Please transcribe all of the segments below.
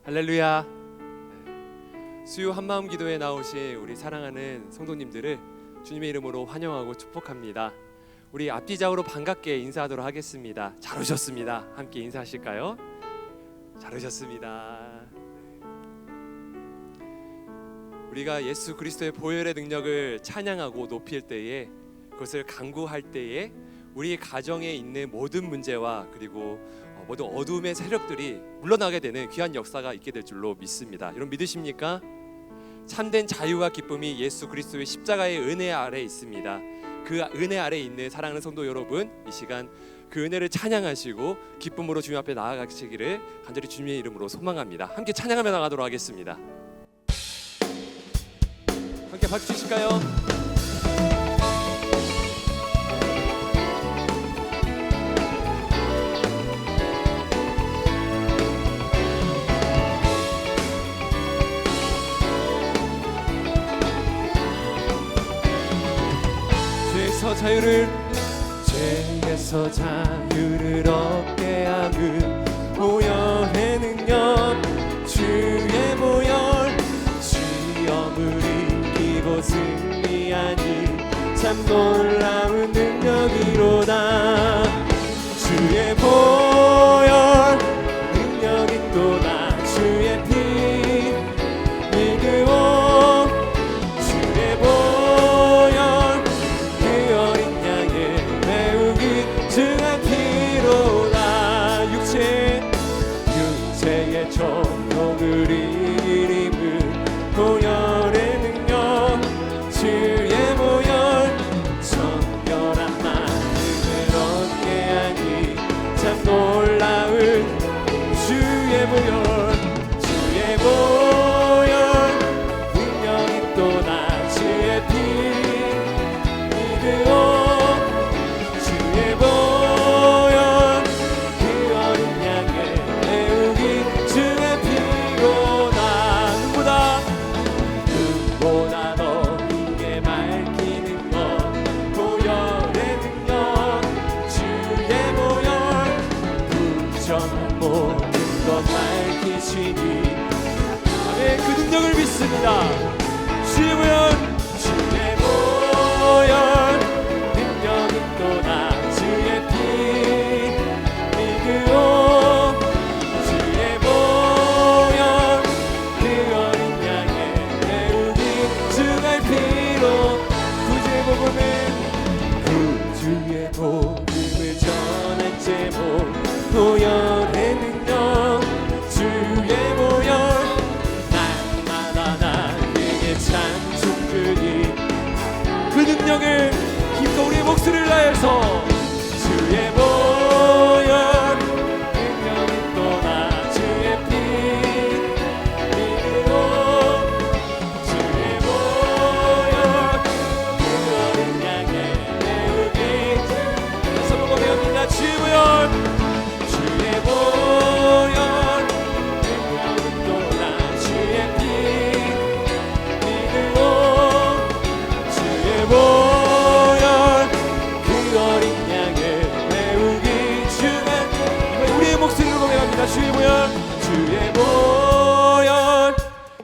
할렐루야. 수요 한마음 기도에 나오신 우리 사랑하는 성도님들을 주님의 이름으로 환영하고 축복합니다. 우리 앞뒤좌우로 반갑게 인사하도록 하겠습니다. 잘 오셨습니다. 함께 인사하실까요? 잘 오셨습니다. 우리가 예수 그리스도의 보혈의 능력을 찬양하고 높일 때에, 그것을 간구할 때에 우리 가정에 있는 모든 문제와 그리고 모든 어둠의 세력들이 물러나게 되는 귀한 역사가 있게 될 줄로 믿습니다. 여러분 믿으십니까? 참된 자유와 기쁨이 예수 그리스도의 십자가의 은혜 아래에 있습니다. 그 은혜 아래에 있는 사랑하는 성도 여러분, 이 시간 그 은혜를 찬양하시고 기쁨으로 주님 앞에 나아가시기를 간절히 주님의 이름으로 소망합니다. 함께 찬양하며 나가도록 하겠습니다. 함께 박수 주실까요? 죄에서 자유를 얻게 하는 보혈의 능력, 주의 보혈, 시험을 이기고 승리하니 참 놀라운 능력이로다. 주의 보혈 능력이 또다. 주의 피 믿으오. 주의 보혈 그 어린 양의 배우기 증한 피로다. 육체의 정욕을 이기림은 보혈의 능력, 주의 보혈 정결한 마음을 얻게 하니 참 놀라운 주의 보혈. 주의 보혈 능력이 또다. 주의 피 믿으오. 주의 보혈 그 어린 양의 배우기 주의 피로다. 눈보다 더 크게 밝히는 것 보혈의 능력, 주의 보혈 부정한 모든 것 밝히시니 아멘. 그 능력을 믿습니다. 주의 보혈, 주의 보혈 능력이 또다. 주의 피 믿으오. 주의 보혈 그 어린 양의 배우기 주의 피로. 구주의 복음을 전할 제목 보혈의 능력, 주의 보혈 날마다 나에게 찬송주니 그 능력을 힘써 우리의 목소리를 다해서 주의 보혈 능력이 또다. 주의 피 믿으오. 주의 보혈 그 어린 양의 배우기 그래서 보고 배웁니다. 주의 보혈, 주의 보혈 능력이 또다. 주의 피 믿으오. 주의 보혈 그 어린 양의 배우기 중한 우리의 목소리로 고백합니다. 주의 보혈, 주의 보혈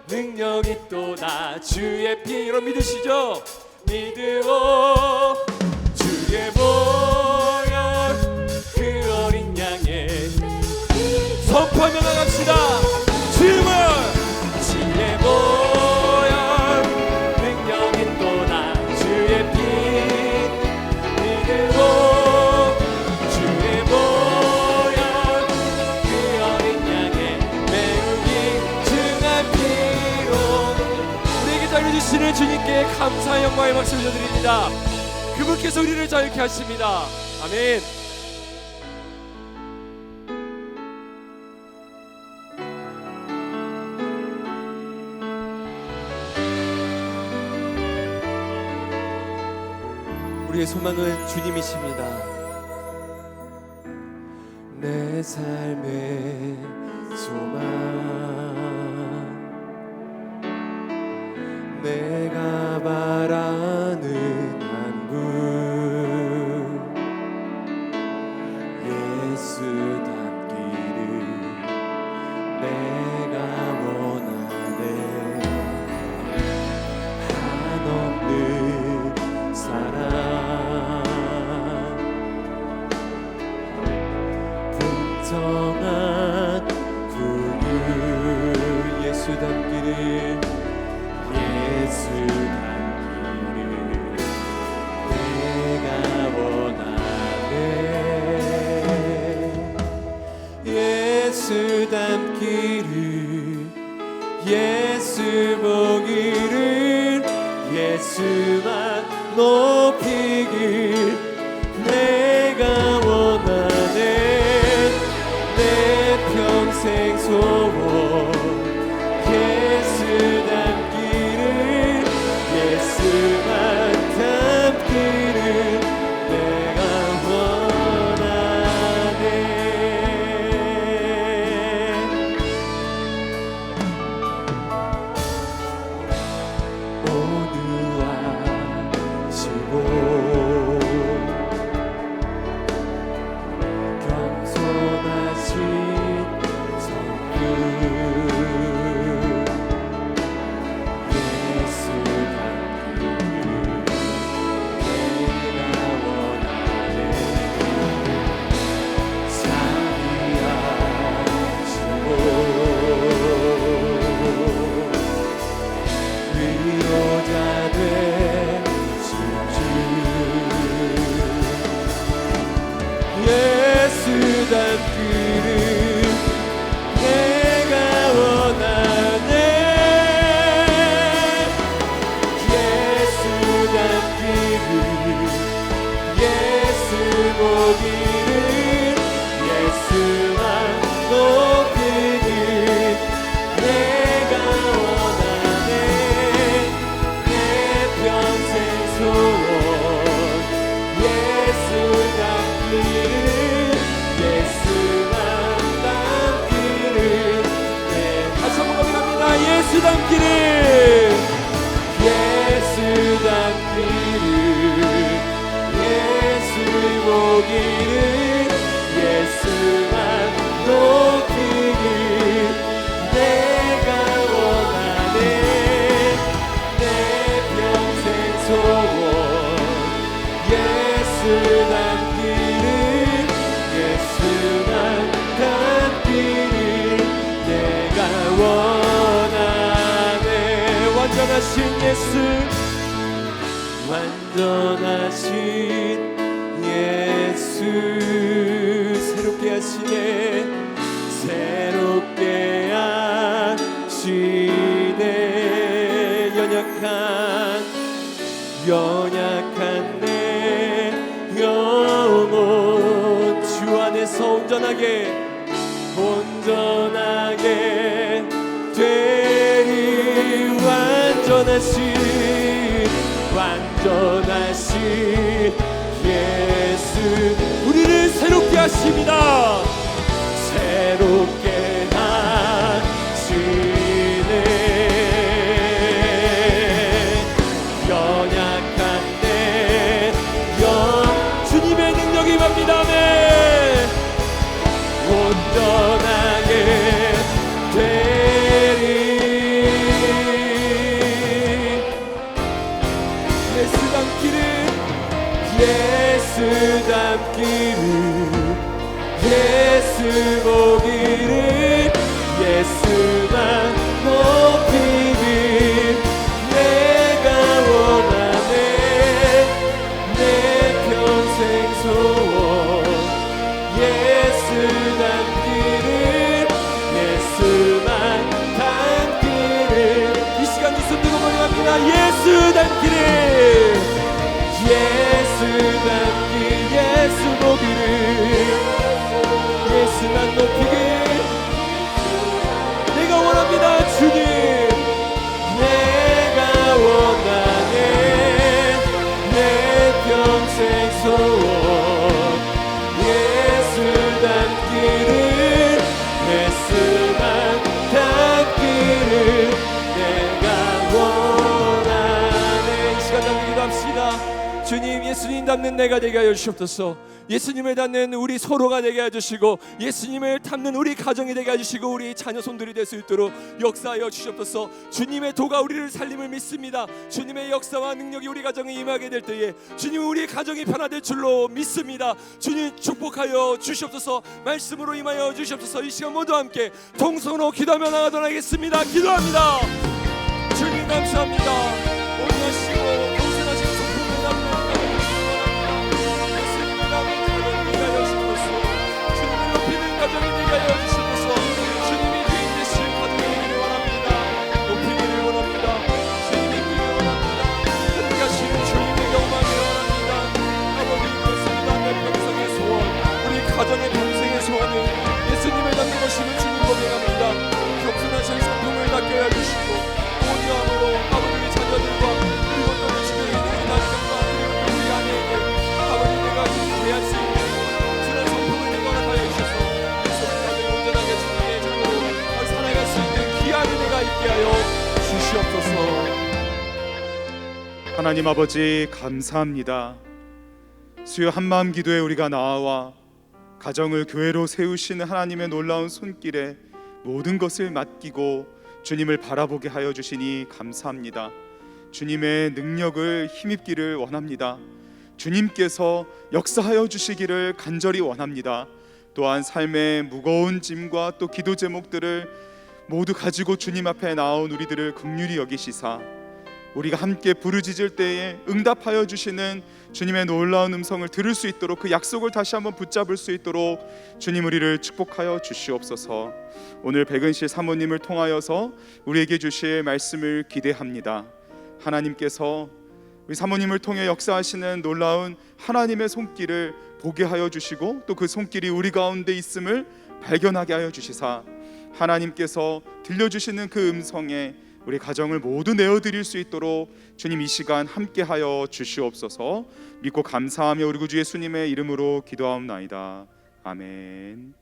능력이 또다. 주의 피. 여러분 믿으시죠? 믿으오. 주의 보혈 그 어린 양의 선포하며 나갑시다. 주의 보혈, 주의 보혈 능력이 또다. 주의 피 믿으오. 주의 보혈 그 어린 양의 배우기 증한 피로. 우리에게 자유 주시는 주님께 감사의 영광의 박수 올려드립니다. 그분께서 우리를 자유케 하십니다. 아멘. 우리의 소망은 주님이십니다. 내 삶의 소망, 내가 바라는 한 분, 예수 닮기를 내가 예수 닮기를 예수 닮기를 내가 원하네 예수 닮기를 예수 보기를 예수만 높이길 내가 원하네 내 평생 소원 예수 닮기를 예수만 닮기를 내가 원하네 모두 아시고 겸손하신 예수 닮기를 예수 닮기를 예수 보기를 예수만 높이길 내가 원하네 내 평생 소원 예수 닮기를 예수만 닮기를 내가 원하네 완전하신 예수 완전하신 예수 새롭게 하시네 새롭게 하시네 연약한 내 영혼 주 안에서 온전하게 되리 완전하신 예수 우리를 새롭게 하십니다 새롭게 하시네 연약한 내 영 주님의 능력이 임합니다 네 온전하게 되리 예수 닮기를 예수 보기를 예수만 높이길 내가 원하네 내 평생 소원 예수 닮기를 예수만 닮기를 이 시간 이 손 들고 고백합니다 예수 닮기를 예수 닮기 예수 보기를 예수만 높이길 내가 원합니다 주님 내가 원하네 내 평생 소원 예수 닮기를 예수만 닮기를 내가 원하네 이 시간 닮기도 합시다 주님 예수님 닮는 내가 되게 하여 주시옵소서 예수님을 닮는 우리 서로가 되게 해주시고 예수님을 닮는 우리 가정이 되게 해주시고 우리 자녀 손들이 될 수 있도록 역사하여 주시옵소서. 주님의 도가 우리를 살림을 믿습니다. 주님의 역사와 능력이 우리 가정에 임하게 될 때에 주님 우리 가정이 변화될 줄로 믿습니다. 주님 축복하여 주시옵소서. 말씀으로 임하여 주시옵소서. 이 시간 모두 함께 동성으로 기도하며 나아가겠습니다. 기도합니다. 주님 감사합니다. 온유하시고 겸손하신 성품을 남는 가정을 원합니다. 예수님을 남은 가정이 되게 하여 주시옵소서. 주님을 높이는 가정이 되게 하여 주시옵소서. 주님이 주인 되신 가정이 되기를 원합니다. 높이기를 원합니다. 주님이 있기를 원합니다. 하늘가시는 주님의 영광을 원합니다. 아버지 그렇습니다. 내 평생의 소원, 우리 가정의 평생의 소원은 예수님을 닮는 것임을 주님 고백합니다. 겸손하신 성품을 닦게 해주시고 온유함으로 아버지의 자녀들과 그리고 또 우리 주변에 있는 우리 남편과 그리고 또 우리 아내에게 아버지 내가 대할 수 있는 그런 성품을 내가 하여 주셔서 예수님 가정이 온전하게 주님의 자녀로 살아갈 수 있는 귀한 은혜가 있게 하여 주시옵소서. 하나님 아버지 감사합니다. 수요 한마음 기도에 우리가 나와 가정을 교회로 세우시는 하나님의 놀라운 손길에 모든 것을 맡기고 주님을 바라보게 하여 주시니 감사합니다. 주님의 능력을 힘입기를 원합니다. 주님께서 역사하여 주시기를 간절히 원합니다. 또한 삶의 무거운 짐과 또 기도 제목들을 모두 가지고 주님 앞에 나온 우리들을 긍휼히 여기시사 우리가 함께 부르짖을 때에 응답하여 주시는 주님의 놀라운 음성을 들을 수 있도록 그 약속을 다시 한번 붙잡을 수 있도록 주님 우리를 축복하여 주시옵소서. 오늘 백은실 사모님을 통하여서 우리에게 주실 말씀을 기대합니다. 하나님께서 우리 사모님을 통해 역사하시는 놀라운 하나님의 손길을 보게 하여 주시고 또 그 손길이 우리 가운데 있음을 발견하게 하여 주시사 하나님께서 들려주시는 그 음성에 우리 가정을 모두 내어드릴 수 있도록 주님 이 시간 함께하여 주시옵소서. 믿고 감사하며 우리 구주 예수님의 이름으로 기도하옵나이다. 아멘.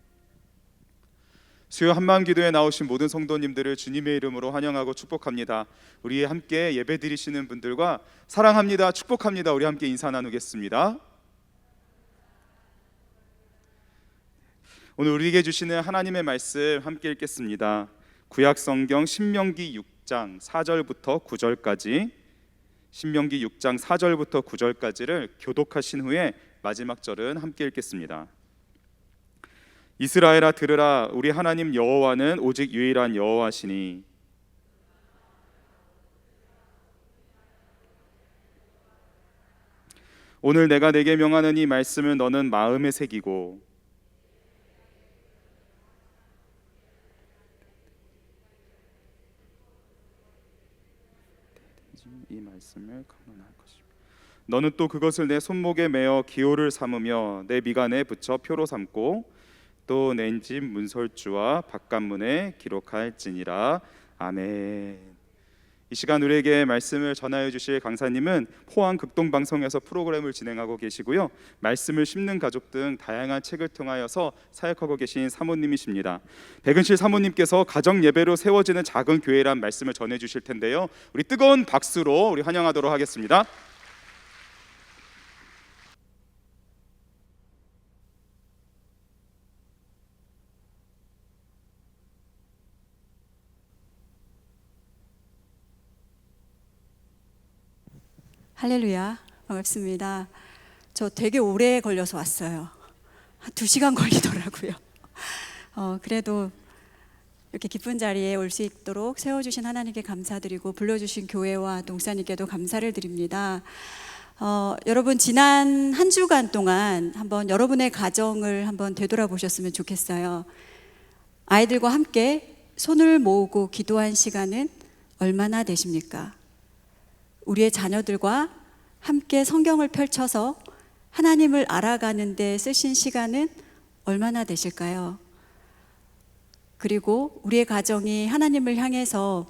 수요 한마음 기도에 나오신 모든 성도님들을 주님의 이름으로 환영하고 축복합니다. 우리 함께 예배드리시는 분들과 사랑합니다, 축복합니다, 우리 함께 인사 나누겠습니다. 오늘 우리에게 주시는 하나님의 말씀 함께 읽겠습니다. 구약 성경 신명기 6장 4절부터 9절까지 신명기 6장 4절부터 9절까지를 교독하신 후에 마지막 절은 함께 읽겠습니다. 이스라엘아 들으라, 우리 하나님 여호와는 오직 유일한 여호와시니 오늘 내가 내게 명하는 이 말씀을 너는 마음에 새기고 이 말씀을 강론할 것이다. 너는 또 그것을 내 손목에 매어 기호를 삼으며 내 미간에 붙여 표로 삼고 또 낸집 문설주와 바깥문에 기록할지니라. 아멘. 이 시간 우리에게 말씀을 전하여 주실 강사님은 포항 극동방송에서 프로그램을 진행하고 계시고요, 말씀을 씹는 가족 등 다양한 책을 통하여서 사역하고 계신 사모님이십니다. 백은실 사모님께서 가정 예배로 세워지는 작은 교회란 말씀을 전해 주실 텐데요, 우리 뜨거운 박수로 우리 환영하도록 하겠습니다. 할렐루야, 반갑습니다. 저 되게 오래 걸려서 왔어요. 한 2시간 걸리더라고요. 그래도 이렇게 기쁜 자리에 올 수 있도록 세워주신 하나님께 감사드리고 불러주신 교회와 동사님께도 감사를 드립니다. 여러분 지난 한 주간 동안 한번 여러분의 가정을 한번 되돌아보셨으면 좋겠어요. 아이들과 함께 손을 모으고 기도한 시간은 얼마나 되십니까? 우리의 자녀들과 함께 성경을 펼쳐서 하나님을 알아가는 데 쓰신 시간은 얼마나 되실까요? 그리고 우리의 가정이 하나님을 향해서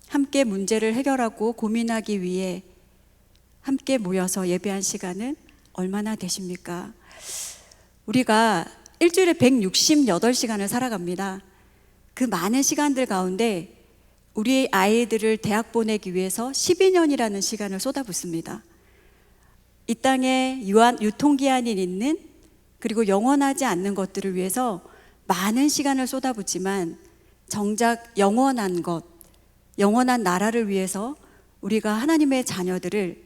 함께 문제를 해결하고 고민하기 위해 함께 모여서 예배한 시간은 얼마나 되십니까? 우리가 일주일에 168시간을 살아갑니다. 그 많은 시간들 가운데 우리 아이들을 대학 보내기 위해서 12년이라는 시간을 쏟아붓습니다. 이 땅에 유통기한이 있는 그리고 영원하지 않는 것들을 위해서 많은 시간을 쏟아붓지만 정작 영원한 것, 영원한 나라를 위해서 우리가 하나님의 자녀들을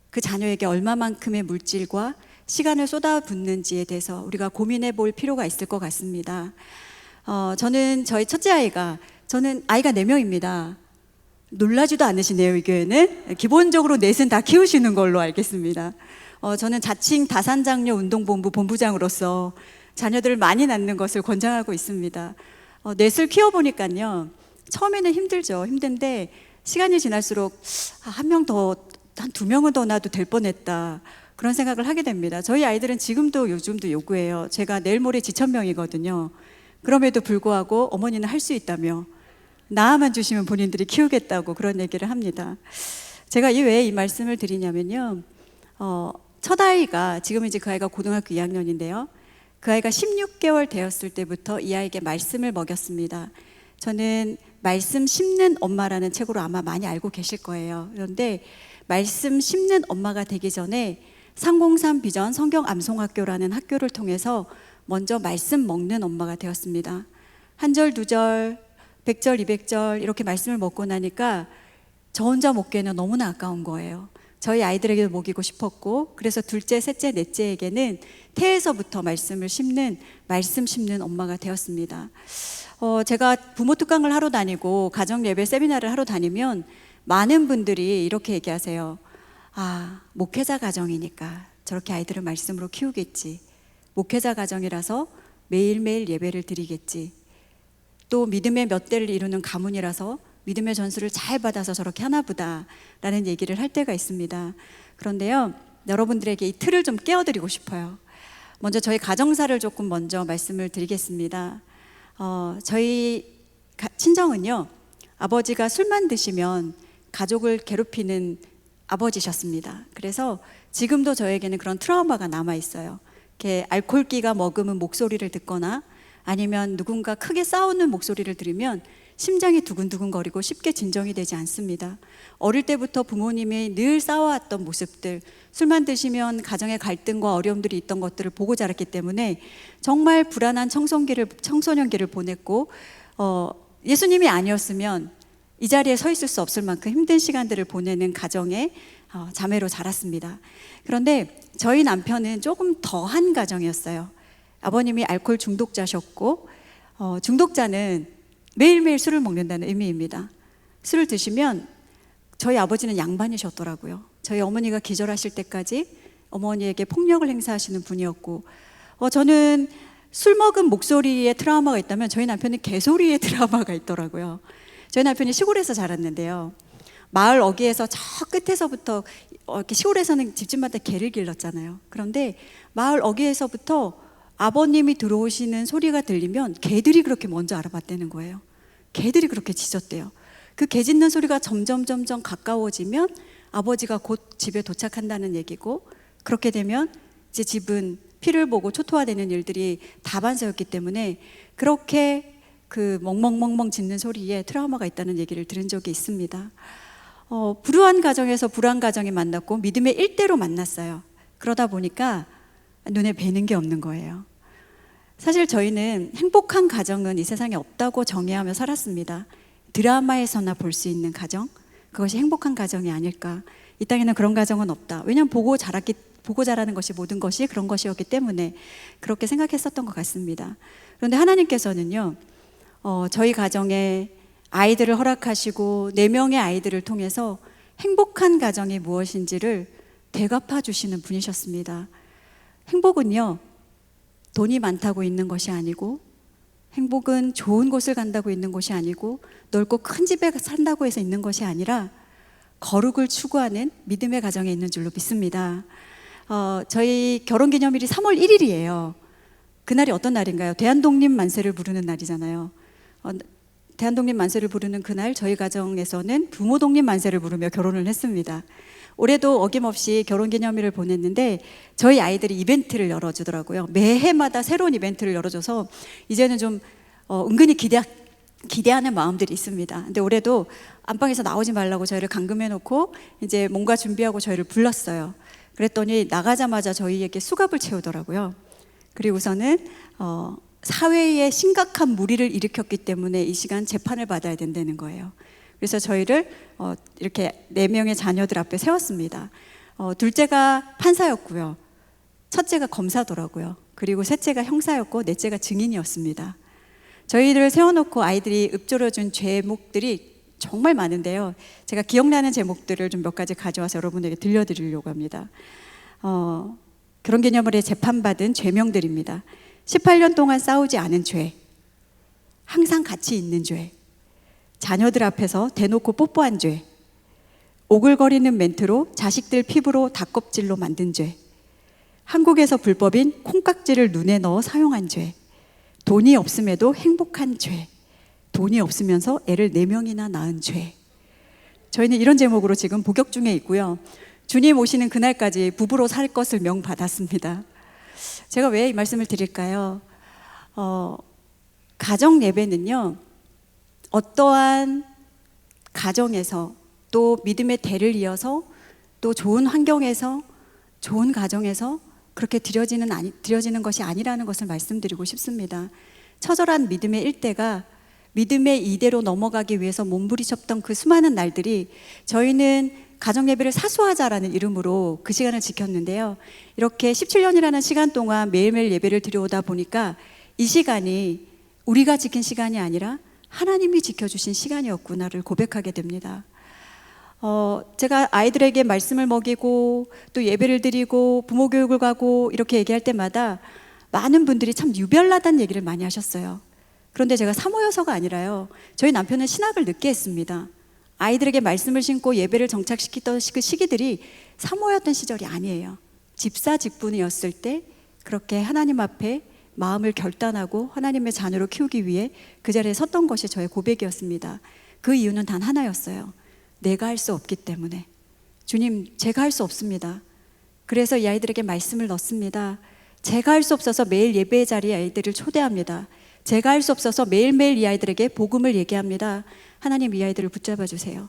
그 자녀에게 얼마만큼의 물질과 시간을 쏟아붓는지에 대해서 우리가 고민해 볼 필요가 있을 것 같습니다. 저는 저희 첫째 아이가, 저는 아이가 4명입니다. 놀라지도 않으시네요, 이 교회는. 기본적으로 넷은 다 키우시는 걸로 알겠습니다. 저는 자칭 다산장녀 운동본부 본부장으로서 자녀들을 많이 낳는 것을 권장하고 있습니다. 넷을 키워보니까요, 처음에는 힘들죠. 힘든데 시간이 지날수록 한 명 더, 한 2명은 더 낳아도 될 뻔했다, 그런 생각을 하게 됩니다. 저희 아이들은 지금도 요즘도 요구해요. 제가 내일 모레 지천명이거든요. 그럼에도 불구하고 어머니는 할 수 있다며 낳아만 주시면 본인들이 키우겠다고 그런 얘기를 합니다. 제가 왜 이 말씀을 드리냐면요, 첫 아이가, 지금 이제 그 아이가 고등학교 2학년인데요 그 아이가 16개월 되었을 때부터 이 아이에게 말씀을 먹였습니다. 저는 말씀 심는 엄마라는 책으로 아마 많이 알고 계실 거예요. 그런데 말씀 심는 엄마가 되기 전에 303 비전 성경 암송학교라는 학교를 통해서 먼저 말씀 먹는 엄마가 되었습니다. 1절, 2절, 100절, 200절 이렇게 말씀을 먹고 나니까 저 혼자 먹기에는 너무나 아까운 거예요. 저희 아이들에게도 먹이고 싶었고, 그래서 둘째, 셋째, 넷째에게는 태에서부터 말씀을 심는, 말씀 심는 엄마가 되었습니다. 제가 부모 특강을 하러 다니고 가정 예배 세미나를 하러 다니면 많은 분들이 이렇게 얘기하세요. 목회자 가정이니까 저렇게 아이들을 말씀으로 키우겠지. 목회자 가정이라서 매일매일 예배를 드리겠지. 또 믿음의 몇 대를 이루는 가문이라서 믿음의 전수를 잘 받아서 저렇게 하나 보다 라는 얘기를 할 때가 있습니다. 그런데요, 여러분들에게 이 틀을 좀 깨워드리고 싶어요. 먼저 저희 가정사를 조금 먼저 말씀을 드리겠습니다. 저희 친정은요, 아버지가 술만 드시면 가족을 괴롭히는 아버지셨습니다. 그래서 지금도 저에게는 그런 트라우마가 남아있어요. 이렇게 알코올기가 머금은 목소리를 듣거나 아니면 누군가 크게 싸우는 목소리를 들으면 심장이 두근두근거리고 쉽게 진정이 되지 않습니다. 어릴 때부터 부모님이 늘 싸워왔던 모습들, 술만 드시면 가정의 갈등과 어려움들이 있던 것들을 보고 자랐기 때문에 정말 불안한 청소년기를 보냈고, 예수님이 아니었으면 이 자리에 서 있을 수 없을 만큼 힘든 시간들을 보내는 가정의 자매로 자랐습니다. 그런데 저희 남편은 조금 더한 가정이었어요. 아버님이 알코올 중독자셨고, 중독자는 매일매일 술을 먹는다는 의미입니다. 술을 드시면, 저희 아버지는 양반이셨더라고요. 저희 어머니가 기절하실 때까지 어머니에게 폭력을 행사하시는 분이었고, 저는 술 먹은 목소리에 트라우마가 있다면 저희 남편은 개소리에 트라우마가 있더라고요. 저희 남편이 시골에서 자랐는데요, 마을 어귀에서 저 끝에서부터, 이렇게 시골에서는 집집마다 개를 길렀잖아요. 그런데 마을 어귀에서부터 아버님이 들어오시는 소리가 들리면 개들이 그렇게 먼저 알아봤다는 거예요. 개들이 그렇게 짖었대요. 그 개 짖는 소리가 점점 가까워지면 아버지가 곧 집에 도착한다는 얘기고, 그렇게 되면 이제 집은 피를 보고 초토화되는 일들이 다반사였기 때문에 그렇게 그 멍멍멍멍 짖는 소리에 트라우마가 있다는 얘기를 들은 적이 있습니다. 불우한 가정에서 불우한 가정이 만났고 믿음의 일대로 만났어요. 그러다 보니까 눈에 뵈는 게 없는 거예요. 사실 저희는 행복한 가정은 이 세상에 없다고 정의하며 살았습니다. 드라마에서나 볼 수 있는 가정, 그것이 행복한 가정이 아닐까. 이 땅에는 그런 가정은 없다. 왜냐하면 보고 자라는 것이 모든 것이 그런 것이었기 때문에 그렇게 생각했었던 것 같습니다. 그런데 하나님께서는요, 저희 가정에 아이들을 허락하시고 4명의 아이들을 통해서 행복한 가정이 무엇인지를 되갚아 주시는 분이셨습니다. 행복은요, 돈이 많다고 있는 것이 아니고, 행복은 좋은 곳을 간다고 있는 것이 아니고, 넓고 큰 집에 산다고 해서 있는 것이 아니라 거룩을 추구하는 믿음의 가정에 있는 줄로 믿습니다. 저희 결혼기념일이 3월 1일이에요. 그날이 어떤 날인가요? 대한독립 만세를 부르는 날이잖아요. 대한독립 만세를 부르는 그날 저희 가정에서는 부모 독립 만세를 부르며 결혼을 했습니다. 올해도 어김없이 결혼기념일을 보냈는데 저희 아이들이 이벤트를 열어주더라고요. 매해마다 새로운 이벤트를 열어줘서 이제는 좀 은근히 기대하는 마음들이 있습니다. 근데 올해도 안방에서 나오지 말라고 저희를 감금해놓고 이제 뭔가 준비하고 저희를 불렀어요. 그랬더니 나가자마자 저희에게 수갑을 채우더라고요. 그리고서는 사회에 심각한 무리를 일으켰기 때문에 이 시간 재판을 받아야 된다는 거예요. 그래서 저희를 이렇게 4명의 자녀들 앞에 세웠습니다. 둘째가 판사였고요. 첫째가 검사더라고요. 그리고 셋째가 형사였고 넷째가 증인이었습니다. 저희를 세워놓고 아이들이 읊조려준 제목들이 정말 많은데요. 제가 기억나는 제목들을 좀 몇 가지 가져와서 여러분에게 들려드리려고 합니다. 결혼기념일에 재판받은 죄명들입니다. 18년 동안 싸우지 않은 죄, 항상 같이 있는 죄, 자녀들 앞에서 대놓고 뽀뽀한 죄, 오글거리는 멘트로 자식들 피부로 닭껍질로 만든 죄, 한국에서 불법인 콩깍지를 눈에 넣어 사용한 죄, 돈이 없음에도 행복한 죄, 돈이 없으면서 애를 4명이나 낳은 죄. 저희는 이런 제목으로 지금 복역 중에 있고요. 주님 오시는 그날까지 부부로 살 것을 명받았습니다. 제가 왜 이 말씀을 드릴까요? 가정 예배는요, 어떠한 가정에서 또 믿음의 대를 이어서 또 좋은 환경에서 좋은 가정에서 그렇게 드려지는 것이 아니라는 것을 말씀드리고 싶습니다. 처절한 믿음의 일대가 믿음의 이대로 넘어가기 위해서 몸부리쳤던 그 수많은 날들이 저희는 가정예배를 사수하자라는 이름으로 그 시간을 지켰는데요. 이렇게 17년이라는 시간 동안 매일매일 예배를 드려오다 보니까 이 시간이 우리가 지킨 시간이 아니라 하나님이 지켜주신 시간이었구나를 고백하게 됩니다. 제가 아이들에게 말씀을 먹이고 또 예배를 드리고 부모 교육을 가고 이렇게 얘기할 때마다 많은 분들이 참 유별나다는 얘기를 많이 하셨어요. 그런데 제가 사모여서가 아니라요, 저희 남편은 신학을 늦게 했습니다. 아이들에게 말씀을 신고 예배를 정착시키던 그 시기들이 사모였던 시절이 아니에요. 집사 직분이었을 때 그렇게 하나님 앞에 마음을 결단하고 하나님의 자녀로 키우기 위해 그 자리에 섰던 것이 저의 고백이었습니다. 그 이유는 단 하나였어요. 내가 할 수 없기 때문에. 주님, 제가 할 수 없습니다. 그래서 이 아이들에게 말씀을 넣습니다. 제가 할 수 없어서 매일 예배의 자리에 아이들을 초대합니다. 제가 할 수 없어서 매일매일 이 아이들에게 복음을 얘기합니다. 하나님, 이 아이들을 붙잡아 주세요.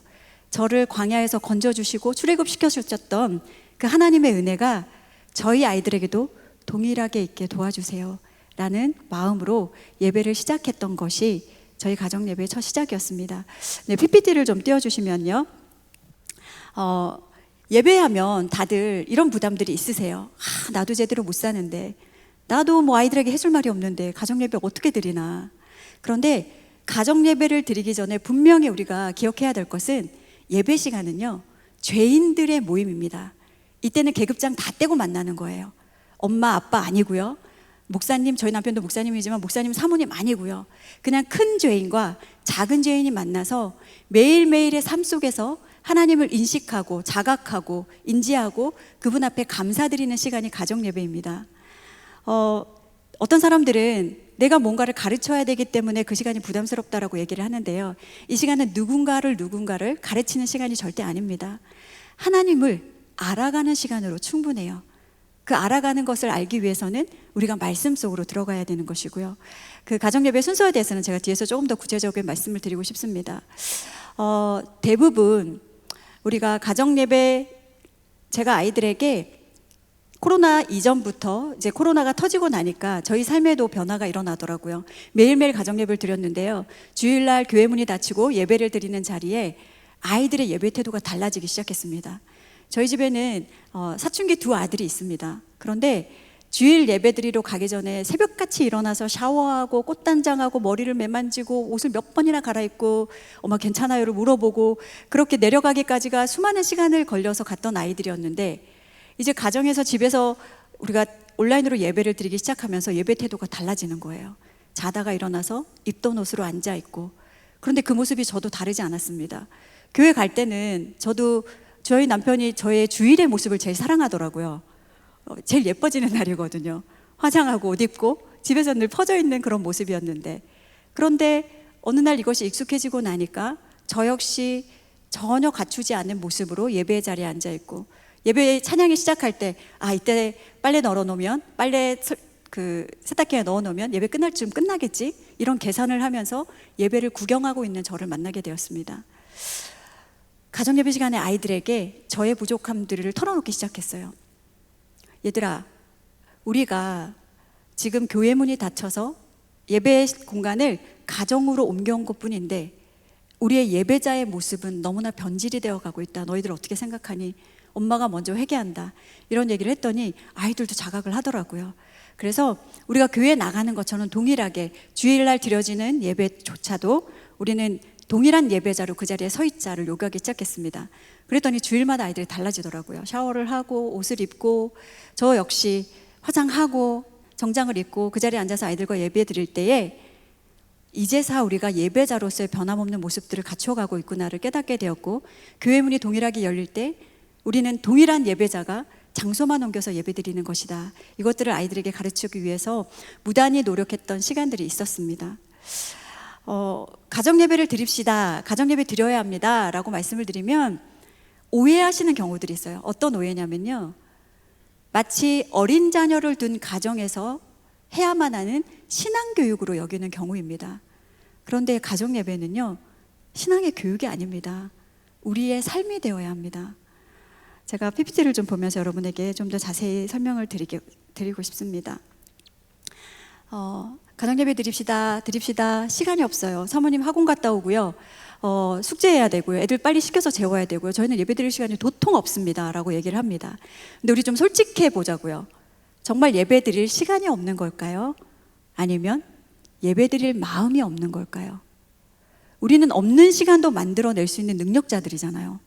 저를 광야에서 건져주시고 출애굽시켜주셨던 그 하나님의 은혜가 저희 아이들에게도 동일하게 있게 도와주세요 라는 마음으로 예배를 시작했던 것이 저희 가정 예배의 첫 시작이었습니다. 네, PPT를 좀 띄워주시면요. 예배하면 다들 이런 부담들이 있으세요. 나도 제대로 못 사는데, 나도 뭐 아이들에게 해줄 말이 없는데 가정 예배 어떻게 드리나. 그런데 가정 예배를 드리기 전에 분명히 우리가 기억해야 될 것은 예배 시간은요, 죄인들의 모임입니다. 이때는 계급장 다 떼고 만나는 거예요. 엄마 아빠 아니고요, 목사님, 저희 남편도 목사님이지만 목사님 사모님 아니고요, 그냥 큰 죄인과 작은 죄인이 만나서 매일매일의 삶 속에서 하나님을 인식하고 자각하고 인지하고 그분 앞에 감사드리는 시간이 가정 예배입니다. 어떤 사람들은 내가 뭔가를 가르쳐야 되기 때문에 그 시간이 부담스럽다라고 얘기를 하는데요, 이 시간은 누군가를 가르치는 시간이 절대 아닙니다. 하나님을 알아가는 시간으로 충분해요. 그 알아가는 것을 알기 위해서는 우리가 말씀 속으로 들어가야 되는 것이고요. 그 가정예배 순서에 대해서는 제가 뒤에서 조금 더 구체적인 말씀을 드리고 싶습니다. 대부분 우리가 가정예배, 제가 아이들에게 코로나 이전부터 이제 코로나가 터지고 나니까 저희 삶에도 변화가 일어나더라고요. 매일매일 가정예배를 드렸는데요, 주일날 교회 문이 닫히고 예배를 드리는 자리에 아이들의 예배 태도가 달라지기 시작했습니다. 저희 집에는 사춘기 2 아들이 있습니다. 그런데 주일 예배 드리러 가기 전에 새벽같이 일어나서 샤워하고 꽃단장하고 머리를 매만지고 옷을 몇 번이나 갈아입고 엄마 괜찮아요를 물어보고 그렇게 내려가기까지가 수많은 시간을 걸려서 갔던 아이들이었는데, 이제 가정에서 집에서 우리가 온라인으로 예배를 드리기 시작하면서 예배 태도가 달라지는 거예요. 자다가 일어나서 입던 옷으로 앉아있고. 그런데 그 모습이 저도 다르지 않았습니다. 교회 갈 때는 저희 남편이 저의 주일의 모습을 제일 사랑하더라고요. 제일 예뻐지는 날이거든요. 화장하고 옷 입고 집에서 늘 퍼져 있는 그런 모습이었는데, 그런데 어느 날 이것이 익숙해지고 나니까 저 역시 전혀 갖추지 않은 모습으로 예배의 자리에 앉아있고, 예배 찬양이 시작할 때 이때 빨래 널어놓으면 세탁기에 넣어놓으면 예배 끝날 쯤 끝나겠지, 이런 계산을 하면서 예배를 구경하고 있는 저를 만나게 되었습니다. 가정예배 시간에 아이들에게 저의 부족함들을 털어놓기 시작했어요. 얘들아, 우리가 지금 교회 문이 닫혀서 예배 공간을 가정으로 옮겨온 것뿐인데 우리의 예배자의 모습은 너무나 변질이 되어 가고 있다. 너희들 어떻게 생각하니? 엄마가 먼저 회개한다. 이런 얘기를 했더니 아이들도 자각을 하더라고요. 그래서 우리가 교회에 나가는 것처럼 동일하게 주일날 드려지는 예배조차도 우리는 동일한 예배자로 그 자리에 서 있자를 요구하기 시작했습니다. 그랬더니 주일마다 아이들이 달라지더라고요. 샤워를 하고 옷을 입고 저 역시 화장하고 정장을 입고 그 자리에 앉아서 아이들과 예배 드릴 때에 이제서 우리가 예배자로서의 변함없는 모습들을 갖춰가고 있구나를 깨닫게 되었고, 교회 문이 동일하게 열릴 때 우리는 동일한 예배자가 장소만 옮겨서 예배드리는 것이다. 이것들을 아이들에게 가르치기 위해서 무단히 노력했던 시간들이 있었습니다. 가정예배를 드립시다. 가정예배 드려야 합니다. 라고 말씀을 드리면 오해하시는 경우들이 있어요. 어떤 오해냐면요, 마치 어린 자녀를 둔 가정에서 해야만 하는 신앙교육으로 여기는 경우입니다. 그런데 가정예배는요, 신앙의 교육이 아닙니다. 우리의 삶이 되어야 합니다. 제가 PPT를 좀 보면서 여러분에게 좀 더 자세히 설명을 드리고 싶습니다. 가정예배 드립시다. 시간이 없어요. 사모님 학원 갔다 오고요. 숙제해야 되고요. 애들 빨리 시켜서 재워야 되고요. 저희는 예배 드릴 시간이 도통 없습니다. 라고 얘기를 합니다. 근데 우리 좀 솔직해 보자고요. 정말 예배 드릴 시간이 없는 걸까요? 아니면 예배 드릴 마음이 없는 걸까요? 우리는 없는 시간도 만들어낼 수 있는 능력자들이잖아요.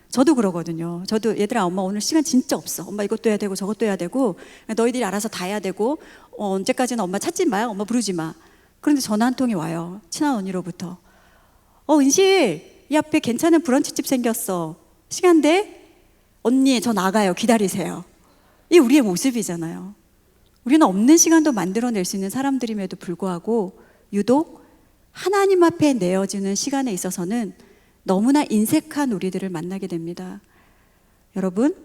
저도 그러거든요. 저도 얘들아, 엄마 오늘 시간 진짜 없어. 엄마 이것도 해야 되고 저것도 해야 되고 너희들이 알아서 다 해야 되고 언제까지는 엄마 찾지 마. 엄마 부르지 마. 그런데 전화 한 통이 와요. 친한 언니로부터. 은실, 이 앞에 괜찮은 브런치집 생겼어. 시간 돼? 언니 저 나가요. 기다리세요. 이게 우리의 모습이잖아요. 우리는 없는 시간도 만들어낼 수 있는 사람들임에도 불구하고 유독 하나님 앞에 내어지는 시간에 있어서는 너무나 인색한 우리들을 만나게 됩니다. 여러분,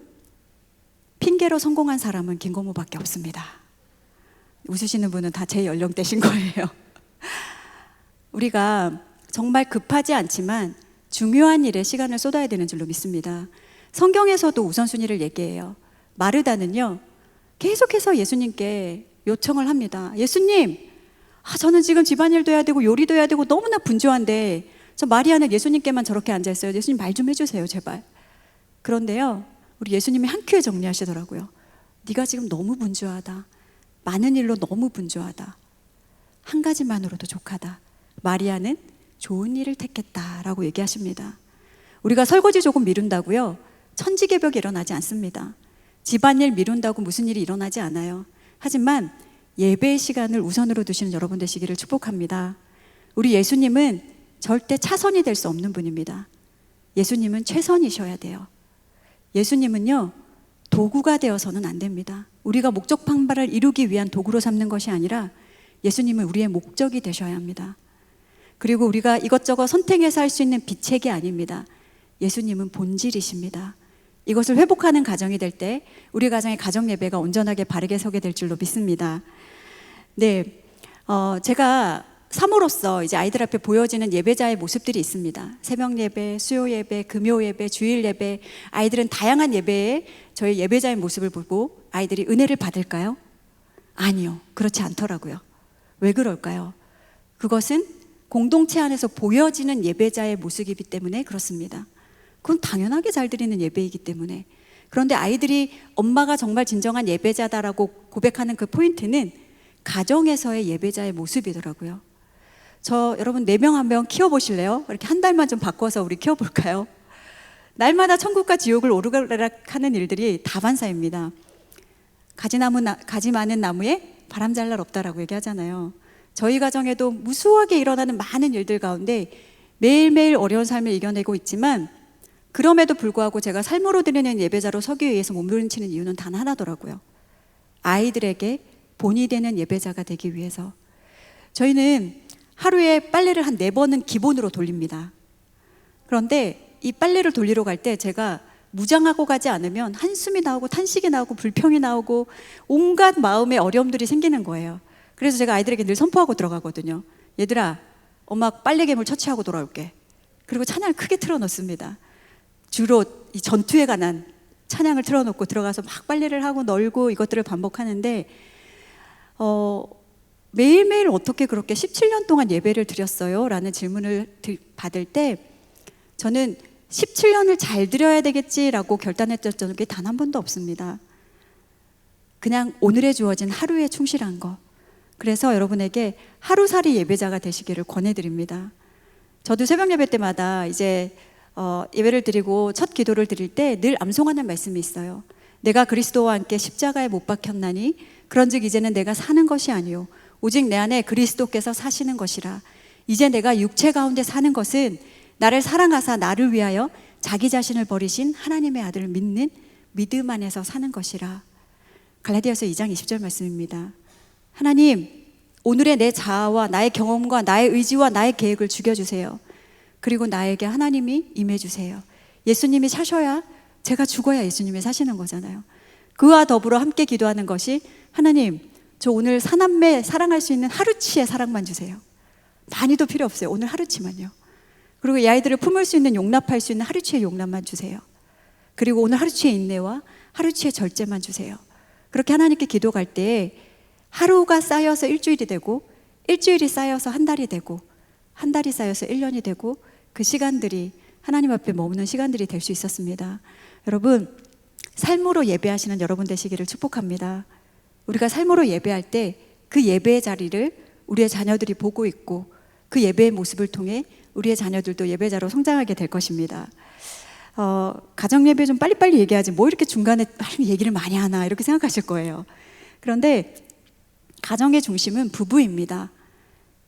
핑계로 성공한 사람은 김고모밖에 없습니다. 웃으시는 분은 다 제 연령대신 거예요. 우리가 정말 급하지 않지만 중요한 일에 시간을 쏟아야 되는 줄로 믿습니다. 성경에서도 우선순위를 얘기해요. 마르다는요, 계속해서 예수님께 요청을 합니다. 예수님, 저는 지금 집안일도 해야 되고 요리도 해야 되고 너무나 분주한데 저 마리아는 예수님께만 저렇게 앉아있어요. 예수님 말 좀 해주세요, 제발. 그런데요, 우리 예수님이 한 큐에 정리하시더라고요. 네가 지금 너무 분주하다. 많은 일로 너무 분주하다. 한 가지만으로도 족하다. 마리아는 좋은 일을 택했다라고 얘기하십니다. 우리가 설거지 조금 미룬다고요, 천지개벽이 일어나지 않습니다. 집안일 미룬다고 무슨 일이 일어나지 않아요. 하지만 예배의 시간을 우선으로 두시는 여러분 되시기를 축복합니다. 우리 예수님은 절대 차선이 될 수 없는 분입니다. 예수님은 최선이셔야 돼요. 예수님은요, 도구가 되어서는 안 됩니다. 우리가 목적 방발을 이루기 위한 도구로 삼는 것이 아니라 예수님은 우리의 목적이 되셔야 합니다. 그리고 우리가 이것저것 선택해서 할 수 있는 비책이 아닙니다. 예수님은 본질이십니다. 이것을 회복하는 가정이 될 때 우리 가정의 가정 예배가 온전하게 바르게 서게 될 줄로 믿습니다. 네, 제가 사모로서 이제 아이들 앞에 보여지는 예배자의 모습들이 있습니다. 새벽 예배, 수요 예배, 금요 예배, 주일 예배. 아이들은 다양한 예배에 저희 예배자의 모습을 보고 아이들이 은혜를 받을까요? 아니요, 그렇지 않더라고요. 왜 그럴까요? 그것은 공동체 안에서 보여지는 예배자의 모습이기 때문에 그렇습니다. 그건 당연하게 잘 드리는 예배이기 때문에. 그런데 아이들이 엄마가 정말 진정한 예배자다라고 고백하는 그 포인트는 가정에서의 예배자의 모습이더라고요. 여러분 4명 한 명 키워보실래요? 이렇게 한 달만 좀 바꿔서 우리 키워볼까요? 날마다 천국과 지옥을 오르락하는 일들이 다반사입니다. 가지 많은 나무에 바람 잘 날 없다라고 얘기하잖아요. 저희 가정에도 무수하게 일어나는 많은 일들 가운데 매일매일 어려운 삶을 이겨내고 있지만, 그럼에도 불구하고 제가 삶으로 드리는 예배자로 서기 위해서 몸부림치는 이유는 단 하나더라고요. 아이들에게 본이 되는 예배자가 되기 위해서. 저희는 하루에 빨래를 한 4번은 기본으로 돌립니다. 그런데 이 빨래를 돌리러 갈 때 제가 무장하고 가지 않으면 한숨이 나오고 탄식이 나오고 불평이 나오고 온갖 마음의 어려움들이 생기는 거예요. 그래서 제가 아이들에게 늘 선포하고 들어가거든요. 얘들아, 엄마 빨래 괴물 처치하고 돌아올게. 그리고 찬양을 크게 틀어놓습니다. 주로 이 전투에 관한 찬양을 틀어놓고 들어가서 막 빨래를 하고 널고 이것들을 반복하는데, 매일매일 어떻게 그렇게 17년 동안 예배를 드렸어요? 라는 질문을 받을 때 저는 17년을 잘 드려야 되겠지라고 결단했던 적이 단 한 번도 없습니다. 그냥 오늘에 주어진 하루에 충실한 거. 그래서 여러분에게 하루살이 예배자가 되시기를 권해드립니다. 저도 새벽 예배 때마다 이제 예배를 드리고 첫 기도를 드릴 때 늘 암송하는 말씀이 있어요. 내가 그리스도와 함께 십자가에 못 박혔나니 그런즉 이제는 내가 사는 것이 아니요 오직 내 안에 그리스도께서 사시는 것이라. 이제 내가 육체 가운데 사는 것은 나를 사랑하사 나를 위하여 자기 자신을 버리신 하나님의 아들을 믿는 믿음 안에서 사는 것이라. 갈라디아서 2장 20절 말씀입니다. 하나님, 오늘의 내 자아와 나의 경험과 나의 의지와 나의 계획을 죽여주세요. 그리고 나에게 하나님이 임해주세요. 예수님이 사셔야, 제가 죽어야 예수님이 사시는 거잖아요. 그와 더불어 함께 기도하는 것이, 하나님, 저 오늘 사남매 사랑할 수 있는 하루치의 사랑만 주세요. 많이도 필요 없어요. 오늘 하루치만요. 그리고 이 아이들을 품을 수 있는, 용납할 수 있는 하루치의 용납만 주세요. 그리고 오늘 하루치의 인내와 하루치의 절제만 주세요. 그렇게 하나님께 기도할 때 하루가 쌓여서 일주일이 되고, 일주일이 쌓여서 한 달이 되고, 한 달이 쌓여서 1년이 되고, 그 시간들이 하나님 앞에 머무는 시간들이 될 수 있었습니다. 여러분, 삶으로 예배하시는 여러분 되시기를 축복합니다. 우리가 삶으로 예배할 때 그 예배의 자리를 우리의 자녀들이 보고 있고, 그 예배의 모습을 통해 우리의 자녀들도 예배자로 성장하게 될 것입니다. 가정 예배 좀 빨리빨리 얘기하지 뭐 이렇게 중간에 얘기를 많이 하나 이렇게 생각하실 거예요. 그런데 가정의 중심은 부부입니다.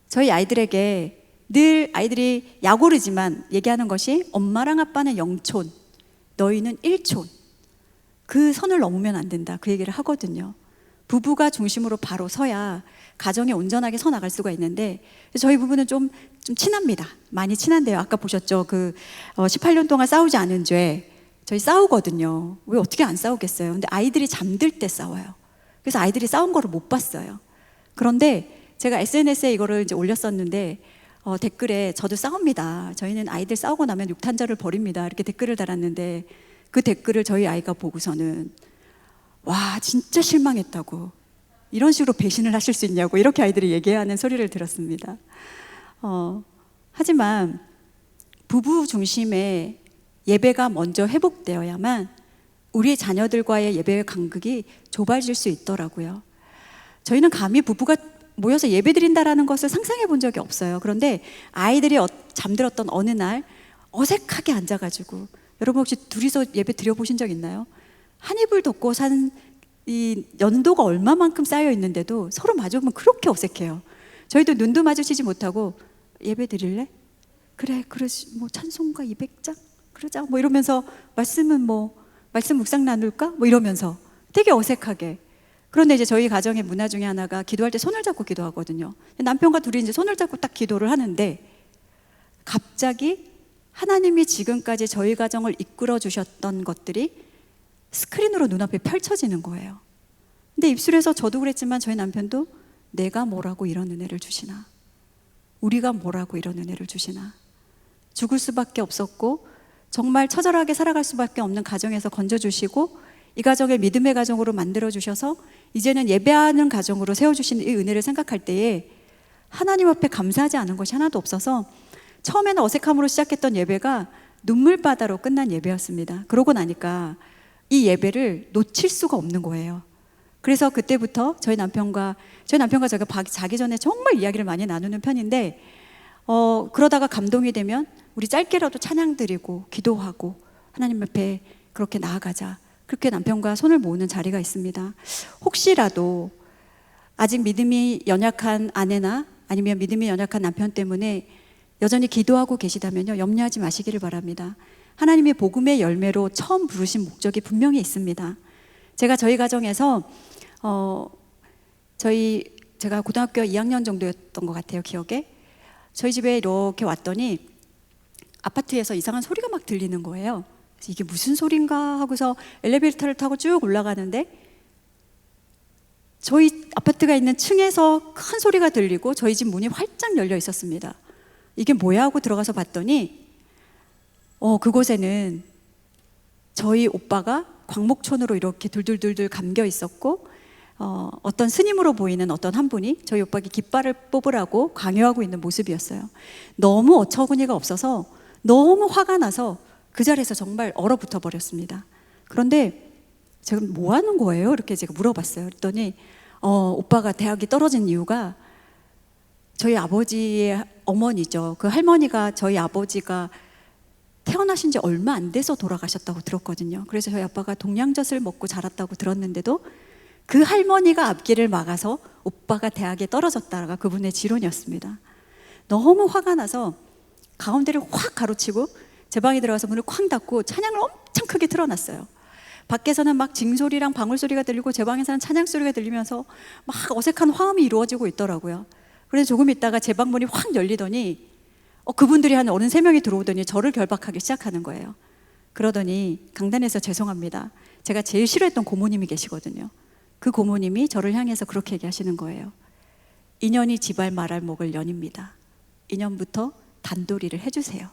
저희 아이들에게 늘 아이들이 약오르지만 얘기하는 것이, 엄마랑 아빠는 영촌, 너희는 일촌, 그 선을 넘으면 안 된다, 그 얘기를 하거든요. 부부가 중심으로 바로 서야 가정이 온전하게 서 나갈 수가 있는데, 저희 부부는 좀 친합니다. 많이 친한데요. 아까 보셨죠? 18년 동안 싸우지 않은 죄, 저희 싸우거든요. 왜 어떻게 안 싸우겠어요? 근데 아이들이 잠들 때 싸워요. 그래서 아이들이 싸운 거를 못 봤어요. 그런데 제가 SNS에 이거를 이제 올렸었는데, 댓글에 저도 싸웁니다. 저희는 아이들 싸우고 나면 육탄절을 벌입니다. 이렇게 댓글을 달았는데, 그 댓글을 저희 아이가 보고서는 와, 진짜 실망했다고, 이런 식으로 배신을 하실 수 있냐고 이렇게 아이들이 얘기하는 소리를 들었습니다. 하지만 부부 중심의 예배가 먼저 회복되어야만 우리 자녀들과의 예배의 간극이 좁아질 수 있더라고요. 저희는 감히 부부가 모여서 예배 드린다라는 것을 상상해 본 적이 없어요. 그런데 아이들이 잠들었던 어느 날 어색하게 앉아가지고, 여러분 혹시 둘이서 예배 드려보신 적 있나요? 한 이불 덮고 산 이 연도가 얼마만큼 쌓여 있는데도 서로 마주보면 그렇게 어색해요. 저희도 눈도 마주치지 못하고, 예배 드릴래? 그래, 뭐 찬송가 200장? 그러자, 뭐 이러면서, 말씀은 뭐 말씀 묵상 나눌까? 뭐 이러면서 되게 어색하게. 그런데 이제 저희 가정의 문화 중에 하나가 기도할 때 손을 잡고 기도하거든요. 남편과 둘이 이제 손을 잡고 딱 기도를 하는데, 갑자기 하나님이 지금까지 저희 가정을 이끌어 주셨던 것들이 스크린으로 눈앞에 펼쳐지는 거예요. 근데 입술에서, 저도 그랬지만 저희 남편도, 내가 뭐라고 이런 은혜를 주시나, 우리가 뭐라고 이런 은혜를 주시나, 죽을 수밖에 없었고 정말 처절하게 살아갈 수밖에 없는 가정에서 건져주시고, 이 가정을 믿음의 가정으로 만들어주셔서 이제는 예배하는 가정으로 세워주신 이 은혜를 생각할 때에 하나님 앞에 감사하지 않은 것이 하나도 없어서, 처음에는 어색함으로 시작했던 예배가 눈물바다로 끝난 예배였습니다. 그러고 나니까 이 예배를 놓칠 수가 없는 거예요. 그래서 그때부터 저희 남편과 제가 자기 전에 정말 이야기를 많이 나누는 편인데, 그러다가 감동이 되면 우리 짧게라도 찬양 드리고 기도하고 하나님 앞에 그렇게 나아가자, 그렇게 남편과 손을 모으는 자리가 있습니다. 혹시라도 아직 믿음이 연약한 아내나 아니면 믿음이 연약한 남편 때문에 여전히 기도하고 계시다면요, 염려하지 마시기를 바랍니다. 하나님의 복음의 열매로 처음 부르신 목적이 분명히 있습니다. 제가 저희 가정에서 제가 고등학교 2학년 정도였던 것 같아요, 기억에. 저희 집에 이렇게 왔더니 아파트에서 이상한 소리가 막 들리는 거예요. 그래서 이게 무슨 소린가 하고서 엘리베이터를 타고 쭉 올라가는데, 저희 아파트가 있는 층에서 큰 소리가 들리고 저희 집 문이 활짝 열려 있었습니다. 이게 뭐야 하고 들어가서 봤더니, 그곳에는 저희 오빠가 광목촌으로 이렇게 둘둘둘둘 감겨 있었고, 어떤 스님으로 보이는 어떤 한 분이 저희 오빠에게 깃발을 뽑으라고 강요하고 있는 모습이었어요. 너무 어처구니가 없어서 너무 화가 나서 그 자리에서 정말 얼어붙어 버렸습니다. 그런데 제가 뭐 하는 거예요? 이렇게 제가 물어봤어요. 그랬더니 오빠가 대학이 떨어진 이유가 저희 아버지의 어머니죠. 그 할머니가 저희 아버지가 태어나신 지 얼마 안 돼서 돌아가셨다고 들었거든요. 그래서 저희 아빠가 동양젖을 먹고 자랐다고 들었는데도 그 할머니가 앞길을 막아서 오빠가 대학에 떨어졌다가 그분의 지론이었습니다. 너무 화가 나서 가운데를 확 가로치고 제 방에 들어가서 문을 쾅 닫고 찬양을 엄청 크게 틀어놨어요. 밖에서는 막 징소리랑 방울소리가 들리고 제 방에서는 찬양 소리가 들리면서 막 어색한 화음이 이루어지고 있더라고요. 그래서 조금 있다가 제 방 문이 확 열리더니 그분들이 한 어른 3명이 들어오더니 저를 결박하기 시작하는 거예요. 그러더니 강단에서 죄송합니다. 제가 제일 싫어했던 고모님이 계시거든요. 그 고모님이 저를 향해서 그렇게 얘기하시는 거예요. 인연이 지발 말할 목을 연입니다. 인연부터 단도리를 해주세요.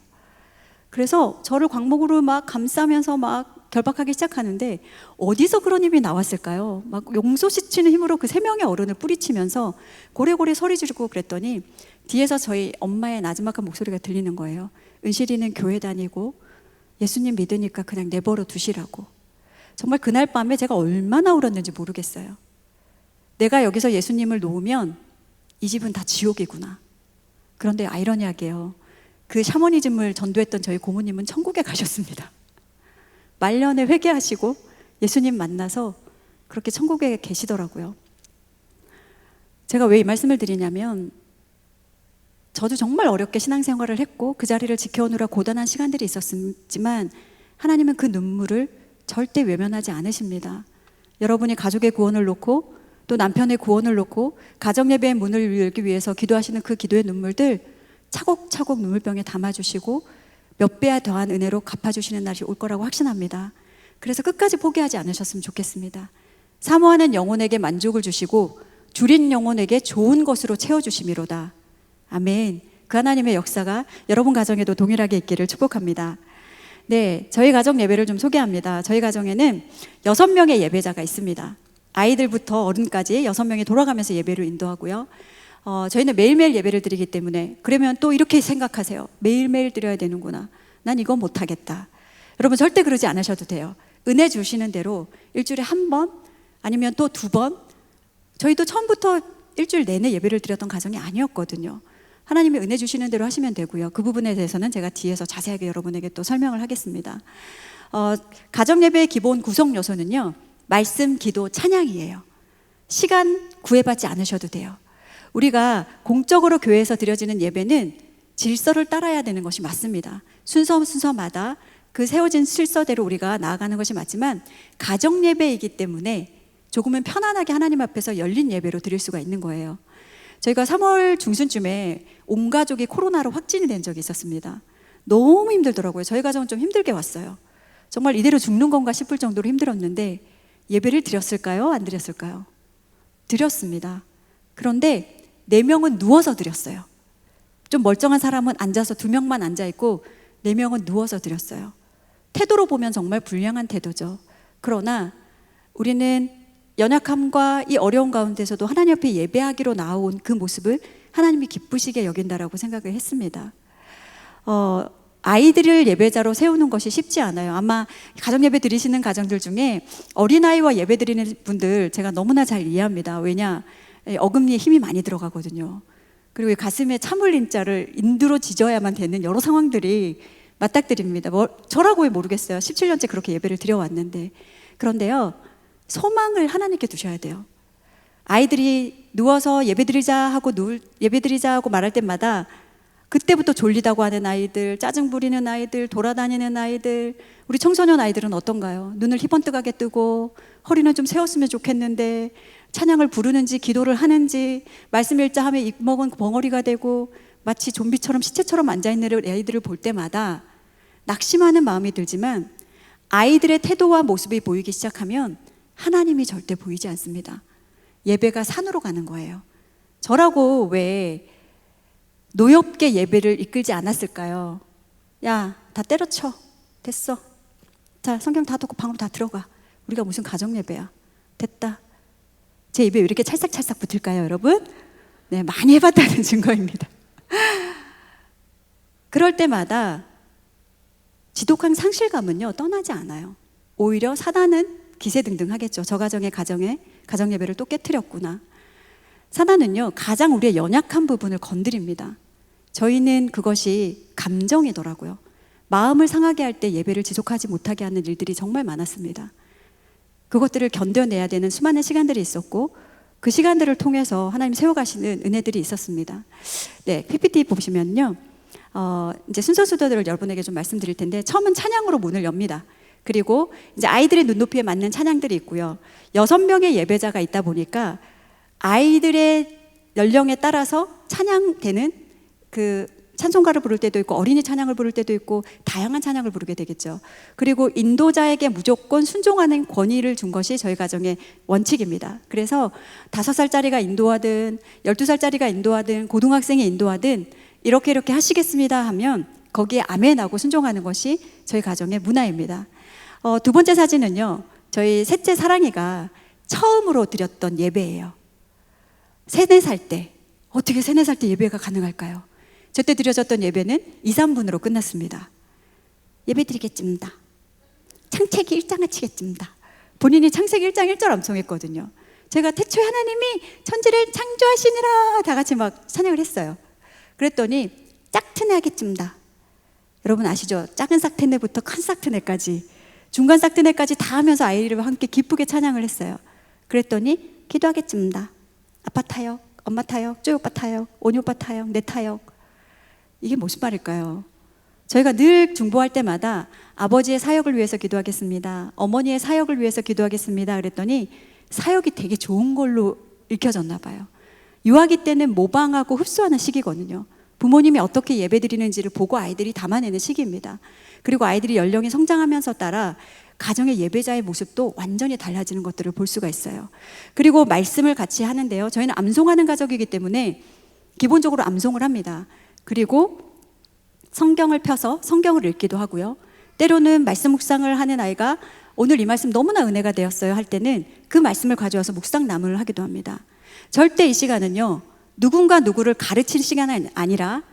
그래서 저를 광목으로 막 감싸면서 막 결박하기 시작하는데 어디서 그런 힘이 나왔을까요? 막 용솟이치는 힘으로 그 3명의 어른을 뿌리치면서 고래고래 소리 지르고 그랬더니 뒤에서 저희 엄마의 나지막한 목소리가 들리는 거예요. 은실이는 교회 다니고 예수님 믿으니까 그냥 내버려 두시라고. 정말 그날 밤에 제가 얼마나 울었는지 모르겠어요. 내가 여기서 예수님을 놓으면 이 집은 다 지옥이구나. 그런데 아이러니하게요, 그 샤머니즘을 전도했던 저희 고모님은 천국에 가셨습니다. 말년에 회개하시고 예수님 만나서 그렇게 천국에 계시더라고요. 제가 왜 이 말씀을 드리냐면 저도 정말 어렵게 신앙생활을 했고 그 자리를 지켜오느라 고단한 시간들이 있었지만 하나님은 그 눈물을 절대 외면하지 않으십니다. 여러분이 가족의 구원을 놓고 또 남편의 구원을 놓고 가정예배의 문을 열기 위해서 기도하시는 그 기도의 눈물들 차곡차곡 눈물병에 담아주시고 몇 배야 더한 은혜로 갚아주시는 날이 올 거라고 확신합니다. 그래서 끝까지 포기하지 않으셨으면 좋겠습니다. 사모하는 영혼에게 만족을 주시고 줄인 영혼에게 좋은 것으로 채워주심이로다. 아멘. 그 하나님의 역사가 여러분 가정에도 동일하게 있기를 축복합니다. 네, 저희 가정 예배를 좀 소개합니다. 저희 가정에는 6명의 예배자가 있습니다. 아이들부터 어른까지 6명이 돌아가면서 예배를 인도하고요. 저희는 매일매일 예배를 드리기 때문에 그러면 또 이렇게 생각하세요. 매일매일 드려야 되는구나. 난 이건 못하겠다. 여러분 절대 그러지 않으셔도 돼요. 은혜 주시는 대로 일주일에 1번 아니면 또 2번. 저희도 처음부터 일주일 내내 예배를 드렸던 가정이 아니었거든요. 하나님이 은혜 주시는 대로 하시면 되고요. 그 부분에 대해서는 제가 뒤에서 자세하게 여러분에게 또 설명을 하겠습니다. 가정 예배의 기본 구성 요소는요, 말씀, 기도, 찬양이에요. 시간 구애받지 않으셔도 돼요. 우리가 공적으로 교회에서 드려지는 예배는 질서를 따라야 되는 것이 맞습니다. 순서마다 그 세워진 순서대로 우리가 나아가는 것이 맞지만 가정 예배이기 때문에 조금은 편안하게 하나님 앞에서 열린 예배로 드릴 수가 있는 거예요. 저희가 3월 중순쯤에 온 가족이 코로나로 확진이 된 적이 있었습니다. 너무 힘들더라고요. 저희 가정은 좀 힘들게 왔어요. 정말 이대로 죽는 건가 싶을 정도로 힘들었는데 예배를 드렸을까요? 안 드렸을까요? 드렸습니다. 그런데 4명은 누워서 드렸어요. 좀 멀쩡한 사람은 앉아서 2명만 앉아있고 4명은 누워서 드렸어요. 태도로 보면 정말 불량한 태도죠. 그러나 우리는 연약함과 이 어려운 가운데서도 하나님 앞에 예배하기로 나온 그 모습을 하나님이 기쁘시게 여긴다라고 생각을 했습니다. 아이들을 예배자로 세우는 것이 쉽지 않아요. 아마 가정예배 드리시는 가정들 중에 어린아이와 예배 드리는 분들 제가 너무나 잘 이해합니다. 왜냐? 어금니에 힘이 많이 들어가거든요. 그리고 가슴에 참을린자를 인두로 지져야만 되는 여러 상황들이 맞닥뜨립니다. 저라고 모르겠어요. 17년째 그렇게 예배를 드려왔는데. 그런데요, 소망을 하나님께 두셔야 돼요. 아이들이 누워서 예배드리자 하고 말할 때마다 그때부터 졸리다고 하는 아이들, 짜증 부리는 아이들, 돌아다니는 아이들, 우리 청소년 아이들은 어떤가요? 눈을 희번뜩하게 뜨고 허리는 좀 세웠으면 좋겠는데 찬양을 부르는지 기도를 하는지 말씀 읽자 하면 입먹은 벙어리가 되고 마치 좀비처럼 시체처럼 앉아있는 아이들을 볼 때마다 낙심하는 마음이 들지만 아이들의 태도와 모습이 보이기 시작하면 하나님이 절대 보이지 않습니다. 예배가 산으로 가는 거예요. 저라고 왜 노엽게 예배를 이끌지 않았을까요? 야, 다 때려쳐. 됐어. 자, 성경 다 듣고 방으로 다 들어가. 우리가 무슨 가정 예배야. 됐다. 제 입에 왜 이렇게 찰싹찰싹 붙을까요, 여러분? 네, 많이 해봤다는 증거입니다. 그럴 때마다 지독한 상실감은요, 떠나지 않아요. 오히려 사단은 기세등등하겠죠. 저 가정 예배를 또 깨트렸구나. 사단은요, 가장 우리의 연약한 부분을 건드립니다. 저희는 그것이 감정이더라고요. 마음을 상하게 할 때 예배를 지속하지 못하게 하는 일들이 정말 많았습니다. 그것들을 견뎌내야 되는 수많은 시간들이 있었고, 그 시간들을 통해서 하나님 세워가시는 은혜들이 있었습니다. 네, PPT 보시면요, 이제 순서수도들을 여러분에게 좀 말씀드릴 텐데, 처음은 찬양으로 문을 엽니다. 그리고 이제 아이들의 눈높이에 맞는 찬양들이 있고요. 6명의 예배자가 있다 보니까 아이들의 연령에 따라서 찬양되는 그 찬송가를 부를 때도 있고 어린이 찬양을 부를 때도 있고 다양한 찬양을 부르게 되겠죠. 그리고 인도자에게 무조건 순종하는 권위를 준 것이 저희 가정의 원칙입니다. 그래서 5살짜리가 인도하든 12살짜리가 인도하든 고등학생이 인도하든 이렇게 하시겠습니다 하면 거기에 아멘하고 순종하는 것이 저희 가정의 문화입니다. 두 번째 사진은요, 저희 셋째 사랑이가 처음으로 드렸던 예배예요. 3, 4살 때, 어떻게 3, 4살 때 예배가 가능할까요? 저때 드려졌던 예배는 2, 3분으로 끝났습니다. 예배 드리겠습니다. 창세기 1장을 치겠습니다. 본인이 창세기 1장 1절 엄청 했거든요. 제가 태초에 하나님이 천지를 창조하시니라 다 같이 막 찬양을 했어요. 그랬더니 짝트네 하겠습니다. 여러분 아시죠? 작은 싹트네부터 큰 싹트네까지, 중간 싹트네까지 다 하면서 아이들과 함께 기쁘게 찬양을 했어요. 그랬더니 기도하겠습니다. 아빠 타요, 엄마 타요, 쪼이 오빠 타요, 오니 오빠 타요, 내 타요. 이게 무슨 말일까요? 저희가 늘 중보할 때마다 아버지의 사역을 위해서 기도하겠습니다, 어머니의 사역을 위해서 기도하겠습니다 그랬더니 사역이 되게 좋은 걸로 읽혀졌나 봐요. 유아기 때는 모방하고 흡수하는 시기거든요. 부모님이 어떻게 예배드리는지를 보고 아이들이 담아내는 시기입니다. 그리고 아이들이 연령이 성장하면서 따라 가정의 예배자의 모습도 완전히 달라지는 것들을 볼 수가 있어요. 그리고 말씀을 같이 하는데요, 저희는 암송하는 가족이기 때문에 기본적으로 암송을 합니다. 그리고 성경을 펴서 성경을 읽기도 하고요. 때로는 말씀 묵상을 하는 아이가 오늘 이 말씀 너무나 은혜가 되었어요 할 때는 그 말씀을 가져와서 묵상 나눔을 하기도 합니다. 절대 이 시간은요, 누군가 누구를 가르칠 시간이 아니라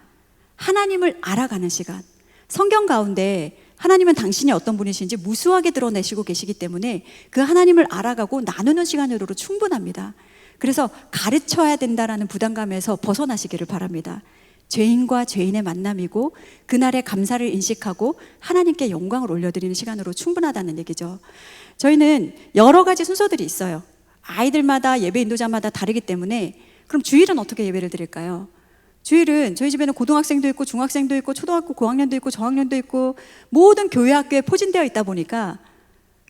하나님을 알아가는 시간. 성경 가운데 하나님은 당신이 어떤 분이신지 무수하게 드러내시고 계시기 때문에 그 하나님을 알아가고 나누는 시간으로 충분합니다. 그래서 가르쳐야 된다라는 부담감에서 벗어나시기를 바랍니다. 죄인과 죄인의 만남이고 그날의 감사를 인식하고 하나님께 영광을 올려드리는 시간으로 충분하다는 얘기죠. 저희는 여러 가지 순서들이 있어요. 아이들마다 예배 인도자마다 다르기 때문에 그럼 주일은 어떻게 예배를 드릴까요? 주일은 저희 집에는 고등학생도 있고 중학생도 있고 초등학교 고학년도 있고 저학년도 있고 모든 교회 학교에 포진되어 있다 보니까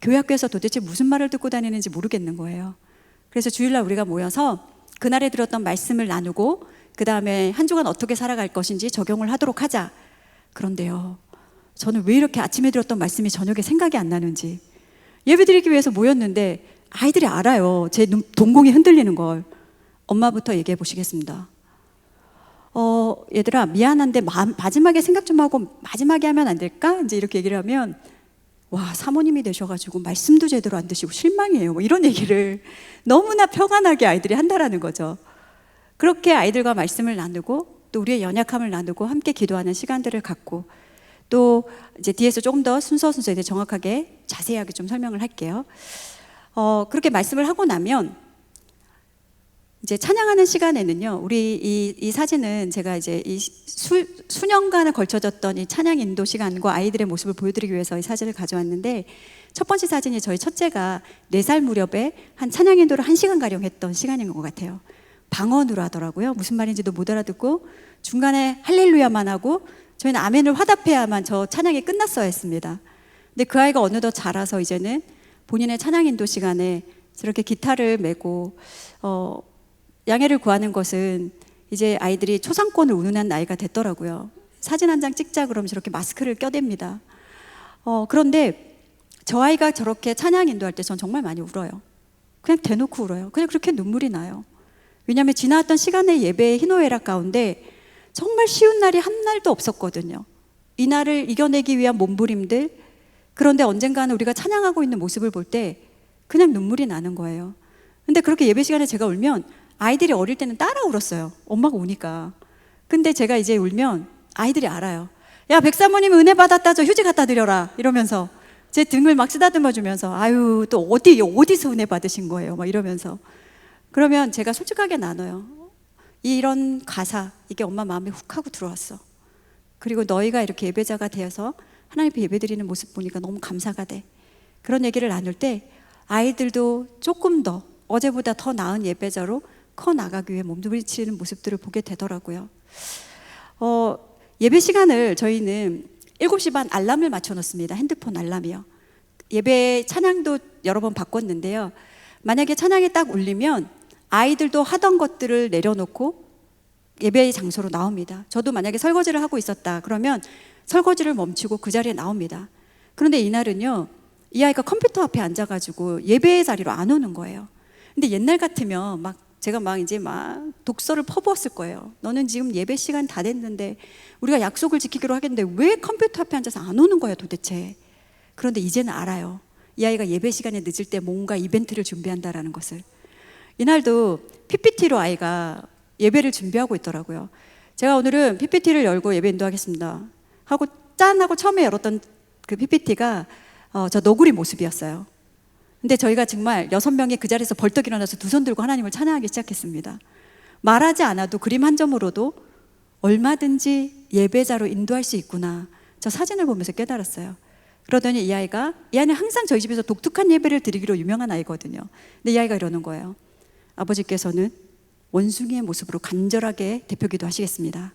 교회 학교에서 도대체 무슨 말을 듣고 다니는지 모르겠는 거예요. 그래서 주일날 우리가 모여서 그날에 들었던 말씀을 나누고 그 다음에 한 주간 어떻게 살아갈 것인지 적용을 하도록 하자. 그런데요, 저는 왜 이렇게 아침에 들었던 말씀이 저녁에 생각이 안 나는지, 예배 드리기 위해서 모였는데 아이들이 알아요, 제 동공이 흔들리는 걸. 엄마부터 얘기해 보시겠습니다. 얘들아 미안한데 마지막에 생각 좀 하고 마지막에 하면 안 될까? 이제 이렇게 얘기를 하면 와, 사모님이 되셔가지고 말씀도 제대로 안 드시고 실망이에요, 뭐 이런 얘기를 너무나 평안하게 아이들이 한다라는 거죠. 그렇게 아이들과 말씀을 나누고 또 우리의 연약함을 나누고 함께 기도하는 시간들을 갖고, 또 이제 뒤에서 조금 더 순서 이제 정확하게 자세하게 좀 설명을 할게요. 그렇게 말씀을 하고 나면 이제 찬양하는 시간에는요, 우리 이 사진은 제가 이제 이 수년간을 걸쳐졌던 이 찬양 인도 시간과 아이들의 모습을 보여드리기 위해서 이 사진을 가져왔는데, 첫 번째 사진이 저희 첫째가 4살 무렵에 한 찬양 인도를 1시간가량 했던 시간인 것 같아요. 방언으로 하더라고요. 무슨 말인지도 못 알아듣고 중간에 할렐루야만 하고 저희는 아멘을 화답해야만 저 찬양이 끝났어야 했습니다. 근데 그 아이가 어느덧 자라서 이제는 본인의 찬양 인도 시간에 저렇게 기타를 메고 양해를 구하는 것은 이제 아이들이 초상권을 운운한 나이가 됐더라고요. 사진 한 장 찍자 그러면 저렇게 마스크를 껴댑니다. 그런데 저 아이가 저렇게 찬양 인도할 때 전 정말 많이 울어요. 그냥 대놓고 울어요. 그냥 그렇게 눈물이 나요. 왜냐하면 지나왔던 시간의 예배의 희노애락 가운데 정말 쉬운 날이 한 날도 없었거든요. 이 날을 이겨내기 위한 몸부림들, 그런데 언젠가는 우리가 찬양하고 있는 모습을 볼 때 그냥 눈물이 나는 거예요. 근데 그렇게 예배 시간에 제가 울면 아이들이 어릴 때는 따라 울었어요. 엄마가 우니까. 근데 제가 이제 울면 아이들이 알아요. 야, 백사모님 은혜 받았다, 저 휴지 갖다 드려라, 이러면서 제 등을 막 쓰다듬어 주면서, 아유, 또 어디서 은혜 받으신 거예요, 막 이러면서. 그러면 제가 솔직하게 나눠요. 이런 가사, 이게 엄마 마음에 훅 하고 들어왔어. 그리고 너희가 이렇게 예배자가 되어서 하나님 앞에 예배드리는 모습 보니까 너무 감사가 돼. 그런 얘기를 나눌 때 아이들도 조금 더 어제보다 더 나은 예배자로 커 나가기 위해 몸부림치는 모습들을 보게 되더라고요. 예배 시간을 저희는 7시 반 알람을 맞춰 놓습니다. 핸드폰 알람이요. 예배 찬양도 여러 번 바꿨는데요. 만약에 찬양이 딱 울리면 아이들도 하던 것들을 내려놓고 예배의 장소로 나옵니다. 저도 만약에 설거지를 하고 있었다 그러면 설거지를 멈추고 그 자리에 나옵니다. 그런데 이날은요, 이 아이가 컴퓨터 앞에 앉아가지고 예배의 자리로 안 오는 거예요. 근데 옛날 같으면 제가 이제 독서를 퍼부었을 거예요. 너는 지금 예배 시간 다 됐는데 우리가 약속을 지키기로 하겠는데 왜 컴퓨터 앞에 앉아서 안 오는 거야 도대체. 그런데 이제는 알아요. 이 아이가 예배 시간에 늦을 때 뭔가 이벤트를 준비한다라는 것을. 이날도 PPT로 아이가 예배를 준비하고 있더라고요. 제가 오늘은 PPT를 열고 예배 인도하겠습니다 하고 짠 하고 처음에 열었던 그 PPT가 저 너구리 모습이었어요. 근데 저희가 정말 6명이 그 자리에서 벌떡 일어나서 두 손 들고 하나님을 찬양하기 시작했습니다. 말하지 않아도 그림 한 점으로도 얼마든지 예배자로 인도할 수 있구나, 저 사진을 보면서 깨달았어요. 그러더니 이 아이는 항상 저희 집에서 독특한 예배를 드리기로 유명한 아이거든요. 근데 이 아이가 이러는 거예요. 아버지께서는 원숭이의 모습으로 간절하게 대표기도 하시겠습니다.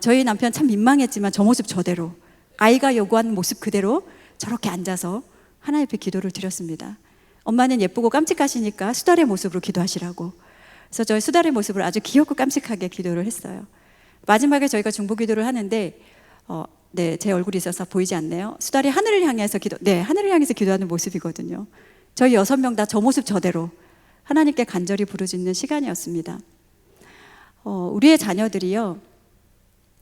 저희 남편 참 민망했지만 저 모습 저대로, 아이가 요구한 모습 그대로 저렇게 앉아서 하나님 앞에 기도를 드렸습니다. 엄마는 예쁘고 깜찍하시니까 수달의 모습으로 기도하시라고. 그래서 저희 수달의 모습을 아주 귀엽고 깜찍하게 기도를 했어요. 마지막에 저희가 중보기도를 하는데 네, 제 얼굴이 있어서 보이지 않네요. 수달이 하늘을 향해서 하늘을 향해서 기도하는 모습이거든요. 저희 6명 다 저 모습 저대로 하나님께 간절히 부르짖는 시간이었습니다. 우리의 자녀들이요,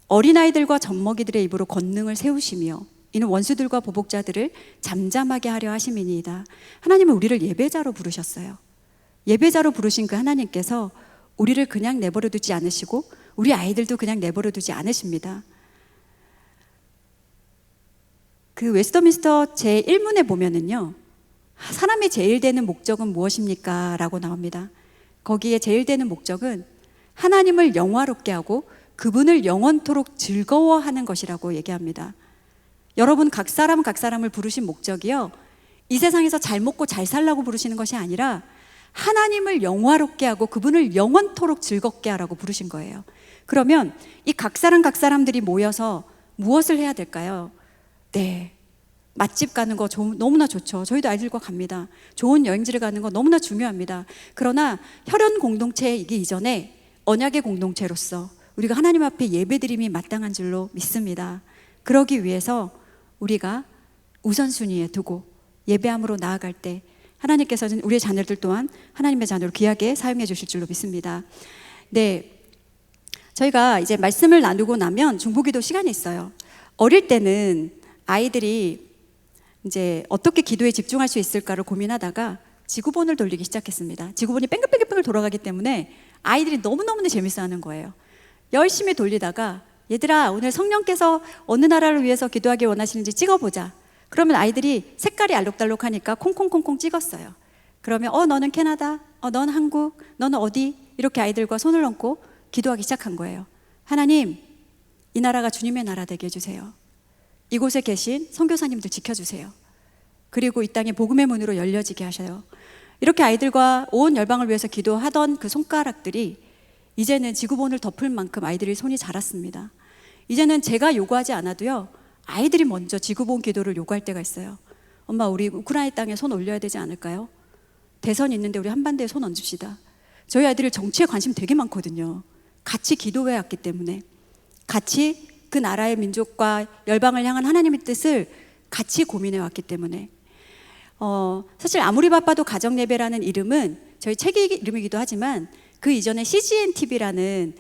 어린아이들과 젖먹이들의 입으로 권능을 세우시며 이는 원수들과 보복자들을 잠잠하게 하려 하심이니이다. 하나님은 우리를 예배자로 부르셨어요. 예배자로 부르신 그 하나님께서 우리를 그냥 내버려 두지 않으시고 우리 아이들도 그냥 내버려 두지 않으십니다. 그 웨스터민스터 제1문에 보면은요, 사람이 제일 되는 목적은 무엇입니까? 라고 나옵니다. 거기에 제일 되는 목적은 하나님을 영화롭게 하고 그분을 영원토록 즐거워하는 것이라고 얘기합니다. 여러분, 각 사람을 부르신 목적이요, 이 세상에서 잘 먹고 잘 살라고 부르시는 것이 아니라 하나님을 영화롭게 하고 그분을 영원토록 즐겁게 하라고 부르신 거예요. 그러면 이 각 사람들이 모여서 무엇을 해야 될까요? 네, 맛집 가는 거 너무나 좋죠. 저희도 아이들과 갑니다. 좋은 여행지를 가는 거 너무나 중요합니다. 그러나 혈연 공동체이기 이전에 언약의 공동체로서 우리가 하나님 앞에 예배드림이 마땅한 줄로 믿습니다. 그러기 위해서 우리가 우선순위에 두고 예배함으로 나아갈 때 하나님께서는 우리의 자녀들 또한 하나님의 자녀로 귀하게 사용해 주실 줄로 믿습니다. 네, 저희가 이제 말씀을 나누고 나면 중보기도 시간이 있어요. 어릴 때는 아이들이 이제 어떻게 기도에 집중할 수 있을까를 고민하다가 지구본을 돌리기 시작했습니다. 지구본이 뺑글뺑글 돌아가기 때문에 아이들이 너무너무 재밌어하는 거예요. 열심히 돌리다가 얘들아, 오늘 성령께서 어느 나라를 위해서 기도하기 원하시는지 찍어보자. 그러면 아이들이 색깔이 알록달록하니까 콩콩콩콩 찍었어요. 그러면 너는 캐나다, 너는 한국, 너는 어디? 이렇게 아이들과 손을 얹고 기도하기 시작한 거예요. 하나님, 이 나라가 주님의 나라 되게 해주세요. 이곳에 계신 선교사님들 지켜주세요. 그리고 이 땅이 복음의 문으로 열려지게 하셔요. 이렇게 아이들과 온 열방을 위해서 기도하던 그 손가락들이 이제는 지구본을 덮을 만큼 아이들이 손이 자랐습니다. 이제는 제가 요구하지 않아도요, 아이들이 먼저 지구본 기도를 요구할 때가 있어요. 엄마, 우리 우크라이나 땅에 손 올려야 되지 않을까요? 대선 있는데 우리 한반도에 손 얹읍시다. 저희 아이들이 정치에 관심 되게 많거든요. 같이 기도해 왔기 때문에, 같이 그 나라의 민족과 열방을 향한 하나님의 뜻을 같이 고민해 왔기 때문에. 사실 아무리 바빠도 가정예배라는 이름은 저희 책의 이름이기도 하지만 그 이전에 CGN TV라는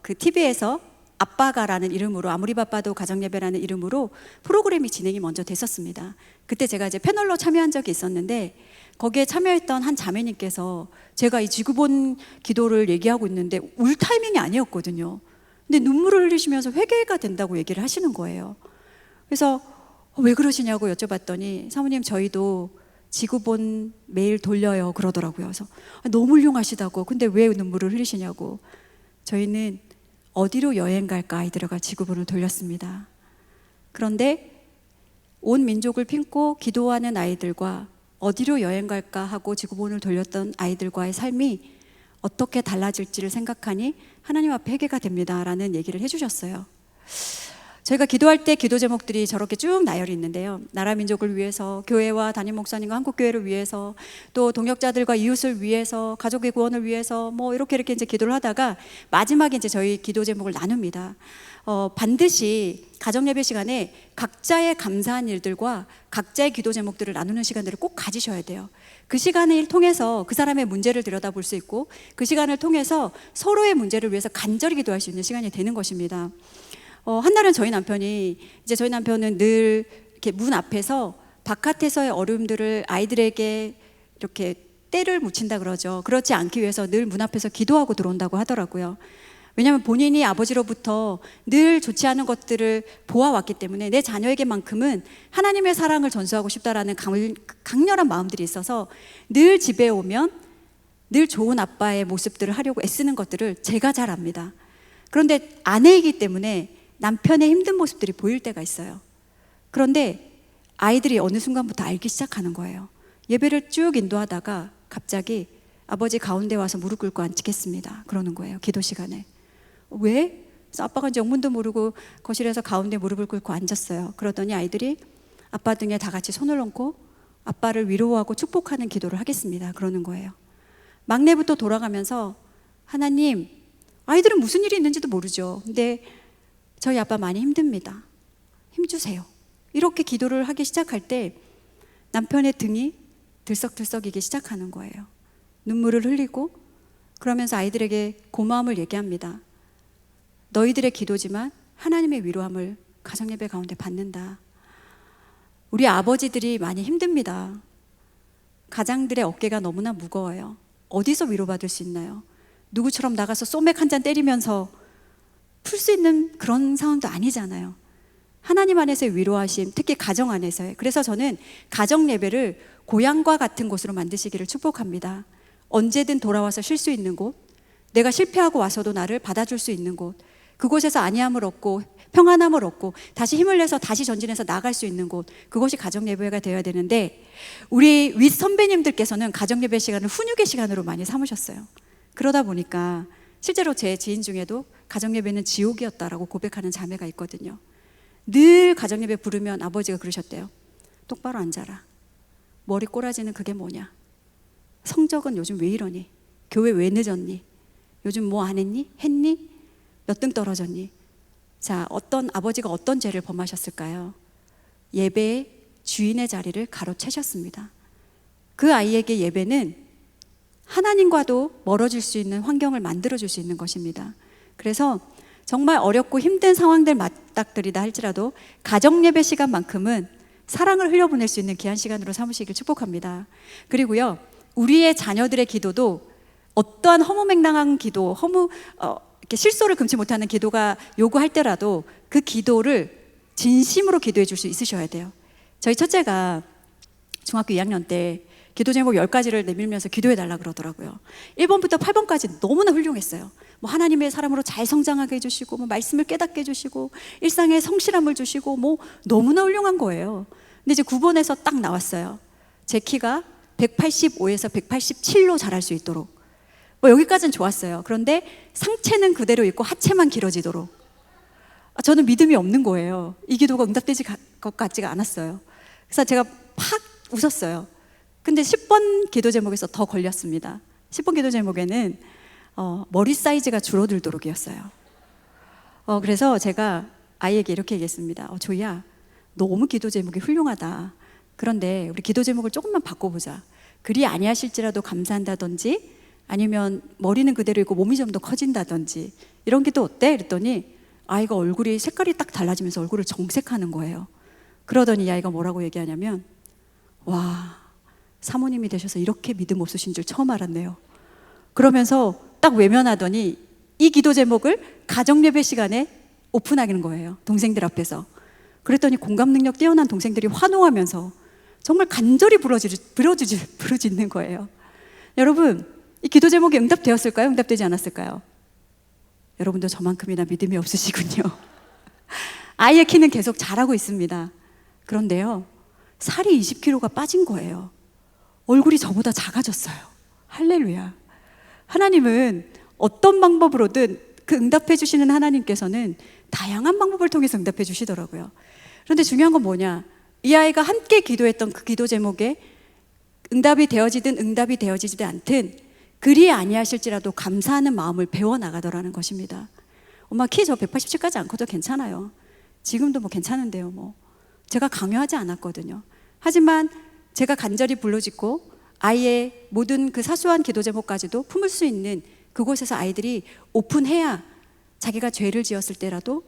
그 TV에서 아빠가라는 이름으로, 아무리 바빠도 가정예배라는 이름으로 프로그램이 진행이 먼저 됐었습니다. 그때 제가 이제 패널로 참여한 적이 있었는데 거기에 참여했던 한 자매님께서 제가 이 지구본 기도를 얘기하고 있는데 울 타이밍이 아니었거든요. 근데 눈물을 흘리시면서 회개가 된다고 얘기를 하시는 거예요. 그래서 왜 그러시냐고 여쭤봤더니 사모님 저희도 지구본 매일 돌려요 그러더라고요. 그래서 너무 훌륭하시다고. 근데 왜 눈물을 흘리시냐고. 저희는 어디로 여행 갈까 아이들과 지구본을 돌렸습니다. 그런데 온 민족을 품고 기도하는 아이들과 어디로 여행 갈까 하고 지구본을 돌렸던 아이들과의 삶이 어떻게 달라질지를 생각하니 하나님 앞에 회개가 됩니다 라는 얘기를 해주셨어요. 저희가 기도할 때 기도 제목들이 저렇게 쭉 나열이 있는데요. 나라 민족을 위해서, 교회와 담임 목사님과 한국교회를 위해서, 또 동역자들과 이웃을 위해서, 가족의 구원을 위해서 뭐 이렇게 이제 기도를 하다가 마지막에 이제 저희 기도 제목을 나눕니다. 반드시 가정 예배 시간에 각자의 감사한 일들과 각자의 기도 제목들을 나누는 시간들을 꼭 가지셔야 돼요. 그 시간을 통해서 그 사람의 문제를 들여다볼 수 있고 그 시간을 통해서 서로의 문제를 위해서 간절히 기도할 수 있는 시간이 되는 것입니다. 한날은 저희 남편은 늘 이렇게 문 앞에서 바깥에서의 어려움들을 아이들에게 이렇게 때를 묻힌다 그러죠. 그렇지 않기 위해서 늘 문 앞에서 기도하고 들어온다고 하더라고요. 왜냐하면 본인이 아버지로부터 늘 좋지 않은 것들을 보아왔기 때문에 내 자녀에게만큼은 하나님의 사랑을 전수하고 싶다라는 강렬한 마음들이 있어서 늘 집에 오면 늘 좋은 아빠의 모습들을 하려고 애쓰는 것들을 제가 잘 압니다. 그런데 아내이기 때문에 남편의 힘든 모습들이 보일 때가 있어요. 그런데 아이들이 어느 순간부터 알기 시작하는 거예요. 예배를 쭉 인도하다가 갑자기 아버지 가운데 와서 무릎 꿇고 앉겠습니다 그러는 거예요. 기도 시간에. 왜? 그래서 아빠가 이제 영문도 모르고 거실에서 가운데 무릎을 꿇고 앉았어요. 그러더니 아이들이 아빠 등에 다 같이 손을 얹고 아빠를 위로하고 축복하는 기도를 하겠습니다 그러는 거예요. 막내부터 돌아가면서 하나님, 아이들은 무슨 일이 있는지도 모르죠. 근데 저희 아빠 많이 힘듭니다. 힘주세요. 이렇게 기도를 하기 시작할 때 남편의 등이 들썩들썩이기 시작하는 거예요. 눈물을 흘리고 그러면서 아이들에게 고마움을 얘기합니다. 너희들의 기도지만 하나님의 위로함을 가정예배 가운데 받는다. 우리 아버지들이 많이 힘듭니다. 가장들의 어깨가 너무나 무거워요. 어디서 위로받을 수 있나요? 누구처럼 나가서 소맥 한 잔 때리면서 풀 수 있는 그런 상황도 아니잖아요. 하나님 안에서의 위로하심, 특히 가정 안에서의. 그래서 저는 가정 예배를 고향과 같은 곳으로 만드시기를 축복합니다. 언제든 돌아와서 쉴 수 있는 곳, 내가 실패하고 와서도 나를 받아줄 수 있는 곳, 그곳에서 안위함을 얻고 평안함을 얻고 다시 힘을 내서 다시 전진해서 나갈 수 있는 곳, 그것이 가정 예배가 되어야 되는데 우리 윗 선배님들께서는 가정 예배 시간을 훈육의 시간으로 많이 삼으셨어요. 그러다 보니까 실제로 제 지인 중에도 가정 예배는 지옥이었다라고 고백하는 자매가 있거든요. 늘 가정 예배 부르면 아버지가 그러셨대요. 똑바로 앉아라. 머리 꼬라지는 그게 뭐냐? 성적은 요즘 왜 이러니? 교회 왜 늦었니? 요즘 뭐 안 했니? 했니? 몇 등 떨어졌니? 자, 어떤 아버지가 어떤 죄를 범하셨을까요? 예배의 주인의 자리를 가로채셨습니다. 그 아이에게 예배는 하나님과도 멀어질 수 있는 환경을 만들어줄 수 있는 것입니다. 그래서 정말 어렵고 힘든 상황들 맞닥뜨리다 할지라도 가정 예배 시간만큼은 사랑을 흘려보낼 수 있는 귀한 시간으로 삼으시길 축복합니다. 그리고요, 우리의 자녀들의 기도도 어떠한 허무맹랑한 기도, 이렇게 실소를 금치 못하는 기도가 요구할 때라도 그 기도를 진심으로 기도해 줄 수 있으셔야 돼요. 저희 첫째가 중학교 2학년 때 기도 제목 10가지를 내밀면서 기도해 달라 그러더라고요. 1번부터 8번까지 너무나 훌륭했어요. 뭐 하나님의 사람으로 잘 성장하게 해주시고, 뭐 말씀을 깨닫게 해주시고, 일상에 성실함을 주시고, 뭐 너무나 훌륭한 거예요. 근데 이제 9번에서 딱 나왔어요. 제 키가 185에서 187로 자랄 수 있도록. 뭐 여기까지는 좋았어요. 그런데 상체는 그대로 있고 하체만 길어지도록. 저는 믿음이 없는 거예요. 이 기도가 응답되지 것 같지가 않았어요. 그래서 제가 팍 웃었어요. 근데 10번 기도 제목에서 더 걸렸습니다. 10번 기도 제목에는 머리 사이즈가 줄어들도록이었어요. 그래서 제가 아이에게 이렇게 얘기했습니다. 조이야, 너무 기도 제목이 훌륭하다. 그런데 우리 기도 제목을 조금만 바꿔보자. 그리 아니하실지라도 감사한다든지, 아니면 머리는 그대로 있고 몸이 좀 더 커진다든지, 이런 기도 어때? 그랬더니 아이가 얼굴이 색깔이 딱 달라지면서 얼굴을 정색하는 거예요. 그러더니 이 아이가 뭐라고 얘기하냐면, 와, 사모님이 되셔서 이렇게 믿음 없으신 줄 처음 알았네요. 그러면서 딱 외면하더니 이 기도 제목을 가정예배 시간에 오픈하는 거예요. 동생들 앞에서. 그랬더니 공감 능력 뛰어난 동생들이 환호하면서 정말 간절히 부르짖는 거예요. 여러분, 이 기도 제목이 응답되었을까요? 응답되지 않았을까요? 여러분도 저만큼이나 믿음이 없으시군요. 아이의 키는 계속 자라고 있습니다. 그런데요, 살이 20kg가 빠진 거예요. 얼굴이 저보다 작아졌어요. 할렐루야. 하나님은 어떤 방법으로든 그 응답해 주시는 하나님께서는 다양한 방법을 통해서 응답해 주시더라고요. 그런데 중요한 건 뭐냐? 이 아이가 함께 기도했던 그 기도 제목에 응답이 되어지든 응답이 되어지지 않든 그리 아니하실지라도 감사하는 마음을 배워나가더라는 것입니다. 엄마 키 저 187까지 안 커도 괜찮아요. 지금도 뭐 괜찮은데요. 뭐 제가 강요하지 않았거든요. 하지만 제가 간절히 불러짓고 아이의 모든 그 사소한 기도 제목까지도 품을 수 있는 그곳에서 아이들이 오픈해야 자기가 죄를 지었을 때라도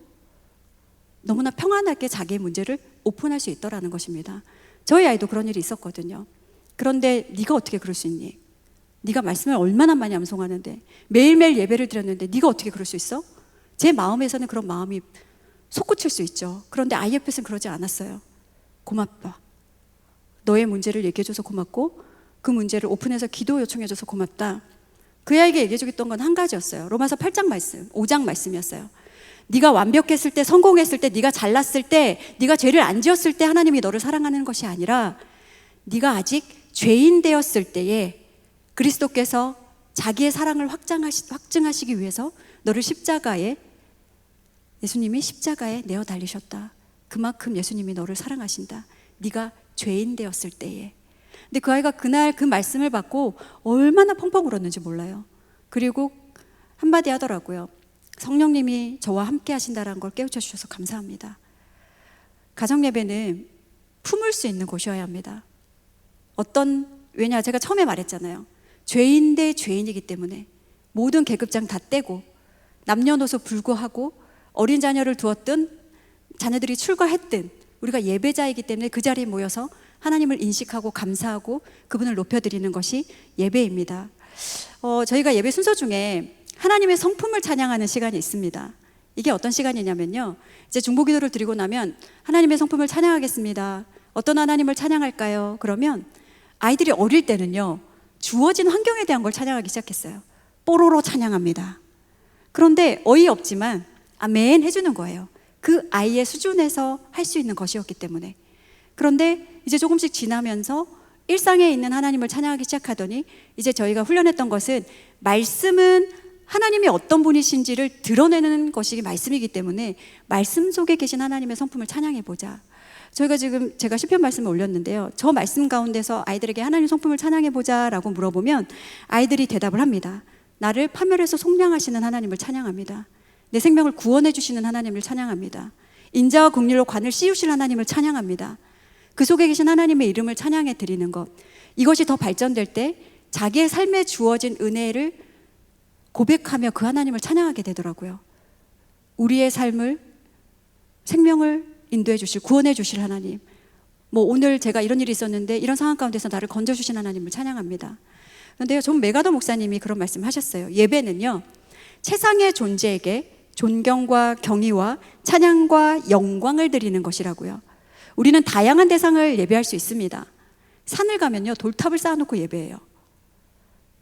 너무나 평안하게 자기의 문제를 오픈할 수 있더라는 것입니다. 저희 아이도 그런 일이 있었거든요. 그런데 네가 어떻게 그럴 수 있니? 네가 말씀을 얼마나 많이 암송하는데 매일매일 예배를 드렸는데 네가 어떻게 그럴 수 있어? 제 마음에서는 그런 마음이 솟구칠 수 있죠. 그런데 아이 옆에서는 그러지 않았어요. 고맙다. 너의 문제를 얘기해줘서 고맙고 그 문제를 오픈해서 기도 요청해줘서 고맙다. 그 아이에게 얘기해주겠던 건 한 가지였어요. 로마서 8장 말씀, 5장 말씀이었어요. 네가 완벽했을 때, 성공했을 때, 네가 잘났을 때, 네가 죄를 안 지었을 때 하나님이 너를 사랑하는 것이 아니라 네가 아직 죄인 되었을 때에 그리스도께서 자기의 사랑을 확증하시기 위해서 너를 예수님이 십자가에 내어 달리셨다. 그만큼 예수님이 너를 사랑하신다. 네가 죄인 되었을 때에. 근데 그 아이가 그날 그 말씀을 받고 얼마나 펑펑 울었는지 몰라요. 그리고 한마디 하더라고요. 성령님이 저와 함께 하신다는 걸 깨우쳐 주셔서 감사합니다. 가정예배는 품을 수 있는 곳이어야 합니다. 왜냐 제가 처음에 말했잖아요. 죄인 대 죄인이기 때문에 모든 계급장 다 떼고 남녀노소 불구하고 어린 자녀를 두었든 자녀들이 출가했든 우리가 예배자이기 때문에 그 자리에 모여서 하나님을 인식하고 감사하고 그분을 높여드리는 것이 예배입니다. 저희가 예배 순서 중에 하나님의 성품을 찬양하는 시간이 있습니다. 이게 어떤 시간이냐면요, 이제 중보기도를 드리고 나면 하나님의 성품을 찬양하겠습니다. 어떤 하나님을 찬양할까요? 그러면 아이들이 어릴 때는요, 주어진 환경에 대한 걸 찬양하기 시작했어요. 뽀로로 찬양합니다. 그런데 어이없지만 아멘 해주는 거예요. 그 아이의 수준에서 할 수 있는 것이었기 때문에. 그런데 이제 조금씩 지나면서 일상에 있는 하나님을 찬양하기 시작하더니 이제 저희가 훈련했던 것은 말씀은 하나님이 어떤 분이신지를 드러내는 것이 말씀이기 때문에 말씀 속에 계신 하나님의 성품을 찬양해보자. 저희가 지금 제가 시편 말씀을 올렸는데요, 저 말씀 가운데서 아이들에게 하나님 성품을 찬양해보자 라고 물어보면 아이들이 대답을 합니다. 나를 파멸해서 속량하시는 하나님을 찬양합니다. 내 생명을 구원해 주시는 하나님을 찬양합니다. 인자와 긍휼로 관을 씌우실 하나님을 찬양합니다. 그 속에 계신 하나님의 이름을 찬양해 드리는 것, 이것이 더 발전될 때 자기의 삶에 주어진 은혜를 고백하며 그 하나님을 찬양하게 되더라고요. 우리의 삶을, 생명을 인도해 주실, 구원해 주실 하나님, 오늘 제가 이런 일이 있었는데 이런 상황 가운데서 나를 건져 주신 하나님을 찬양합니다. 그런데요, 존 메가더 목사님이 그런 말씀 하셨어요. 예배는요, 최상의 존재에게 존경과 경의와 찬양과 영광을 드리는 것이라고요. 우리는 다양한 대상을 예배할 수 있습니다. 산을 가면요, 돌탑을 쌓아놓고 예배해요.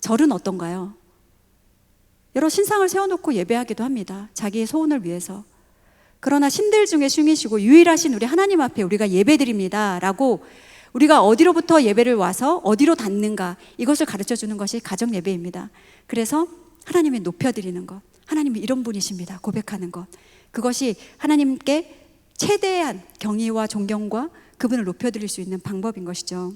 절은 어떤가요? 여러 신상을 세워놓고 예배하기도 합니다. 자기의 소원을 위해서. 그러나 신들 중에 신이시고 유일하신 우리 하나님 앞에 우리가 예배드립니다 라고 우리가 어디로부터 예배를 와서 어디로 닿는가, 이것을 가르쳐 주는 것이 가정 예배입니다. 그래서 하나님을 높여드리는 것, 하나님이 이런 분이십니다 고백하는 것, 그것이 하나님께 최대한 경의와 존경과 그분을 높여드릴 수 있는 방법인 것이죠.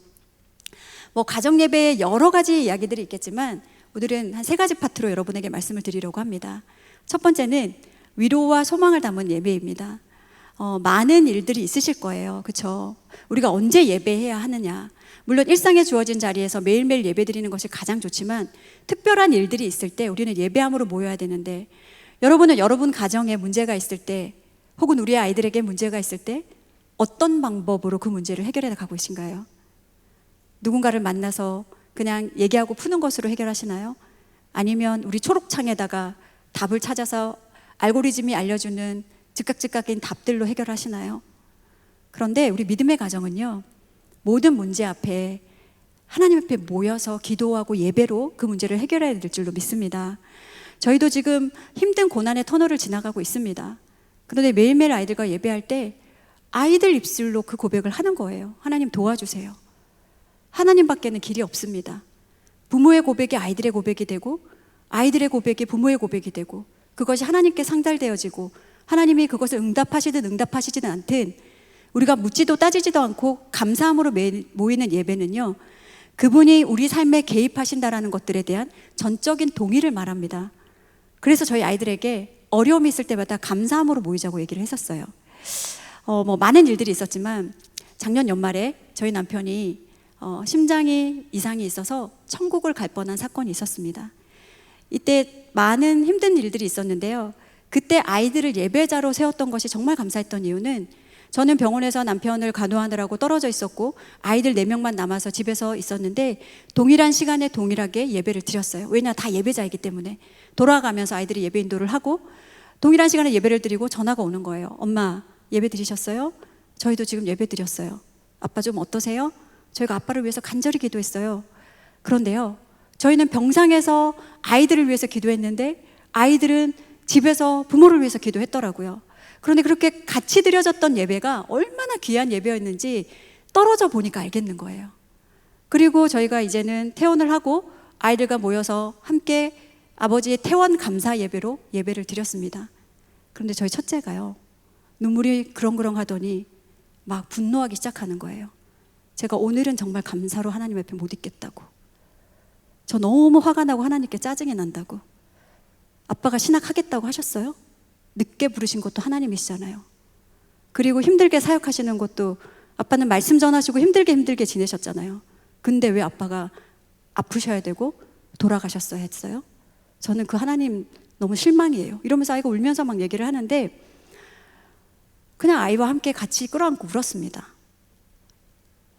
가정 예배에 여러 가지 이야기들이 있겠지만 오늘은 한 3가지 파트로 여러분에게 말씀을 드리려고 합니다. 첫 번째는 위로와 소망을 담은 예배입니다. 많은 일들이 있으실 거예요. 그렇죠? 우리가 언제 예배해야 하느냐, 물론 일상에 주어진 자리에서 매일매일 예배드리는 것이 가장 좋지만 특별한 일들이 있을 때 우리는 예배함으로 모여야 되는데, 여러분은 여러분 가정에 문제가 있을 때, 혹은 우리 아이들에게 문제가 있을 때 어떤 방법으로 그 문제를 해결해 가고 계신가요? 누군가를 만나서 그냥 얘기하고 푸는 것으로 해결하시나요? 아니면 우리 초록창에다가 답을 찾아서 알고리즘이 알려주는 즉각즉각인 답들로 해결하시나요? 그런데 우리 믿음의 가정은요, 모든 문제 앞에 하나님 앞에 모여서 기도하고 예배로 그 문제를 해결해야 될 줄로 믿습니다. 저희도 지금 힘든 고난의 터널을 지나가고 있습니다. 그런데 매일매일 아이들과 예배할 때 아이들 입술로 그 고백을 하는 거예요. 하나님 도와주세요. 하나님밖에는 길이 없습니다. 부모의 고백이 아이들의 고백이 되고, 아이들의 고백이 부모의 고백이 되고, 그것이 하나님께 상달되어지고, 하나님이 그것을 응답하시든 응답하시지는 않든 우리가 묻지도 따지지도 않고 감사함으로 모이는 예배는요, 그분이 우리 삶에 개입하신다라는 것들에 대한 전적인 동의를 말합니다. 그래서 저희 아이들에게 어려움이 있을 때마다 감사함으로 모이자고 얘기를 했었어요. 많은 일들이 있었지만 작년 연말에 저희 남편이 심장이 이상이 있어서 천국을 갈 뻔한 사건이 있었습니다. 이때 많은 힘든 일들이 있었는데요, 그때 아이들을 예배자로 세웠던 것이 정말 감사했던 이유는, 저는 병원에서 남편을 간호하느라고 떨어져 있었고 아이들 4명만 남아서 집에서 있었는데 동일한 시간에 동일하게 예배를 드렸어요. 왜냐, 다 예배자이기 때문에. 돌아가면서 아이들이 예배 인도를 하고 동일한 시간에 예배를 드리고 전화가 오는 거예요. 엄마, 예배 드리셨어요? 저희도 지금 예배 드렸어요. 아빠 좀 어떠세요? 저희가 아빠를 위해서 간절히 기도했어요. 그런데요, 저희는 병상에서 아이들을 위해서 기도했는데 아이들은 집에서 부모를 위해서 기도했더라고요. 그런데 그렇게 같이 드려졌던 예배가 얼마나 귀한 예배였는지 떨어져 보니까 알겠는 거예요. 그리고 저희가 이제는 퇴원을 하고 아이들과 모여서 함께 아버지의 퇴원 감사 예배로 예배를 드렸습니다. 그런데 저희 첫째가요, 눈물이 그렁그렁 하더니 막 분노하기 시작하는 거예요. 제가 오늘은 정말 감사로 하나님 앞에 못 있겠다고, 저 너무 화가 나고 하나님께 짜증이 난다고. 아빠가 신학하겠다고 하셨어요? 늦게 부르신 것도 하나님이시잖아요. 그리고 힘들게 사역하시는 것도, 아빠는 말씀 전하시고 힘들게 지내셨잖아요. 근데 왜 아빠가 아프셔야 되고 돌아가셨어야 했어요? 저는 그 하나님 너무 실망이에요. 이러면서 아이가 울면서 막 얘기를 하는데 그냥 아이와 함께 같이 끌어안고 울었습니다.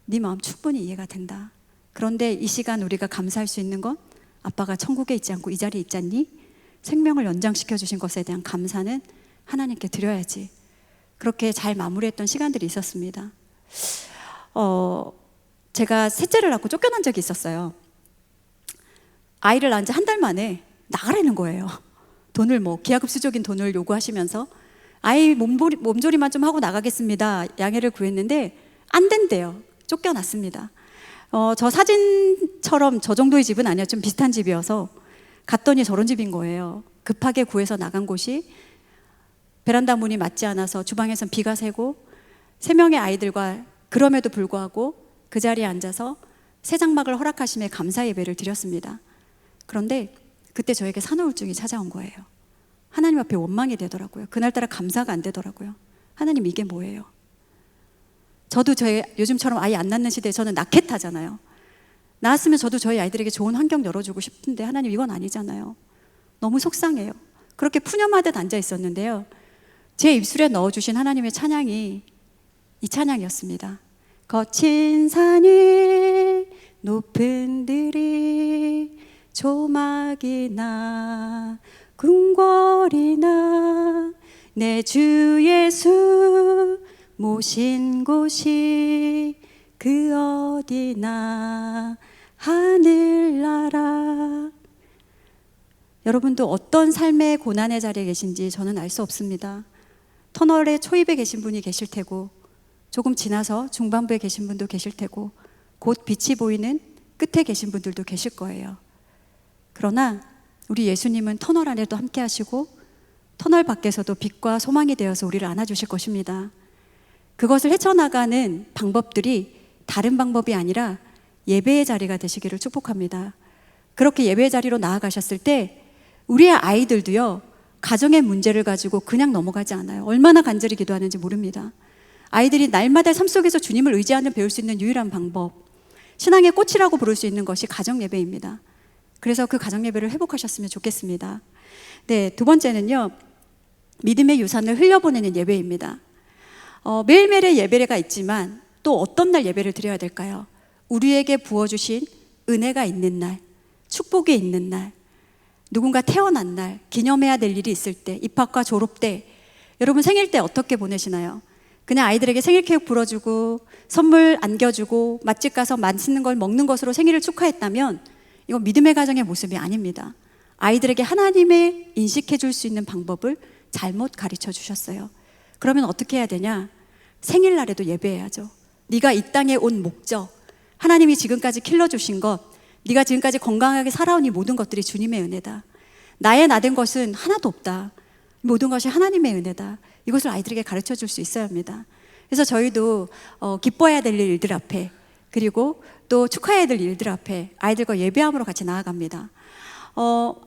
네 마음 충분히 이해가 된다. 그런데 이 시간 우리가 감사할 수 있는 건, 아빠가 천국에 있지 않고 이 자리에 있지 않니? 생명을 연장시켜 주신 것에 대한 감사는 하나님께 드려야지. 그렇게 잘 마무리했던 시간들이 있었습니다. 제가 셋째를 낳고 쫓겨난 적이 있었어요. 아이를 낳은 지 한 달 만에 나가라는 거예요. 돈을 기하급수적인 돈을 요구하시면서 아이 몸조리만 좀 하고 나가겠습니다. 양해를 구했는데 안 된대요. 쫓겨났습니다. 저 사진처럼 저 정도의 집은 아니야. 좀 비슷한 집이어서 갔더니 저런 집인 거예요. 급하게 구해서 나간 곳이 베란다 문이 맞지 않아서 주방에선 비가 새고 3명의 아이들과 그럼에도 불구하고 그 자리에 앉아서 새 장막을 허락하심에 감사 예배를 드렸습니다. 그런데 그때 저에게 산후우울증이 찾아온 거예요. 하나님 앞에 원망이 되더라고요. 그날따라 감사가 안 되더라고요. 하나님, 이게 뭐예요? 저도 요즘처럼 아이 안 낳는 시대에 저는 낳겠다잖아요. 낳았으면 저도 저희 아이들에게 좋은 환경 열어주고 싶은데 하나님, 이건 아니잖아요. 너무 속상해요. 그렇게 푸념하듯 앉아 있었는데요, 제 입술에 넣어주신 하나님의 찬양이 이 찬양이었습니다. 거친 산이 높은 들이 조막이나 궁궐이나 내 주 예수 모신 곳이 그 어디나 하늘나라. 여러분도 어떤 삶의 고난의 자리에 계신지 저는 알 수 없습니다. 터널의 초입에 계신 분이 계실 테고, 조금 지나서 중반부에 계신 분도 계실 테고, 곧 빛이 보이는 끝에 계신 분들도 계실 거예요. 그러나 우리 예수님은 터널 안에도 함께 하시고 터널 밖에서도 빛과 소망이 되어서 우리를 안아주실 것입니다. 그것을 헤쳐나가는 방법들이 다른 방법이 아니라 예배의 자리가 되시기를 축복합니다. 그렇게 예배의 자리로 나아가셨을 때 우리의 아이들도요, 가정의 문제를 가지고 그냥 넘어가지 않아요. 얼마나 간절히 기도하는지 모릅니다. 아이들이 날마다 삶 속에서 주님을 의지하는 배울 수 있는 유일한 방법, 신앙의 꽃이라고 부를 수 있는 것이 가정 예배입니다. 그래서 그 가정 예배를 회복하셨으면 좋겠습니다. 네, 두 번째는요, 믿음의 유산을 흘려보내는 예배입니다. 매일매일의 예배가 있지만 또 어떤 날 예배를 드려야 될까요? 우리에게 부어주신 은혜가 있는 날, 축복이 있는 날, 누군가 태어난 날, 기념해야 될 일이 있을 때, 입학과 졸업 때, 여러분 생일 때 어떻게 보내시나요? 그냥 아이들에게 생일 케이크 불어주고 선물 안겨주고 맛집 가서 맛있는 걸 먹는 것으로 생일을 축하했다면 이건 믿음의 가정의 모습이 아닙니다. 아이들에게 하나님의 인식해 줄 수 있는 방법을 잘못 가르쳐 주셨어요. 그러면 어떻게 해야 되냐? 생일날에도 예배해야죠. 네가 이 땅에 온 목적, 하나님이 지금까지 길러주신 것, 네가 지금까지 건강하게 살아온 이 모든 것들이 주님의 은혜다. 나의 나된 것은 하나도 없다. 모든 것이 하나님의 은혜다. 이것을 아이들에게 가르쳐 줄 수 있어야 합니다. 그래서 저희도 기뻐해야 될 일들 앞에, 그리고 또 축하해야 될 일들 앞에 아이들과 예배함으로 같이 나아갑니다.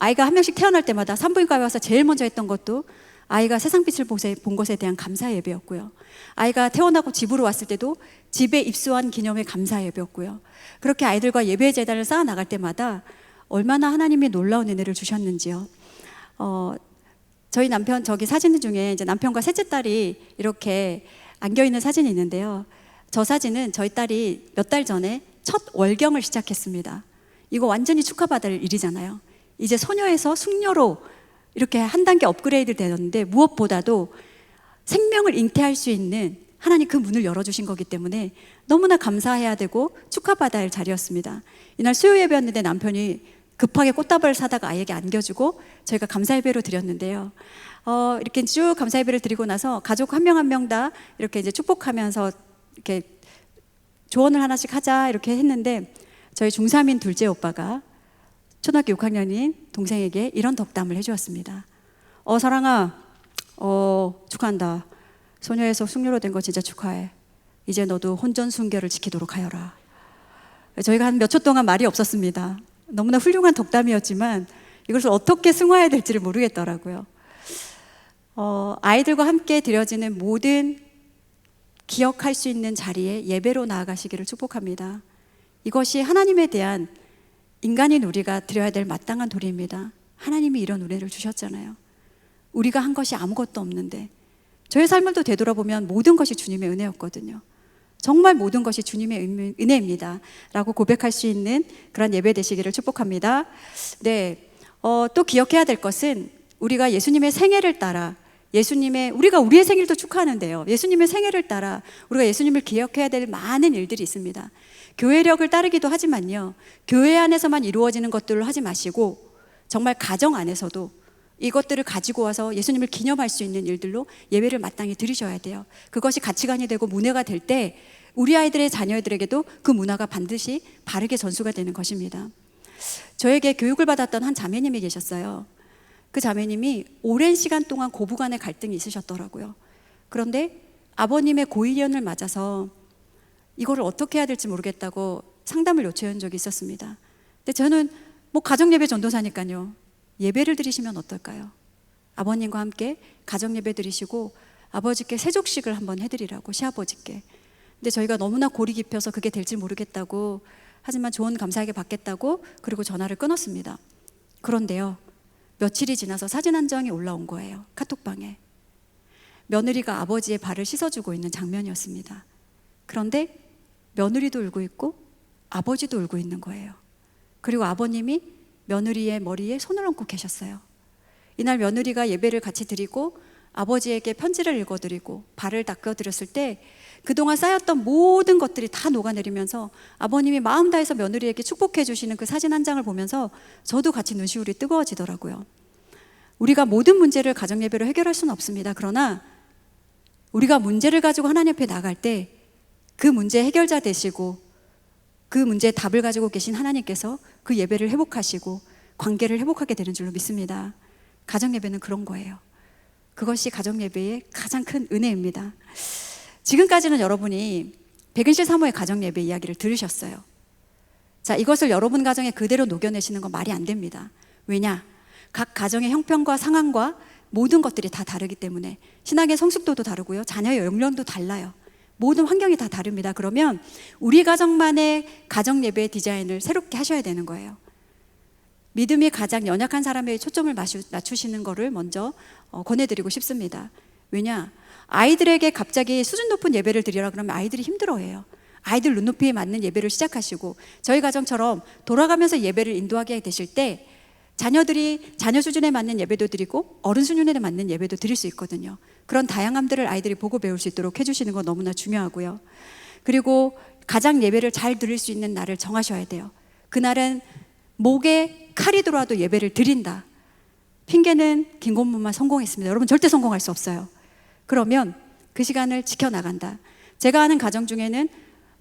아이가 한 명씩 태어날 때마다 산부인과에 와서 제일 먼저 했던 것도 아이가 세상빛을 본 것에 대한 감사 예배였고요. 아이가 태어나고 집으로 왔을 때도 집에 입소한 기념의 감사 예배였고요. 그렇게 아이들과 예배 재단을 쌓아 나갈 때마다 얼마나 하나님이 놀라운 은혜를 주셨는지요. 저희 남편 저기 사진 중에 이제 남편과 셋째 딸이 이렇게 안겨 있는 사진이 있는데요. 저 사진은 저희 딸이 몇 달 전에 첫 월경을 시작했습니다. 이거 완전히 축하받을 일이잖아요. 이제 소녀에서 숙녀로 이렇게 한 단계 업그레이드 되는데, 무엇보다도 생명을 잉태할 수 있는 하나님 그 문을 열어주신 거기 때문에 너무나 감사해야 되고 축하받아야 할 자리였습니다. 이날 수요 예배였는데 남편이 급하게 꽃다발을 사다가 아이에게 안겨주고 저희가 감사 예배로 드렸는데요. 이렇게 쭉 감사 예배를 드리고 나서 가족 한 명 한 명 다 이렇게 이제 축복하면서 이렇게 조언을 하나씩 하자 이렇게 했는데, 저희 중3인 둘째 오빠가 초등학교 6학년인 동생에게 이런 덕담을 해주었습니다. 사랑아, 축하한다. 소녀에서 숙녀로 된 거 진짜 축하해. 이제 너도 혼전순결을 지키도록 하여라. 저희가 한 몇 초 동안 말이 없었습니다. 너무나 훌륭한 덕담이었지만 이것을 어떻게 승화해야 될지를 모르겠더라고요. 아이들과 함께 드려지는 모든 기억할 수 있는 자리에 예배로 나아가시기를 축복합니다. 이것이 하나님에 대한 인간인 우리가 드려야 될 마땅한 도리입니다. 하나님이 이런 은혜를 주셨잖아요. 우리가 한 것이 아무것도 없는데, 저의 삶을 또 되돌아보면 모든 것이 주님의 은혜였거든요. 정말 모든 것이 주님의 은혜입니다 라고 고백할 수 있는 그런 예배 되시기를 축복합니다. 네, 또 기억해야 될 것은 우리가 예수님의 생애를 따라 우리가 우리의 생일도 축하하는데요, 예수님의 생애를 따라 우리가 예수님을 기억해야 될 많은 일들이 있습니다. 교회력을 따르기도 하지만요, 교회 안에서만 이루어지는 것들을 하지 마시고 정말 가정 안에서도 이것들을 가지고 와서 예수님을 기념할 수 있는 일들로 예배를 마땅히 드리셔야 돼요. 그것이 가치관이 되고 문화가 될 때 우리 아이들의 자녀들에게도 그 문화가 반드시 바르게 전수가 되는 것입니다. 저에게 교육을 받았던 한 자매님이 계셨어요. 그 자매님이 오랜 시간 동안 고부간의 갈등이 있으셨더라고요. 그런데 아버님의 고위련을 맞아서 이거를 어떻게 해야 될지 모르겠다고 상담을 요청한 적이 있었습니다. 근데 저는 가정예배 전도사니까요, 예배를 드리시면 어떨까요? 아버님과 함께 가정예배 드리시고 아버지께 세족식을 한번 해드리라고, 시아버지께. 근데 저희가 너무나 골이 깊어서 그게 될지 모르겠다고, 하지만 조언 감사하게 받겠다고, 그리고 전화를 끊었습니다. 그런데요, 며칠이 지나서 사진 한 장이 올라온 거예요. 카톡방에. 며느리가 아버지의 발을 씻어주고 있는 장면이었습니다. 그런데 며느리도 울고 있고 아버지도 울고 있는 거예요. 그리고 아버님이 며느리의 머리에 손을 얹고 계셨어요. 이날 며느리가 예배를 같이 드리고 아버지에게 편지를 읽어드리고 발을 닦아드렸을 때 그동안 쌓였던 모든 것들이 다 녹아내리면서 아버님이 마음 다해서 며느리에게 축복해 주시는 그 사진 한 장을 보면서 저도 같이 눈시울이 뜨거워지더라고요. 우리가 모든 문제를 가정예배로 해결할 수는 없습니다. 그러나 우리가 문제를 가지고 하나님 앞에 나갈 때 그 문제 해결자 되시고 그 문제의 답을 가지고 계신 하나님께서 그 예배를 회복하시고 관계를 회복하게 되는 줄로 믿습니다. 가정예배는 그런 거예요. 그것이 가정예배의 가장 큰 은혜입니다. 지금까지는 여러분이 백은실 사모의 가정예배 이야기를 들으셨어요. 자, 이것을 여러분 가정에 그대로 녹여내시는 건 말이 안 됩니다. 왜냐? 각 가정의 형편과 상황과 모든 것들이 다 다르기 때문에 신앙의 성숙도도 다르고요, 자녀의 연령도 달라요. 모든 환경이 다 다릅니다. 그러면 우리 가정만의 가정예배의 디자인을 새롭게 하셔야 되는 거예요. 믿음이 가장 연약한 사람에게 초점을 맞추시는 것을 먼저 권해드리고 싶습니다. 왜냐? 아이들에게 갑자기 수준 높은 예배를 드리라 그러면 아이들이 힘들어해요. 아이들 눈높이에 맞는 예배를 시작하시고 저희 가정처럼 돌아가면서 예배를 인도하게 되실 때 자녀들이 자녀 수준에 맞는 예배도 드리고 어른 수준에 맞는 예배도 드릴 수 있거든요. 그런 다양함들을 아이들이 보고 배울 수 있도록 해주시는 건 너무나 중요하고요. 그리고 가장 예배를 잘 드릴 수 있는 날을 정하셔야 돼요. 그날은 목에 칼이 들어와도 예배를 드린다. 핑계는 김곤모만 성공했습니다. 여러분 절대 성공할 수 없어요. 그러면 그 시간을 지켜나간다. 제가 아는 가정 중에는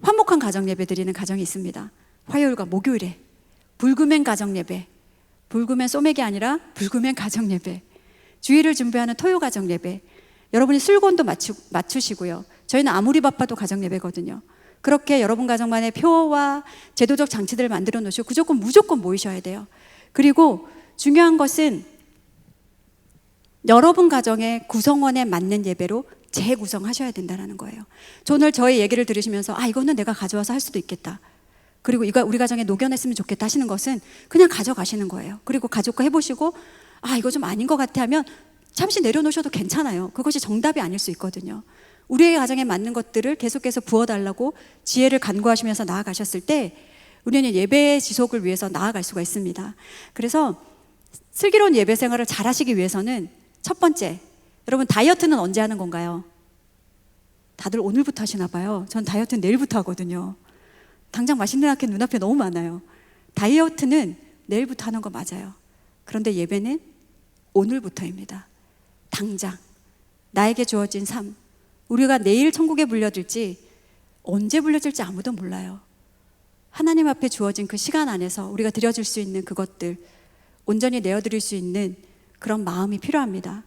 화목한 가정 예배 드리는 가정이 있습니다. 화요일과 목요일에 불금엔 가정 예배, 불금엔 소맥이 아니라 불금엔 가정 예배, 주일을 준비하는 토요 가정 예배. 여러분이 술곤도 맞추시고요. 저희는 아무리 바빠도 가정 예배거든요. 그렇게 여러분 가정만의 표와 제도적 장치들을 만들어 놓으시고 무조건 모이셔야 돼요. 그리고 중요한 것은 여러분 가정의 구성원에 맞는 예배로 재구성하셔야 된다는 거예요. 오늘 저의 얘기를 들으시면서 이거는 내가 가져와서 할 수도 있겠다. 그리고 이거 우리 가정에 녹여냈으면 좋겠다 하시는 것은 그냥 가져가시는 거예요. 그리고 가족과 해보시고 이거 좀 아닌 것 같아 하면 잠시 내려놓으셔도 괜찮아요. 그것이 정답이 아닐 수 있거든요. 우리의 가정에 맞는 것들을 계속해서 부어달라고 지혜를 간구하시면서 나아가셨을 때 우리는 예배의 지속을 위해서 나아갈 수가 있습니다. 그래서 슬기로운 예배 생활을 잘 하시기 위해서는 첫 번째, 여러분 다이어트는 언제 하는 건가요? 다들 오늘부터 하시나 봐요. 전 다이어트는 내일부터 하거든요. 당장 맛있는 게 눈앞에 너무 많아요. 다이어트는 내일부터 하는 거 맞아요. 그런데 예배는 오늘부터입니다. 당장 나에게 주어진 삶, 우리가 내일 천국에 불려질지 언제 불려질지 아무도 몰라요. 하나님 앞에 주어진 그 시간 안에서 우리가 드려줄 수 있는 그것들 온전히 내어드릴 수 있는 그런 마음이 필요합니다.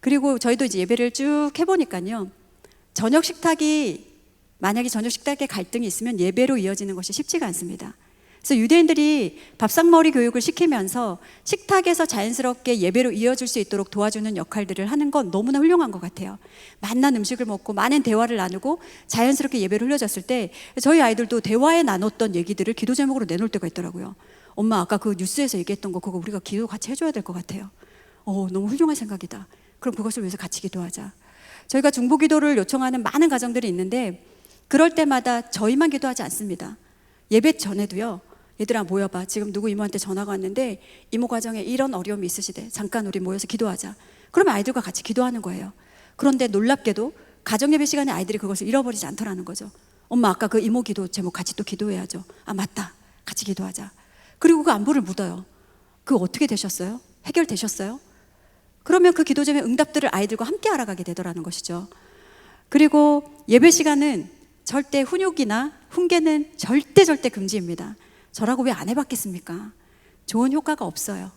그리고 저희도 이제 예배를 쭉 해보니까요, 저녁 식탁이 만약에 저녁 식탁에 갈등이 있으면 예배로 이어지는 것이 쉽지가 않습니다. 그래서 유대인들이 밥상머리 교육을 시키면서 식탁에서 자연스럽게 예배로 이어질 수 있도록 도와주는 역할들을 하는 건 너무나 훌륭한 것 같아요. 맛난 음식을 먹고 많은 대화를 나누고 자연스럽게 예배를 흘려졌을 때 저희 아이들도 대화에 나눴던 얘기들을 기도 제목으로 내놓을 때가 있더라고요. 엄마 아까 그 뉴스에서 얘기했던 거 그거 우리가 기도 같이 해줘야 될 것 같아요. 너무 훌륭한 생각이다. 그럼 그것을 위해서 같이 기도하자. 저희가 중보기도를 요청하는 많은 가정들이 있는데 그럴 때마다 저희만 기도하지 않습니다. 예배 전에도요, 얘들아 모여봐. 지금 누구 이모한테 전화가 왔는데 이모 가정에 이런 어려움이 있으시대. 잠깐 우리 모여서 기도하자. 그러면 아이들과 같이 기도하는 거예요. 그런데 놀랍게도 가정예배 시간에 아이들이 그것을 잃어버리지 않더라는 거죠. 엄마 아까 그 이모 기도 제목 같이 또 기도해야죠. 맞다. 같이 기도하자. 그리고 그 안부를 묻어요. 그거 어떻게 되셨어요? 해결되셨어요? 그러면 그 기도 제목 응답들을 아이들과 함께 알아가게 되더라는 것이죠. 그리고 예배 시간은 절대 훈육이나 훈계는 절대 금지입니다. 저라고 왜 안 해봤겠습니까? 좋은 효과가 없어요.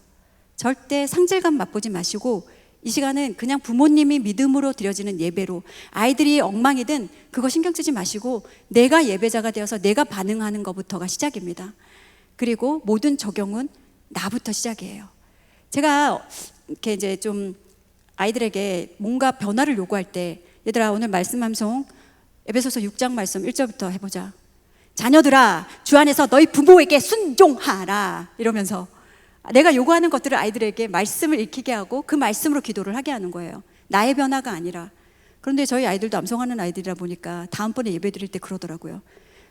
절대 상질감 맛보지 마시고 이 시간은 그냥 부모님이 믿음으로 드려지는 예배로, 아이들이 엉망이든 그거 신경 쓰지 마시고 내가 예배자가 되어서 내가 반응하는 것부터가 시작입니다. 그리고 모든 적용은 나부터 시작이에요. 제가 이렇게 이제 좀 아이들에게 뭔가 변화를 요구할 때, 얘들아 오늘 말씀 함송 에베소서 6장 말씀 1절부터 해보자. 자녀들아 주 안에서 너희 부모에게 순종하라 이러면서 내가 요구하는 것들을 아이들에게 말씀을 읽히게 하고 그 말씀으로 기도를 하게 하는 거예요. 나의 변화가 아니라. 그런데 저희 아이들도 암송하는 아이들이라 보니까 다음번에 예배 드릴 때 그러더라고요.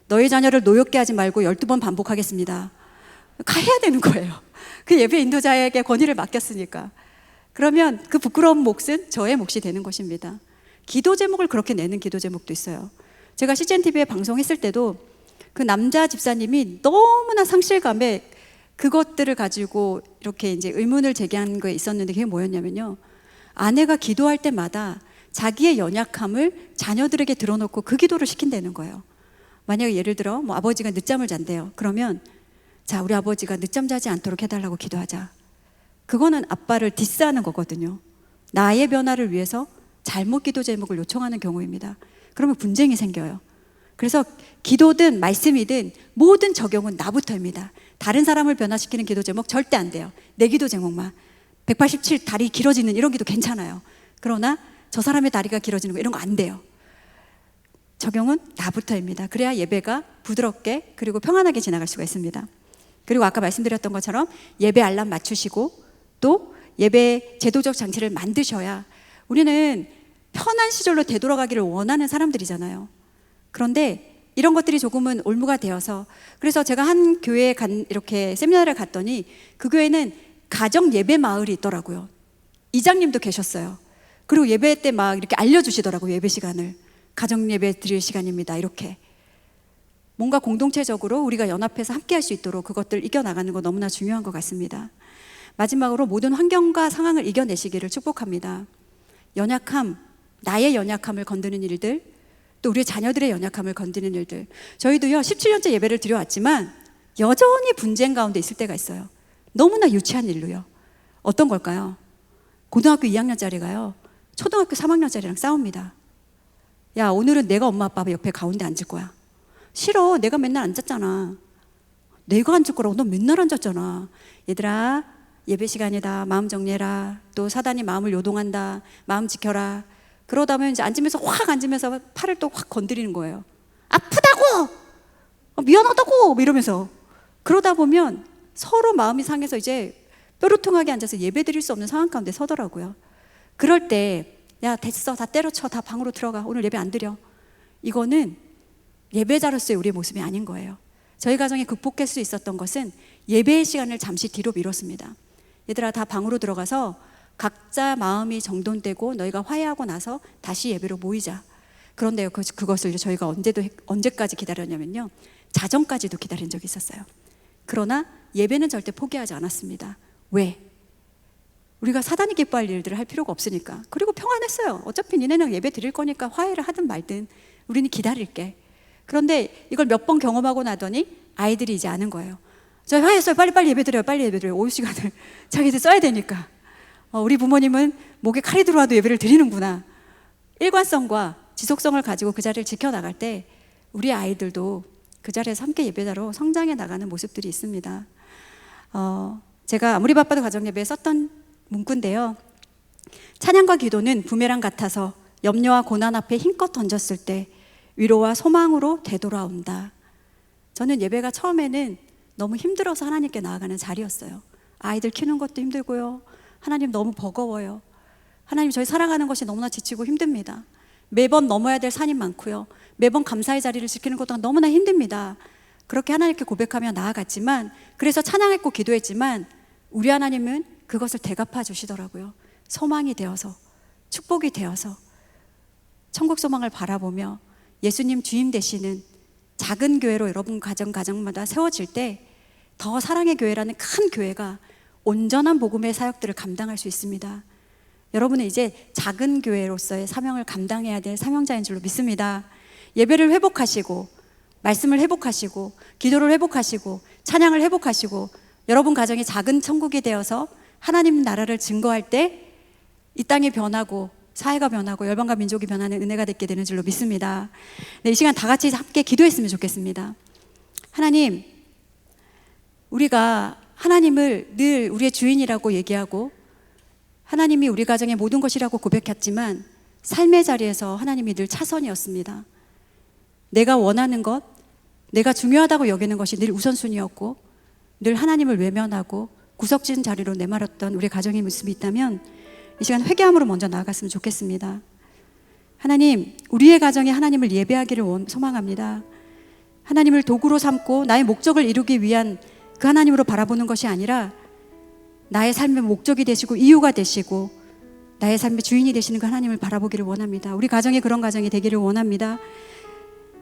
너희 자녀를 노엽게 하지 말고 12번 반복하겠습니다. 해야 되는 거예요. 그 예배 인도자에게 권위를 맡겼으니까. 그러면 그 부끄러운 몫은 저의 몫이 되는 것입니다. 기도 제목을 그렇게 내는 기도 제목도 있어요. 제가 CGNTV에 방송했을 때도 그 남자 집사님이 너무나 상실감에 그것들을 가지고 이렇게 이제 의문을 제기한 거에 있었는데 그게 뭐였냐면요, 아내가 기도할 때마다 자기의 연약함을 자녀들에게 드러놓고 그 기도를 시킨다는 거예요. 만약에 예를 들어 뭐 아버지가 늦잠을 잔대요. 그러면 자, 우리 아버지가 늦잠 자지 않도록 해달라고 기도하자. 그거는 아빠를 디스하는 거거든요. 나의 변화를 위해서 잘못 기도 제목을 요청하는 경우입니다. 그러면 분쟁이 생겨요. 그래서 기도든 말씀이든 모든 적용은 나부터입니다. 다른 사람을 변화시키는 기도 제목 절대 안 돼요. 내 기도 제목만. 187 다리 길어지는 이런 기도 괜찮아요. 그러나 저 사람의 다리가 길어지는 거 이런 거 안 돼요. 적용은 나부터입니다. 그래야 예배가 부드럽게 그리고 평안하게 지나갈 수가 있습니다. 그리고 아까 말씀드렸던 것처럼 예배 알람 맞추시고 또 예배 제도적 장치를 만드셔야, 우리는 편한 시절로 되돌아가기를 원하는 사람들이잖아요. 그런데 이런 것들이 조금은 올무가 되어서, 그래서 제가 한 교회에 이렇게 세미나를 갔더니 그 교회는 가정 예배 마을이 있더라고요. 이장님도 계셨어요. 그리고 예배 때 막 이렇게 알려주시더라고요. 예배 시간을. 가정 예배 드릴 시간입니다. 이렇게. 뭔가 공동체적으로 우리가 연합해서 함께 할 수 있도록 그것들 이겨나가는 거 너무나 중요한 것 같습니다. 마지막으로 모든 환경과 상황을 이겨내시기를 축복합니다. 연약함, 나의 연약함을 건드는 일들, 또 우리 자녀들의 연약함을 건드는 일들. 저희도요 17년째 예배를 드려왔지만 여전히 분쟁 가운데 있을 때가 있어요. 너무나 유치한 일로요. 어떤 걸까요? 고등학교 2학년짜리가요 초등학교 3학년짜리랑 싸웁니다. 야, 오늘은 내가 엄마 아빠 옆에 가운데 앉을 거야. 싫어, 내가 맨날 앉았잖아. 내가 앉을 거라고 너 맨날 앉았잖아. 얘들아, 예배 시간이다. 마음 정리해라. 또 사단이 마음을 요동한다. 마음 지켜라. 그러다 보면 이제 앉으면서 확 앉으면서 팔을 또 확 건드리는 거예요. 아프다고! 미안하다고! 이러면서. 그러다 보면 서로 마음이 상해서 이제 뾰루통하게 앉아서 예배 드릴 수 없는 상황 가운데 서더라고요. 그럴 때, 야, 됐어. 다 때려쳐. 다 방으로 들어가. 오늘 예배 안 드려. 이거는 예배자로서의 우리의 모습이 아닌 거예요. 저희 가정이 극복할 수 있었던 것은 예배의 시간을 잠시 뒤로 미뤘습니다. 얘들아, 다 방으로 들어가서 각자 마음이 정돈되고 너희가 화해하고 나서 다시 예배로 모이자. 그런데요, 그것을 저희가 언제까지 기다렸냐면요, 자정까지도 기다린 적이 있었어요. 그러나 예배는 절대 포기하지 않았습니다. 왜? 우리가 사단이 기뻐할 일들을 할 필요가 없으니까. 그리고 평안했어요. 어차피 니네는 예배 드릴 거니까 화해를 하든 말든 우리는 기다릴게. 그런데 이걸 몇 번 경험하고 나더니 아이들이 이제 아는 거예요. 저희 화해했어요. 빨리 예배 드려요. 빨리 예배 드려요. 오후 시간을 자기들 써야 되니까. 우리 부모님은 목에 칼이 들어와도 예배를 드리는구나. 일관성과 지속성을 가지고 그 자리를 지켜나갈 때 우리 아이들도 그 자리에서 함께 예배자로 성장해 나가는 모습들이 있습니다. 제가 아무리 바빠도 가정예배에 썼던 문구인데요, 찬양과 기도는 부메랑 같아서 염려와 고난 앞에 힘껏 던졌을 때 위로와 소망으로 되돌아온다. 저는 예배가 처음에는 너무 힘들어서 하나님께 나아가는 자리였어요. 아이들 키우는 것도 힘들고요, 하나님 너무 버거워요. 하나님, 저희 살아가는 것이 너무나 지치고 힘듭니다. 매번 넘어야 될 산이 많고요, 매번 감사의 자리를 지키는 것도 너무나 힘듭니다. 그렇게 하나님께 고백하며 나아갔지만, 그래서 찬양했고 기도했지만 우리 하나님은 그것을 대갚아 주시더라고요. 소망이 되어서, 축복이 되어서 천국 소망을 바라보며 예수님 주임 되시는 작은 교회로 여러분 가정마다 세워질 때 더 사랑의 교회라는 큰 교회가 온전한 복음의 사역들을 감당할 수 있습니다. 여러분은 이제 작은 교회로서의 사명을 감당해야 될 사명자인 줄로 믿습니다. 예배를 회복하시고, 말씀을 회복하시고, 기도를 회복하시고, 찬양을 회복하시고, 여러분 가정이 작은 천국이 되어서 하나님 나라를 증거할 때 이 땅이 변하고 사회가 변하고 열방과 민족이 변하는 은혜가 되게 되는 줄로 믿습니다. 네, 이 시간 다 같이 함께 기도했으면 좋겠습니다. 하나님, 우리가 하나님을 늘 우리의 주인이라고 얘기하고 하나님이 우리 가정의 모든 것이라고 고백했지만 삶의 자리에서 하나님이 늘 차선이었습니다. 내가 원하는 것, 내가 중요하다고 여기는 것이 늘 우선순위였고 늘 하나님을 외면하고 구석진 자리로 내몰았던 우리 가정의 모습이 있다면 이 시간 회개함으로 먼저 나아갔으면 좋겠습니다. 하나님, 우리의 가정에 하나님을 예배하기를 소망합니다. 하나님을 도구로 삼고 나의 목적을 이루기 위한 그 하나님으로 바라보는 것이 아니라 나의 삶의 목적이 되시고 이유가 되시고 나의 삶의 주인이 되시는 그 하나님을 바라보기를 원합니다. 우리 가정에 그런 가정이 되기를 원합니다.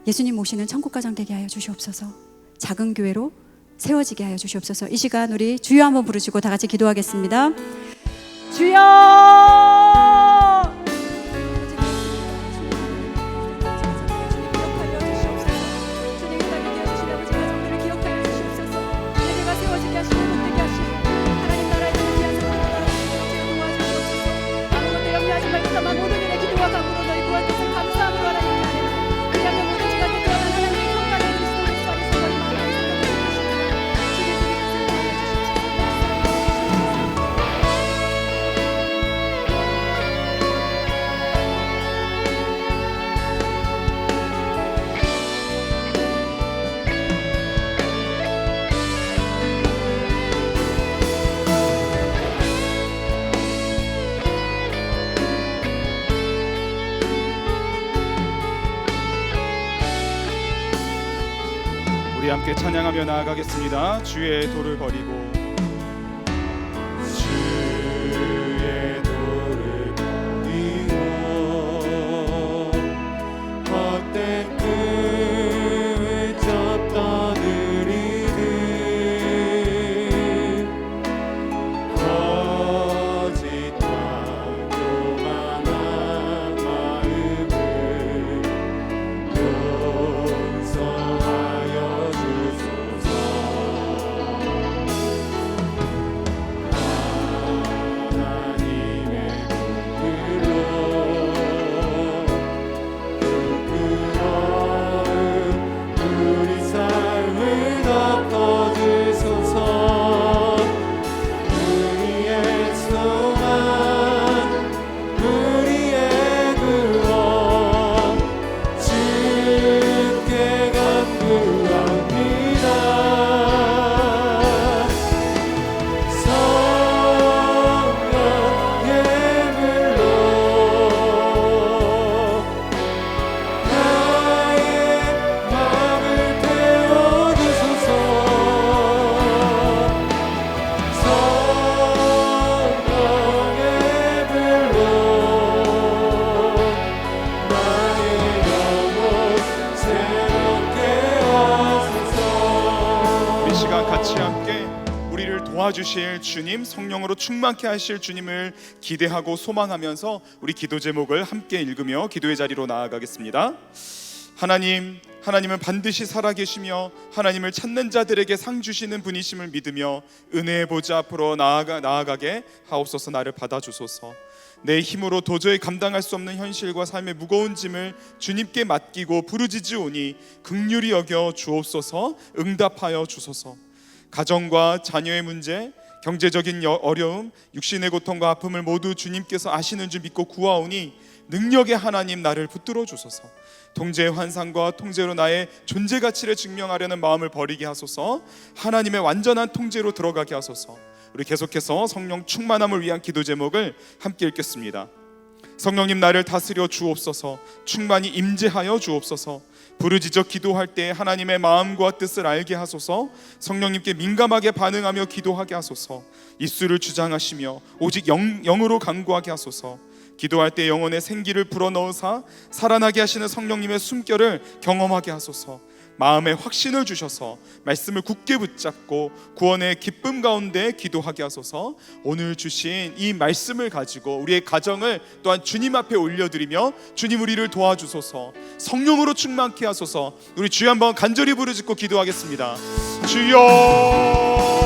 예수님 모시는 천국 가정 되게 하여 주시옵소서. 작은 교회로 세워지게 하여 주시옵소서. 이 시간 우리 주여 한번 부르시고 다 같이 기도하겠습니다. 주여! 우리 함께 찬양하며 나아가겠습니다. 주의 도를 버리고 주의 도를 버리고 헛된 꿈을 쫓떠들이듯 거짓과 교만한 마음을 용서하여 주소서. 하나님의 부끄러움 우리 삶을 덮어주소서. 우리의 소망 우리의 구원 주께 간구합니다. 성령의 불로 나의 마음을 태워주소서. 성령의 불로 나의 영혼 새롭게 하소서. 이 시간 같이 함께 우리를 도와주실 주님, 성령으로 충만케 하실 주님을 기대하고 소망하면서 우리 기도 제목을 함께 읽으며 기도의 자리로 나아가겠습니다. 하나님은 반드시 살아계시며 하나님을 찾는 자들에게 상 주시는 분이심을 믿으며 은혜의 보좌 앞으로 나아가게 하옵소서. 나를 받아주소서. 내 힘으로 도저히 감당할 수 없는 현실과 삶의 무거운 짐을 주님께 맡기고 부르짖으오니 긍휼히 여겨 주옵소서. 응답하여 주소서. 가정과 자녀의 문제, 경제적인 어려움, 육신의 고통과 아픔을 모두 주님께서 아시는 줄 믿고 구하오니 능력의 하나님 나를 붙들어 주소서. 통제의 환상과 통제로 나의 존재 가치를 증명하려는 마음을 버리게 하소서. 하나님의 완전한 통제로 들어가게 하소서. 우리 계속해서 성령 충만함을 위한 기도 제목을 함께 읽겠습니다. 성령님 나를 다스려 주옵소서. 충만히 임재하여 주옵소서. 부르짖어 기도할 때 하나님의 마음과 뜻을 알게 하소서. 성령님께 민감하게 반응하며 기도하게 하소서. 입술을 주장하시며 오직 영으로 간구하게 하소서. 기도할 때 영혼의 생기를 불어넣으사 살아나게 하시는 성령님의 숨결을 경험하게 하소서. 마음에 확신을 주셔서 말씀을 굳게 붙잡고 구원의 기쁨 가운데 기도하게 하소서. 오늘 주신 이 말씀을 가지고 우리의 가정을 또한 주님 앞에 올려드리며 주님 우리를 도와주소서. 성령으로 충만케 하소서. 우리 주여 한번 간절히 부르짖고 기도하겠습니다. 주여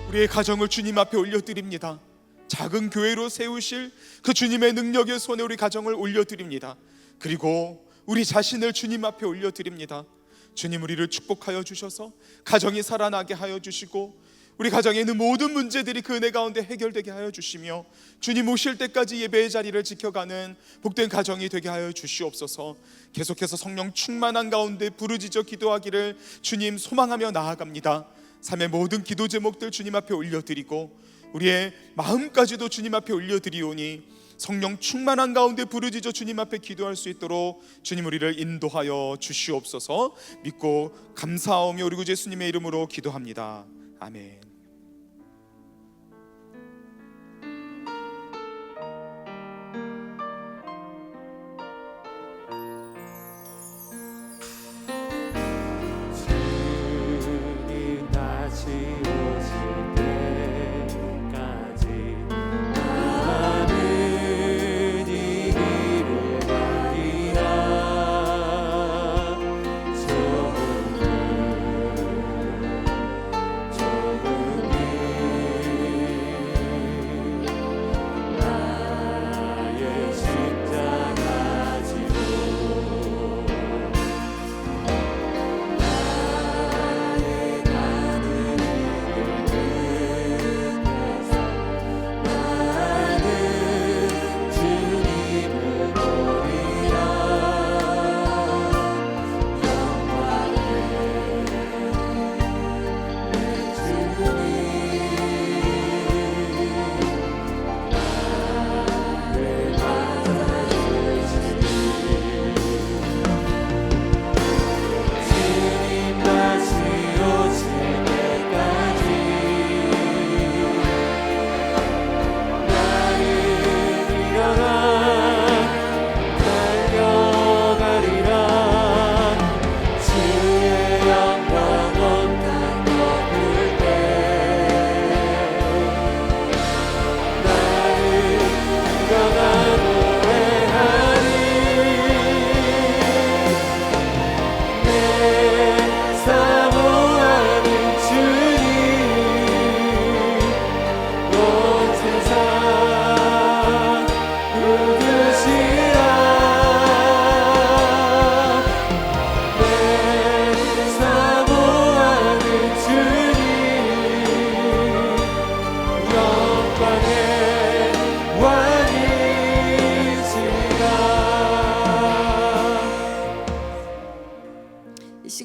우리의 가정을 주님 앞에 올려드립니다. 작은 교회로 세우실 그 주님의 능력의 손에 우리 가정을 올려드립니다. 그리고 우리 자신을 주님 앞에 올려드립니다. 주님, 우리를 축복하여 주셔서 가정이 살아나게 하여 주시고 우리 가정에 있는 모든 문제들이 그 은혜 가운데 해결되게 하여 주시며 주님 오실 때까지 예배의 자리를 지켜가는 복된 가정이 되게 하여 주시옵소서. 계속해서 성령 충만한 가운데 부르짖어 기도하기를 주님 소망하며 나아갑니다. 삶의 모든 기도 제목들 주님 앞에 올려드리고 우리의 마음까지도 주님 앞에 올려드리오니 성령 충만한 가운데 부르짖어 주님 앞에 기도할 수 있도록 주님 우리를 인도하여 주시옵소서. 믿고 감사하오며 우리 구 예수님의 이름으로 기도합니다. 아멘.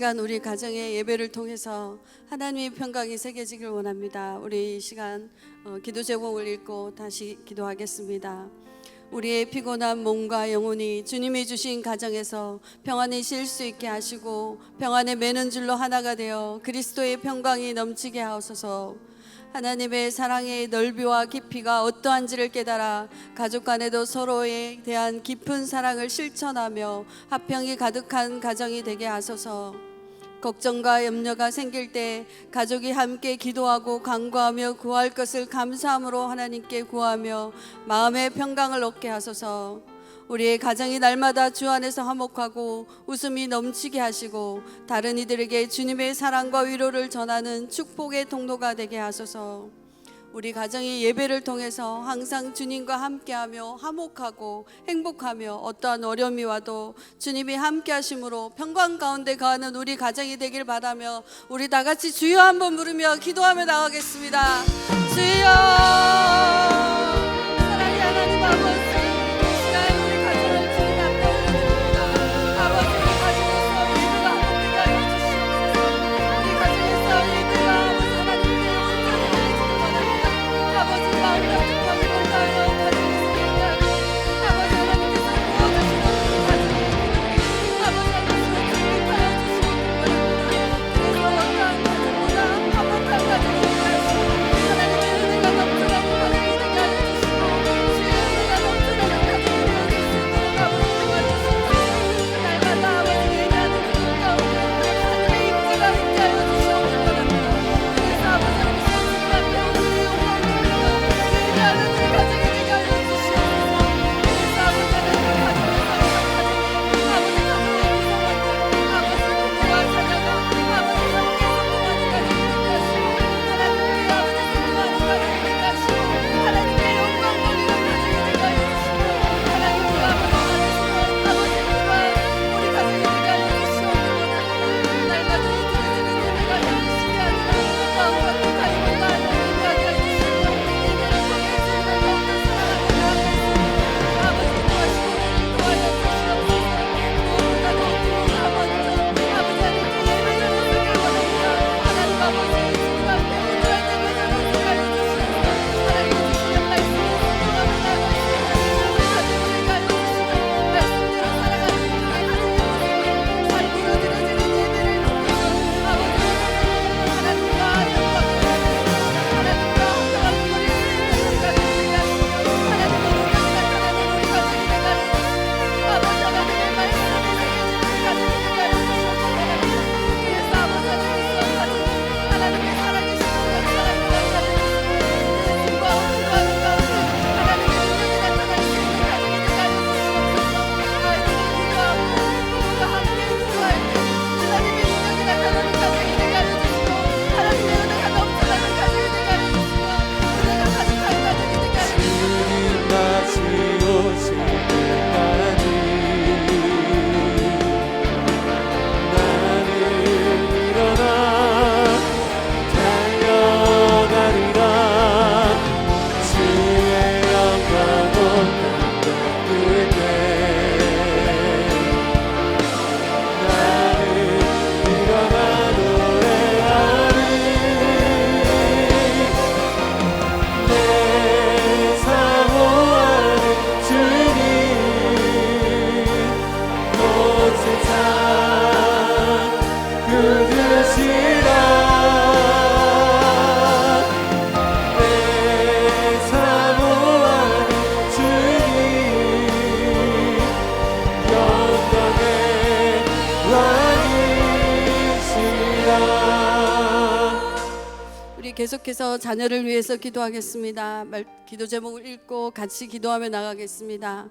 시간 우리 가정의 예배를 통해서 하나님의 평강이 새겨지길 원합니다. 우리 이 시간 기도 제목을 읽고 다시 기도하겠습니다. 우리의 피곤한 몸과 영혼이 주님이 주신 가정에서 평안히 쉴 수 있게 하시고 평안에 매는 줄로 하나가 되어 그리스도의 평강이 넘치게 하옵소서. 하나님의 사랑의 넓이와 깊이가 어떠한지를 깨달아 가족 간에도 서로에 대한 깊은 사랑을 실천하며 화평이 가득한 가정이 되게 하소서. 걱정과 염려가 생길 때 가족이 함께 기도하고 간구하며 구할 것을 감사함으로 하나님께 구하며 마음의 평강을 얻게 하소서. 우리의 가정이 날마다 주 안에서 화목하고 웃음이 넘치게 하시고 다른 이들에게 주님의 사랑과 위로를 전하는 축복의 통로가 되게 하소서. 우리 가정이 예배를 통해서 항상 주님과 함께하며 화목하고 행복하며 어떠한 어려움이 와도 주님이 함께 하심으로 평강 가운데 거하는 우리 가정이 되길 바라며 우리 다 같이 주여 한번 부르며 기도하며 나가겠습니다. 주여, 사랑의 하나님 아버지, 하나님의 은혜가 넘쳐나고 가정이 되게 계속해서 자녀를 위해서 기도하겠습니다. 기도 제목을 읽고 같이 기도하며 나가겠습니다.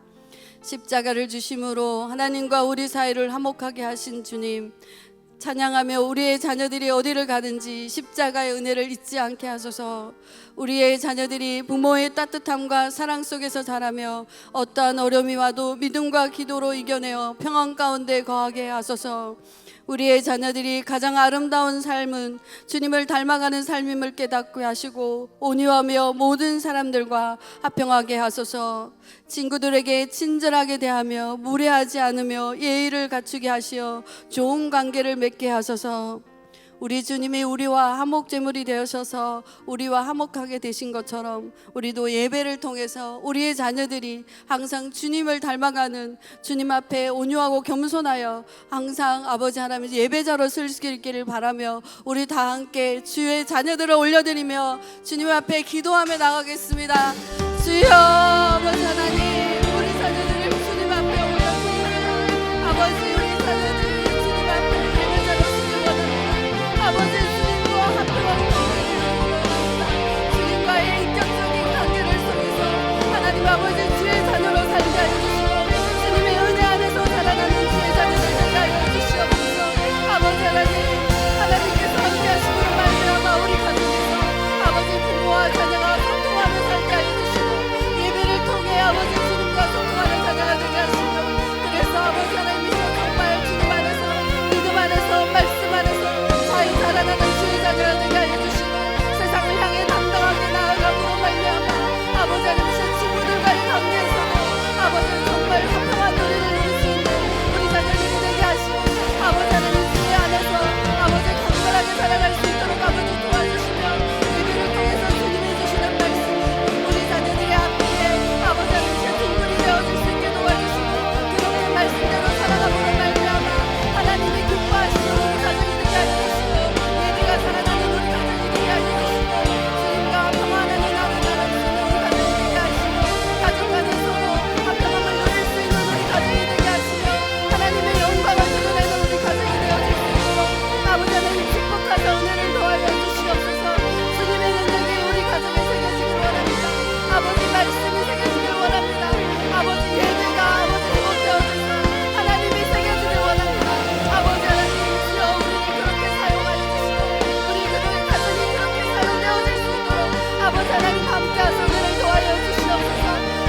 십자가를 주심으로 하나님과 우리 사이를 화목하게 하신 주님, 찬양하며 우리의 자녀들이 어디를 가든지 십자가의 은혜를 잊지 않게 하소서. 우리의 자녀들이 부모의 따뜻함과 사랑 속에서 자라며 어떠한 어려움이 와도 믿음과 기도로 이겨내어 평안 가운데 거하게 하소서. 우리의 자녀들이 가장 아름다운 삶은 주님을 닮아가는 삶임을 깨닫게 하시고 온유하며 모든 사람들과 화평하게 하소서. 친구들에게 친절하게 대하며 무례하지 않으며 예의를 갖추게 하시어 좋은 관계를 맺게 하소서. 우리 주님이 우리와 화목제물이 되셔서 우리와 화목하게 되신 것처럼 우리도 예배를 통해서 우리의 자녀들이 항상 주님을 닮아가는, 주님 앞에 온유하고 겸손하여 항상 아버지 하나님 예배자로 쓸 수 있기를 바라며 우리 다 함께 주의 자녀들을 올려드리며 주님 앞에 기도하며 나가겠습니다. 주여, 아버지 하나님, 우리 자녀들을 주님 앞에 올려드립니다. 아버지, 우리 자녀들이 주님 앞에 예배자로 쓰길 원합니다. 아버지, 주님과 합평하고 주님과의 인격적인 관계를 통해서 하나님 아버지 주의 자녀로 살게 하여 주시고 주님의 은혜 안에서 자라나는 주의 자녀를 되게 하여 주시옵소서. 아버지 하나님께서 함께 하심으로 말미암아 우리 가정에서 아버지 부모와 자녀가 소통하며 살게 하여 주시고 예배를 통해 아버지 주님과 소통하는 자녀가 되게 하시고, 그래서 아버지 하나님께서 정말 주님 안에서 믿음 안에서 말씀 안에서 잘 자라나는 주의 자녀가 되게 하여 주시고 세상을 향해 당당하게 나아가므로 말미암아 아버지 하나님께서 친구들과의 관계에서도 아버지 정말 화평한 노래를 누릴 수 있는 우리 자녀들이 되게 하시고 아버지 하나님 주의 안에서 아버지 강렬하게 살아갈 수 있도록 아버지 도와주시며 예배를 통해서 주님이 주시는 말씀이 우리 자녀들의 앞에 아버지 하나님께서 둥글이 되어질 수 있게 도와주시고 그렇게 말씀대로 살아가므로 말미암아 하나님이 기뻐하시는 우리 가정이 되게 하여 주시고 예배가 살아나는 우리 가정이 되게 하여 주시고 주님과 평안하는 나는 나라는 우리 가정이 되게 하시고 가족 간에 서로 화평함을 누릴 수 있는 우리 가정이 되게 하시며 하나님의 영광을 드러내는 우리 가정이 되어질 수 있도록 아버지 하나님 축복하사 은혜를 더하여 주시옵소서. 주님의 능력이 우리 가정에 새겨지길 원합니다. 아버지 말씀이 새겨지길 원합니다. 아버지 예배가 아버지 회복되어져서 하나님이 새겨지길 원합니다. 아버지 하나님 주여 우리를 그렇게 사용하여 주시고 우리 그들의 가정이 그렇게 사용되어질 수 있도록 아버지 하나님 함께하사 은혜를 더하여 주시옵소서.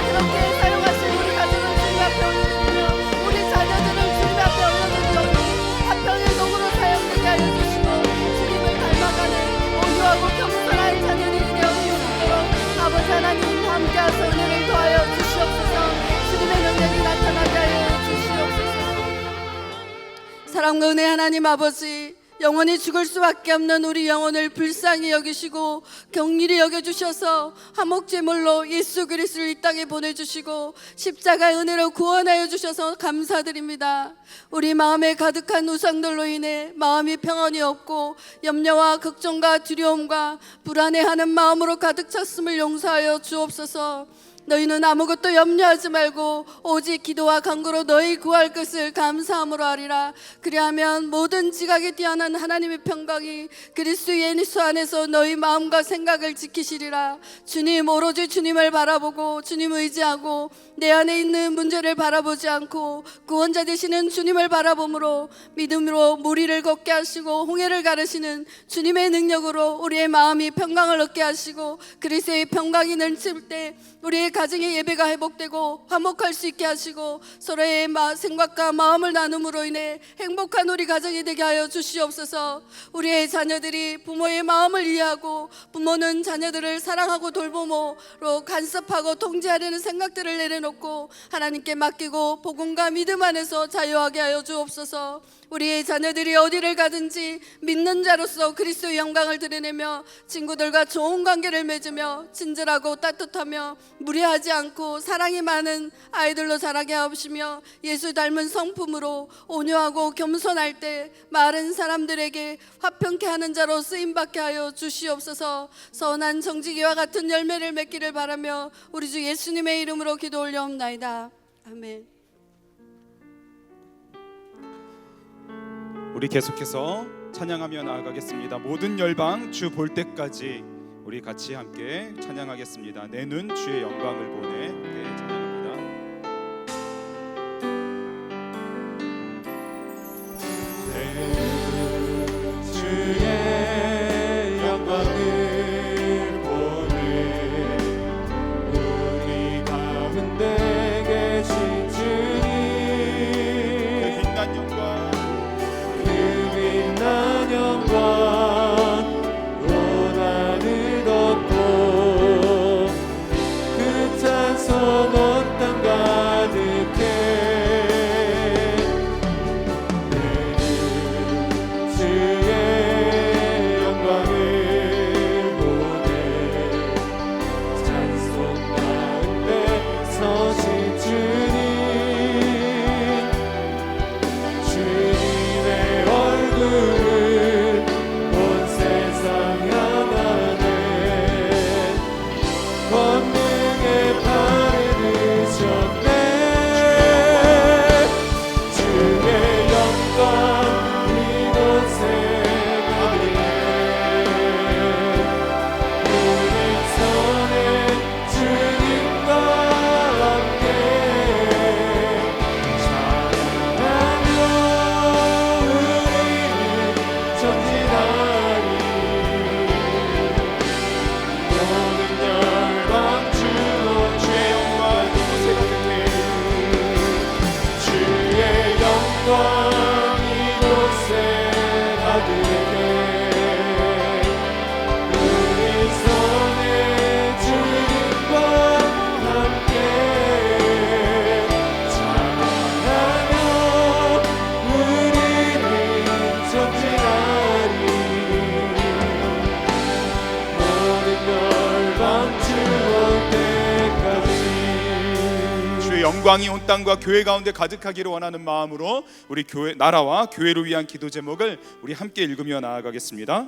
그렇게 사용하실 우리 가정을 주님 앞에 올려드리며 우리 자녀들을 주님 앞에 올려드리오니 화평의 도구로 사용되게 하여 주시고 주님을 닮아가는 온유하고 겸손한 자녀들이 되어질 수 있도록 아버지 하나님 함께하사 은혜를 더하여 주시옵소서. 주님의 능력이 나타나게 하여 주시옵소서. 사랑과 은혜 하나님 아버지, 영원히 죽을 수밖에 없는 우리 영혼을 불쌍히 여기시고 긍휼히 여겨주셔서 화목제물로 예수 그리스도를 이 땅에 보내주시고 십자가의 은혜로 구원하여 주셔서 감사드립니다. 우리 마음에 가득한 우상들로 인해 마음이 평안이 없고 염려와 걱정과 두려움과 불안해하는 마음으로 가득 찼음을 용서하여 주옵소서. 너희는 아무것도 염려하지 말고 오직 기도와 간구로 너희 구할 것을 감사함으로 하리라. 그리하면 모든 지각에 뛰어난 하나님의 평강이 그리스도 예수 안에서 너희 마음과 생각을 지키시리라. 주님, 오로지 주님을 바라보고 주님 의지하고 내 안에 있는 문제를 바라보지 않고 구원자 되시는 주님을 바라봄으로 믿음으로 무리를 걷게 하시고 홍해를 가르시는 주님의 능력으로 우리의 마음이 평강을 얻게 하시고 그리스도의 평강이 넘칠 때 우리의 가정의 예배가 회복되고 화목할 수 있게 하시고 서로의 생각과 마음을 나눔으로 인해 행복한 우리 가정이 되게 하여 주시옵소서. 우리의 자녀들이 부모의 마음을 이해하고 부모는 자녀들을 사랑하고 돌봄으로 간섭하고 통제하려는 생각들을 내려놓고 하나님께 맡기고 복음과 믿음 안에서 자유하게 하여 주옵소서. 우리의 자녀들이 어디를 가든지 믿는 자로서 그리스도의 영광을 드러내며 친구들과 좋은 관계를 맺으며 친절하고 따뜻하며 무례하지 않고 사랑이 많은 아이들로 자라게 하시며 예수 닮은 성품으로 온유하고 겸손할 때 마른 사람들에게 화평케 하는 자로 쓰임받게 하여 주시옵소서. 선한 정직이와 같은 열매를 맺기를 바라며 우리 주 예수님의 이름으로 기도 올려옵나이다. 아멘. 우리 계속해서 찬양하며 나아가겠습니다. 모든 열방 주 볼 때까지 우리 같이 함께 찬양하겠습니다. 내 눈 주의 영광을 보네. 함께 찬양합니다. 내 눈 주의 영광을 보네. 우리 가운데 계신 주님, 그 빛난 영광, 그 빛난 영광 원하늘 덮고 그 찬송 온 땅 가득해. 내 눈 주의 영광을 보네. 찬송 가운데 서신 주님, 주님의 얼굴을 온 세상 향하네. 권능의 발을 드셨네. 주의 영광 이곳에 가득해. 우리 손에 주님과 함께 찬양하며 우리는 전진하리. 모든 열방 주로 주의 영광 이곳에 가득해. 주의 영광 이곳에 가득해. 우리 손에 주님과 함께 찬양하며 우리는 전진하리. 모든 열방 주 올 때까지. 주의 영광이 온 땅과 교회 가운데 가득하기를 원하는 마음으로 우리 교회, 나라와 교회를 위한 기도 제목을 우리 함께 읽으며 나아가겠습니다.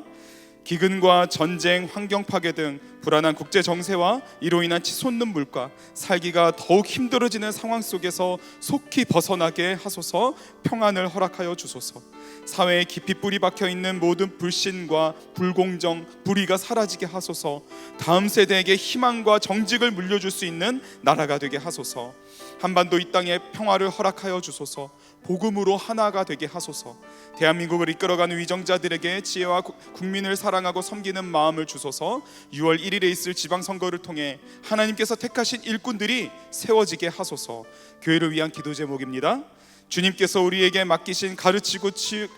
기근과 전쟁, 환경 파괴 등 불안한 국제 정세와 이로 인한 치솟는 물가, 살기가 더욱 힘들어지는 상황 속에서 속히 벗어나게 하소서. 평안을 허락하여 주소서. 사회에 깊이 뿌리 박혀 있는 모든 불신과 불공정, 불의가 사라지게 하소서. 다음 세대에게 희망과 정직을 물려줄 수 있는 나라가 되게 하소서. 한반도 이 땅에 평화를 허락하여 주소서. 복음으로 하나가 되게 하소서. 대한민국을 이끌어가는 위정자들에게 지혜와 국민을 사랑하고 섬기는 마음을 주소서. 6월 1일에 있을 지방선거를 통해 하나님께서 택하신 일꾼들이 세워지게 하소서. 교회를 위한 기도 제목입니다. 주님께서 우리에게 맡기신 가르치고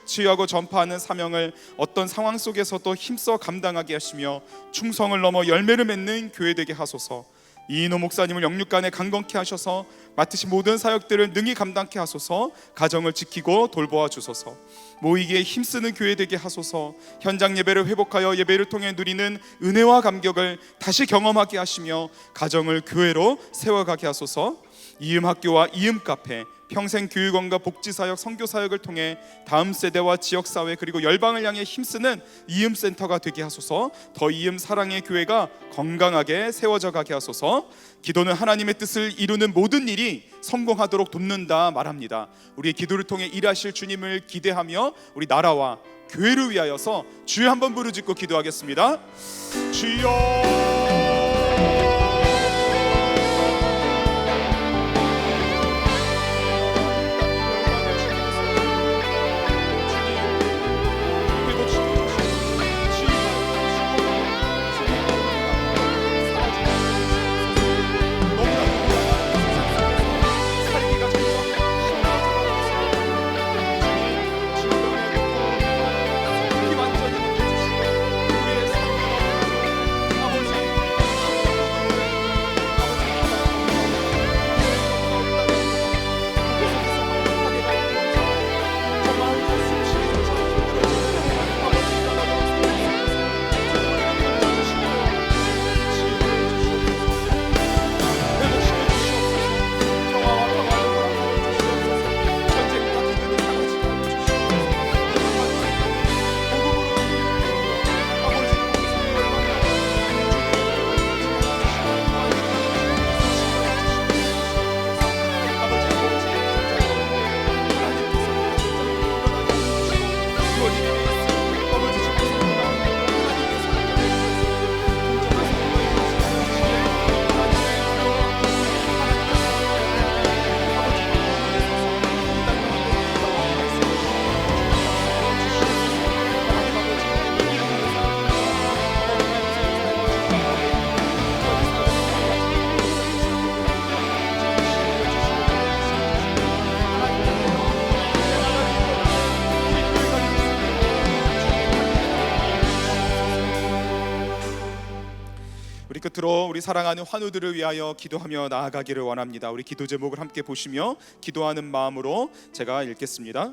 치유하고 전파하는 사명을 어떤 상황 속에서도 힘써 감당하게 하시며 충성을 넘어 열매를 맺는 교회 되게 하소서. 이인호 목사님을 영육간에 강건케 하셔서 맡으신 모든 사역들을 능히 감당케 하소서. 가정을 지키고 돌보아 주소서. 모이기에 힘쓰는 교회 되게 하소서. 현장 예배를 회복하여 예배를 통해 누리는 은혜와 감격을 다시 경험하게 하시며 가정을 교회로 세워가게 하소서. 이음 학교와 이음 카페, 평생 교육원과 복지사역, 선교사역을 통해 다음 세대와 지역사회 그리고 열방을 향해 힘쓰는 이음센터가 되게 하소서. 더 이음 사랑의 교회가 건강하게 세워져 가게 하소서. 기도는 하나님의 뜻을 이루는 모든 일이 성공하도록 돕는다 말합니다. 우리의 기도를 통해 일하실 주님을 기대하며 우리 나라와 교회를 위하여서 주여 한번 부르짖고 기도하겠습니다. 주여. 우리 끝으로 우리 사랑하는 환우들을 위하여 기도하며 나아가기를 원합니다. 우리 기도 제목을 함께 보시며 기도하는 마음으로 제가 읽겠습니다.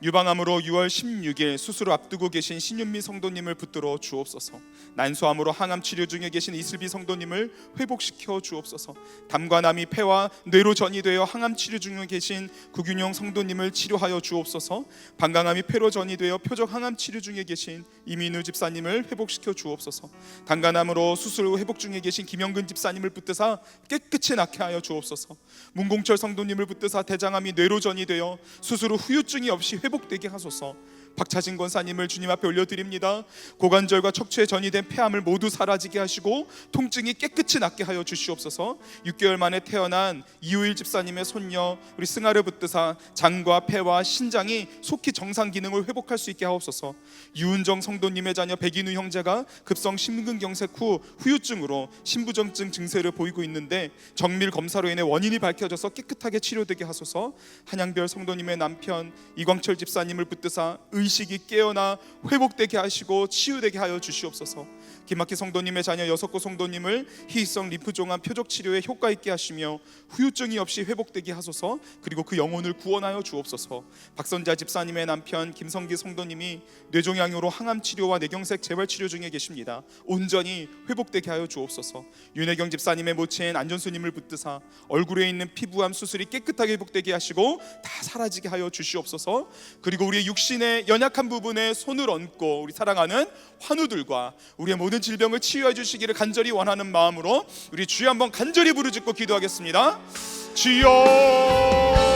유방암으로 6월 16일 수술을 앞두고 계신 신윤미 성도님을 붙들어 주옵소서. 난소암으로 항암 치료 중에 계신 이슬비 성도님을 회복시켜 주옵소서. 담과 남이 폐와 뇌로 전이되어 항암 치료 중에 계신 구균용 성도님을 치료하여 주옵소서. 방광암이 폐로 전이되어 표적 항암 치료 중에 계신 이민우 집사님을 회복시켜 주옵소서. 단간암으로 수술 후 회복 중에 계신 김영근 집사님을 붙드사 깨끗이 낫게 하여 주옵소서. 문공철 성도님을 붙드사 대장암이 뇌로 전이되어 수술 후 후유증이 없이 회복되게 하소서. 박차진 권사님을 주님 앞에 올려드립니다. 고관절과 척추에 전이된 폐암을 모두 사라지게 하시고 통증이 깨끗이 낫게 하여 주시옵소서. 6개월 만에 태어난 이우일 집사님의 손녀 우리 승아를 붙드사 장과 폐와 신장이 속히 정상 기능을 회복할 수 있게 하옵소서. 유은정 성도님의 자녀 백인우 형제가 급성 심근경색 후 후유증으로 신부전증 증세를 보이고 있는데 정밀 검사로 인해 원인이 밝혀져서 깨끗하게 치료되게 하소서. 한양별 성도님의 남편 이광철 집사님을 붙드사 의식이 깨어나 회복되게 하시고 치유되게 하여 주시옵소서. 김학희 성도님의 자녀 여석구 성도님을 희귀성 림프종암 표적 치료에 효과 있게 하시며 후유증이 없이 회복되게 하소서. 그리고 그 영혼을 구원하여 주옵소서. 박선자 집사님의 남편 김성기 성도님이 뇌종양으로 항암 치료와 뇌경색 재활 치료 중에 계십니다. 온전히 회복되게 하여 주옵소서. 윤혜경 집사님의 모친 안전수님을 붙드사 얼굴에 있는 피부암 수술이 깨끗하게 회복되게 하시고 다 사라지게 하여 주시옵소서. 그리고 우리의 육신의 연약한 부분에 손을 얹고 우리 사랑하는 환우들과 우리의 모든 질병을 치유해 주시기를 간절히 원하는 마음으로 우리 주여 한번 간절히 부르짖고 기도하겠습니다. 주여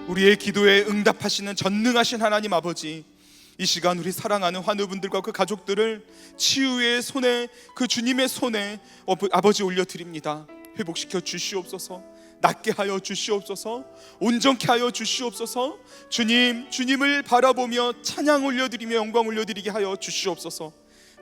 우리의 기도에 응답하시는 전능하신 하나님 아버지, 이 시간 우리 사랑하는 환우분들과 그 가족들을 치유의 손에 그 주님의 손에 아버지 올려드립니다. 회복시켜 주시옵소서. 낫게 하여 주시옵소서. 온전케 하여 주시옵소서. 주님을 바라보며 찬양 올려드리며 영광 올려드리게 하여 주시옵소서.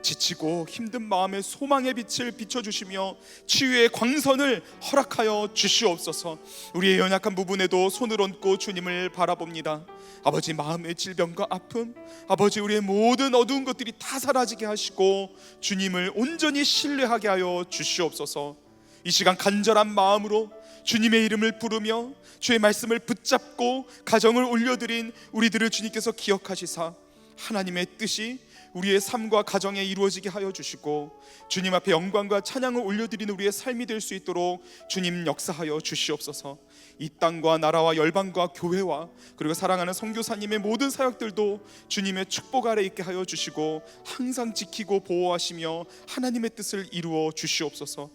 지치고 힘든 마음에 소망의 빛을 비춰주시며 치유의 광선을 허락하여 주시옵소서. 우리의 연약한 부분에도 손을 얹고 주님을 바라봅니다. 아버지, 마음의 질병과 아픔, 아버지, 우리의 모든 어두운 것들이 다 사라지게 하시고 주님을 온전히 신뢰하게 하여 주시옵소서. 이 시간 간절한 마음으로 주님의 이름을 부르며 주의 말씀을 붙잡고 가정을 올려드린 우리들을 주님께서 기억하시사 하나님의 뜻이 우리의 삶과 가정에 이루어지게 하여 주시고 주님 앞에 영광과 찬양을 올려드리는 우리의 삶이 될 수 있도록 주님 역사하여 주시옵소서. 이 땅과 나라와 열방과 교회와 그리고 사랑하는 선교사님의 모든 사역들도 주님의 축복 아래 있게 하여 주시고 항상 지키고 보호하시며 하나님의 뜻을 이루어 주시옵소서.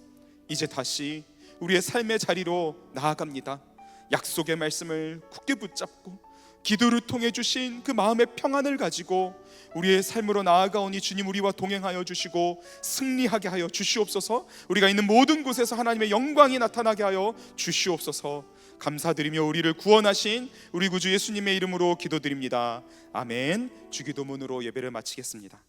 이제 다시 우리의 삶의 자리로 나아갑니다. 약속의 말씀을 굳게 붙잡고 기도를 통해 주신 그 마음의 평안을 가지고 우리의 삶으로 나아가오니 주님 우리와 동행하여 주시고 승리하게 하여 주시옵소서. 우리가 있는 모든 곳에서 하나님의 영광이 나타나게 하여 주시옵소서. 감사드리며 우리를 구원하신 우리 구주 예수님의 이름으로 기도드립니다. 아멘. 주기도문으로 예배를 마치겠습니다.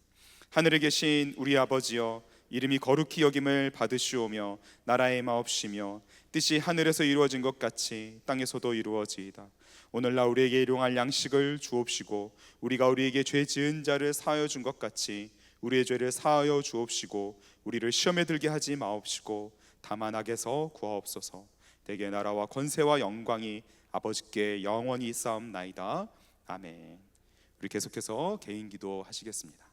하늘에 계신 우리 아버지여, 이름이 거룩히 여김을 받으시오며 나라의 마옵시며 뜻이 하늘에서 이루어진 것 같이 땅에서도 이루어지이다. 오늘날 우리에게 일용할 양식을 주옵시고 우리가 우리에게 죄 지은 자를 사하여 준 것 같이 우리의 죄를 사하여 주옵시고 우리를 시험에 들게 하지 마옵시고 다만 악에서 구하옵소서. 대개 나라와 권세와 영광이 아버지께 영원히 있사옵나이다. 아멘. 우리 계속해서 개인 기도 하시겠습니다.